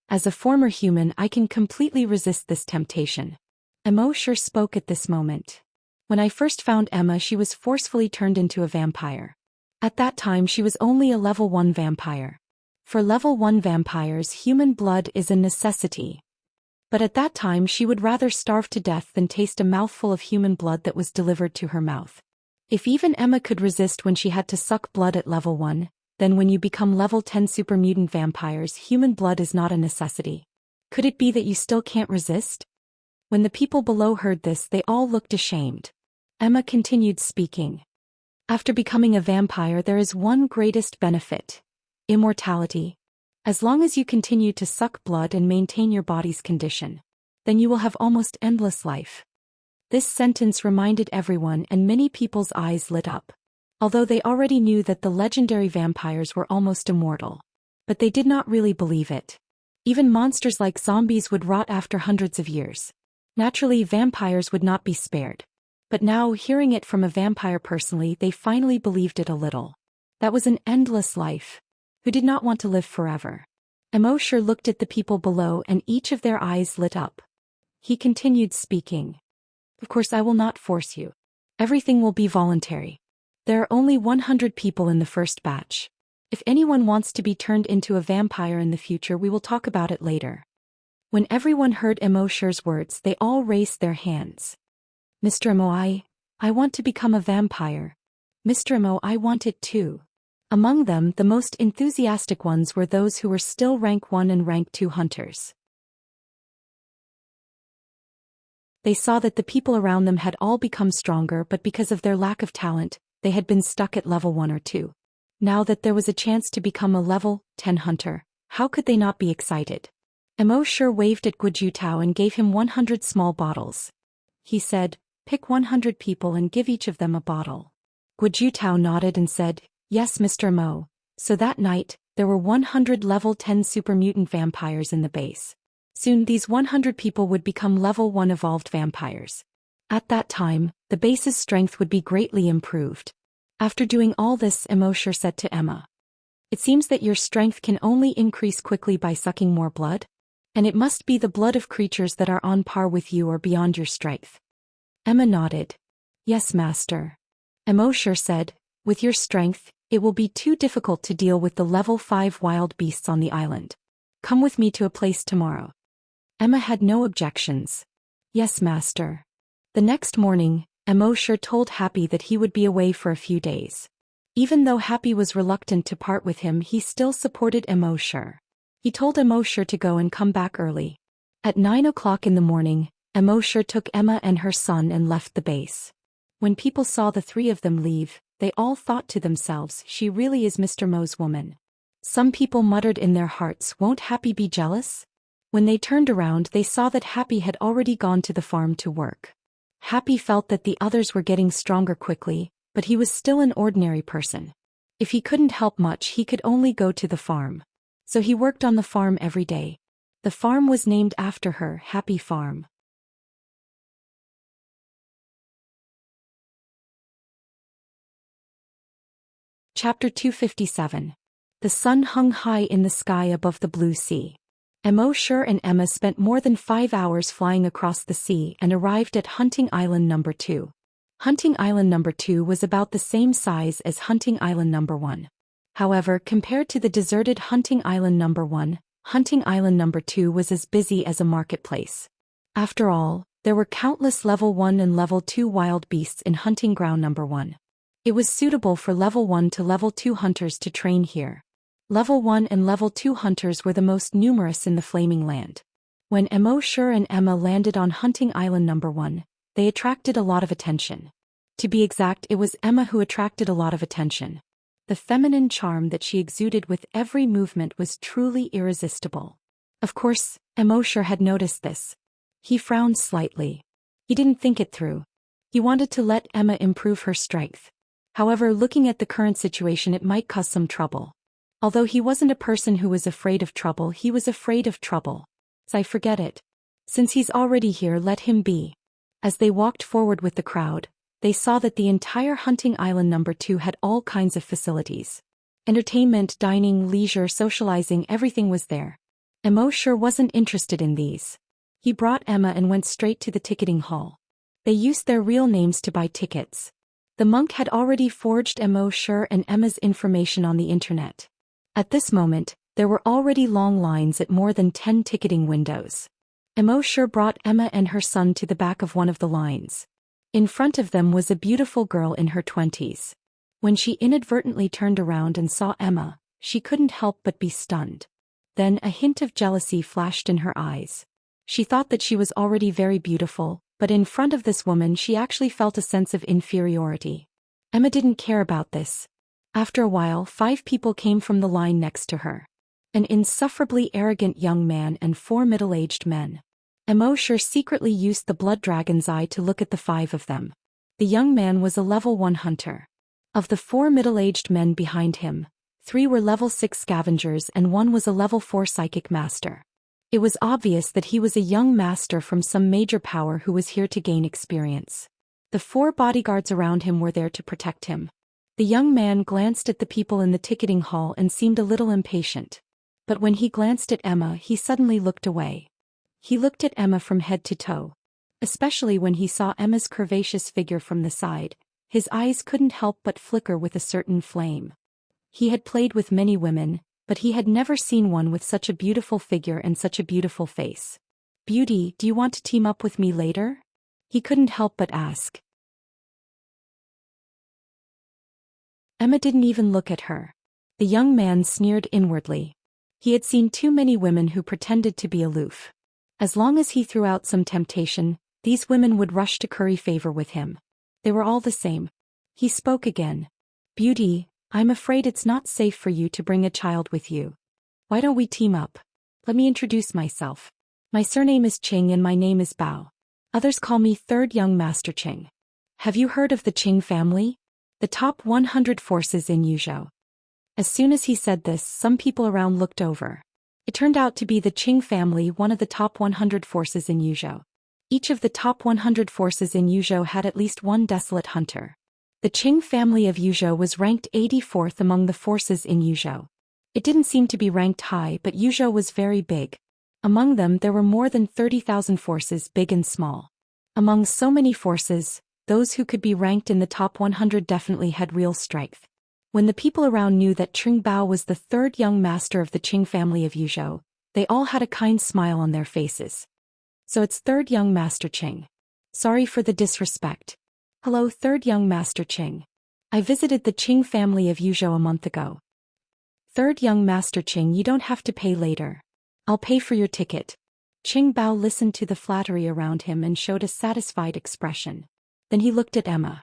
As a former human, I can completely resist this temptation. Immerse spoke at this moment. When I first found Emma, she was forcefully turned into a vampire. At that time, she was only a level 1 vampire. For level 1 vampires, human blood is a necessity. But at that time, she would rather starve to death than taste a mouthful of human blood that was delivered to her mouth. If even Emma could resist when she had to suck blood at level 1, then when you become level 10 super mutant vampires, human blood is not a necessity. Could it be that you still can't resist? When the people below heard this, they all looked ashamed. Emma continued speaking. After becoming a vampire, there is one greatest benefit: immortality. As long as you continue to suck blood and maintain your body's condition, then you will have almost endless life. This sentence reminded everyone, and many people's eyes lit up. Although they already knew that the legendary vampires were almost immortal, but they did not really believe it. Even monsters like zombies would rot after hundreds of years. Naturally, vampires would not be spared. But now, hearing it from a vampire personally, they finally believed it a little. That was an endless life. Who did not want to live forever? Immorse looked at the people below, and each of their eyes lit up. He continued speaking. Of course, I will not force you. Everything will be voluntary. There are only 100 people in the first batch. If anyone wants to be turned into a vampire in the future, we will talk about it later. When everyone heard Immorse's words, they all raised their hands. Mr. Immo, I want to become a vampire. Mr. Immo, I want it too. Among them, the most enthusiastic ones were those who were still rank 1 and rank 2 hunters. They saw that the people around them had all become stronger, but because of their lack of talent, they had been stuck at level 1 or 2. Now that there was a chance to become a level 10 hunter, how could they not be excited? Immorse waved at Guojutao and gave him 100 small bottles. He said, "Pick 100 people and give each of them a bottle." Guojutao nodded and said, "Yes, Mr. Mo." So that night, there were 100 level 10 super mutant vampires in the base. Soon these 100 people would become level 1 evolved vampires. At that time, the base's strength would be greatly improved. After doing all this, Immorse said to Emma, "It seems that your strength can only increase quickly by sucking more blood? And it must be the blood of creatures that are on par with you or beyond your strength." Emma nodded. "Yes, master." Immorse said, "With your strength, it will be too difficult to deal with the level 5 wild beasts on the island. Come with me to a place tomorrow." Emma had no objections. "Yes, master." The next morning, Immorse told Happy that he would be away for a few days. Even though Happy was reluctant to part with him, he still supported Immorse. He told Immorse to go and come back early. At 9 o'clock in the morning, Immorse took Emma and her son and left the base. When people saw the three of them leave, they all thought to themselves, "She really is Mr. Mo's woman." Some people muttered in their hearts, "Won't Happy be jealous?" When they turned around, they saw that Happy had already gone to the farm to work. Happy felt that the others were getting stronger quickly, but he was still an ordinary person. If he couldn't help much, he could only go to the farm. So he worked on the farm every day. The farm was named after her, Happy Farm. Chapter 257. The sun hung high in the sky above the blue sea. Immorse and Emma spent more than 5 hours flying across the sea and arrived at Hunting Island No. 2. Hunting Island No. 2 was about the same size as Hunting Island No. 1. However, compared to the deserted Hunting Island No. 1, Hunting Island No. 2 was as busy as a marketplace. After all, there were countless level 1 and level 2 wild beasts in Hunting Ground No. 1. It was suitable for level 1 to level 2 hunters to train here. Level 1 and level 2 hunters were the most numerous in the Flaming Land. When Immorse and Emma landed on Hunting Island No. 1, they attracted a lot of attention. To be exact, it was Emma who attracted a lot of attention. The feminine charm that she exuded with every movement was truly irresistible. Of course, Immorse had noticed this. He frowned slightly. He didn't think it through. He wanted to let Emma improve her strength. However, looking at the current situation, it might cause some trouble. Although he wasn't a person who was afraid of trouble, he was afraid of trouble. So I forget it. Since he's already here, let him be. As they walked forward with the crowd, they saw that the entire Hunting Island No. 2 had all kinds of facilities. Entertainment, dining, leisure, socializing, everything was there. Immorse wasn't interested in these. He brought Emma and went straight to the ticketing hall. They used their real names to buy tickets. The monk had already forged Immorse and Emma's information on the internet. At this moment, there were already long lines at more than 10 ticketing windows. Immorse brought Emma and her son to the back of one of the lines. In front of them was a beautiful girl in her 20s. When she inadvertently turned around and saw Emma, she couldn't help but be stunned. Then a hint of jealousy flashed in her eyes. She thought that she was already very beautiful, but in front of this woman she actually felt a sense of inferiority. Emma didn't care about this. After a while, 5 people came from the line next to her. An insufferably arrogant young man and 4 middle-aged men. Immorse secretly used the blood dragon's eye to look at the 5 of them. The young man was a level 1 hunter. Of the 4 middle-aged men behind him, 3 were level 6 scavengers and 1 was a level 4 psychic master. It was obvious that he was a young master from some major power who was here to gain experience. The 4 bodyguards around him were there to protect him. The young man glanced at the people in the ticketing hall and seemed a little impatient. But when he glanced at Emma, he suddenly looked away. He looked at Emma from head to toe. Especially when he saw Emma's curvaceous figure from the side, his eyes couldn't help but flicker with a certain flame. He had played with many women, but he had never seen one with such a beautiful figure and such a beautiful face. "Beauty, do you want to team up with me later?" He couldn't help but ask. Emma didn't even look at her. The young man sneered inwardly. He had seen too many women who pretended to be aloof. As long as he threw out some temptation, these women would rush to curry favor with him. They were all the same. He spoke again. "Beauty, I'm afraid it's not safe for you to bring a child with you. Why don't we team up? Let me introduce myself. My surname is Qing and my name is Bao. Others call me Third Young Master Qing. Have you heard of the Qing family? The top 100 forces in Yuzhou." As soon as he said this, some people around looked over. It turned out to be the Qing family, one of the top 100 forces in Yuzhou. Each of the top 100 forces in Yuzhou had at least 1 desolate hunter. The Qing family of Yuzhou was ranked 84th among the forces in Yuzhou. It didn't seem to be ranked high, but Yuzhou was very big. Among them there were more than 30,000 forces, big and small. Among so many forces, those who could be ranked in the top 100 definitely had real strength. When the people around knew that Qing Bao was the 3rd young master of the Qing family of Yuzhou, they all had a kind smile on their faces. "So it's 3rd young Master Qing. Sorry for the disrespect. Hello 3rd young Master Qing. I visited the Qing family of Yuzhou a month ago." "3rd young Master Qing, you don't have to pay later. I'll pay for your ticket." Qing Bao listened to the flattery around him and showed a satisfied expression. Then he looked at Emma.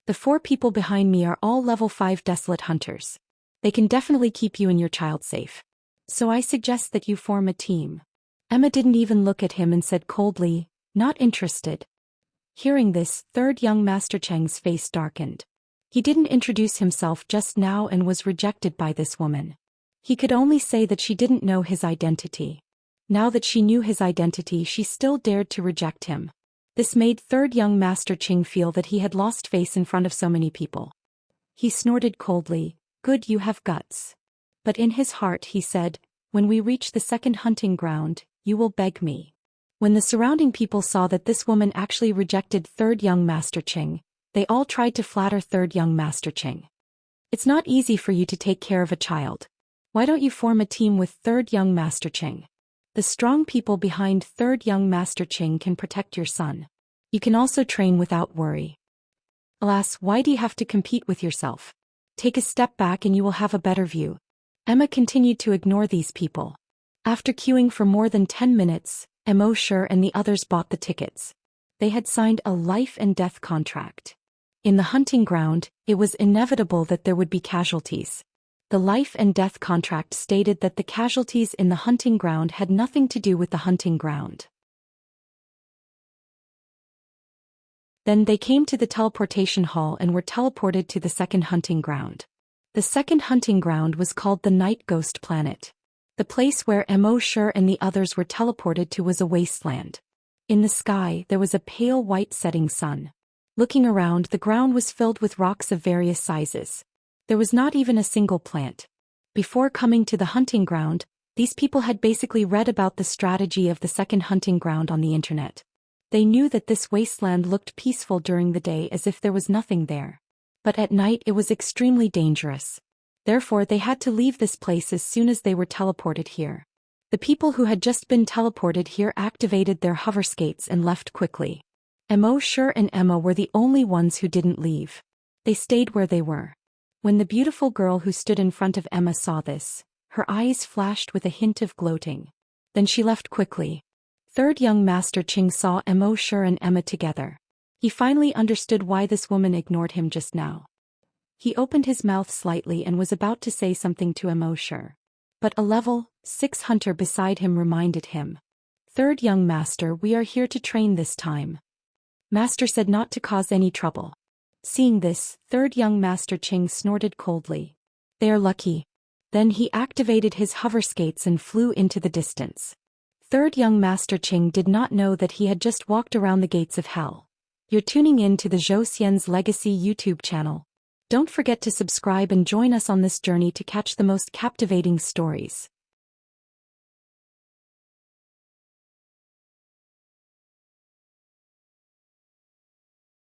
"The 4 people behind me are all level 5 desolate hunters. They can definitely keep you and your child safe. So I suggest that you form a team." Emma didn't even look at him and said coldly, "Not interested." Hearing this, 3rd young Master Cheng's face darkened. He didn't introduce himself just now and was rejected by this woman. He could only say that she didn't know his identity. Now that she knew his identity, she still dared to reject him. This made 3rd young Master Qing feel that he had lost face in front of so many people. He snorted coldly, "Good, you have guts." But in his heart he said, "When we reach the 2nd hunting ground, you will beg me." When the surrounding people saw that this woman actually rejected 3rd young Master Qing, they all tried to flatter 3rd young Master Qing. "It's not easy for you to take care of a child. Why don't you form a team with 3rd young Master Qing? The strong people behind 3rd young Master Qing can protect your son. You can also train without worry. Alas, why do you have to compete with yourself? Take a step back and you will have a better view." Emma continued to ignore these people. After queuing for more than 10 minutes, Immorse and the others bought the tickets. They had signed a life and death contract. In the hunting ground, it was inevitable that there would be casualties. The life and death contract stated that the casualties in the hunting ground had nothing to do with the hunting ground. Then they came to the teleportation hall and were teleported to the 2nd hunting ground. The 2nd hunting ground was called the Night Ghost Planet. The place where Immorse and the others were teleported to was a wasteland. In the sky, there was a pale white setting sun. Looking around, the ground was filled with rocks of various sizes. There was not even a single plant. Before coming to the hunting ground, these people had basically read about the strategy of the 2nd hunting ground on the internet. They knew that this wasteland looked peaceful during the day as if there was nothing there. But at night it was extremely dangerous. Therefore they had to leave this place as soon as they were teleported here. The people who had just been teleported here activated their hover skates and left quickly. Immerse and Emma were the only ones who didn't leave. They stayed where they were. When the beautiful girl who stood in front of Emma saw this, her eyes flashed with a hint of gloating. Then she left quickly. Third young Master Qing saw Immerse and Emma together. He finally understood why this woman ignored him just now. He opened his mouth slightly and was about to say something to Immerse. But a level 6 hunter beside him reminded him. Third young master, we are here to train this time. Master said not to cause any trouble. Seeing this, third young Master Qing snorted coldly. They are lucky. Then he activated his hover skates and flew into the distance. Third young Master Qing did not know that he had just walked around the gates of hell. You're tuning in to the Zhou Xian's Legacy YouTube channel. Don't forget to subscribe and join us on this journey to catch the most captivating stories.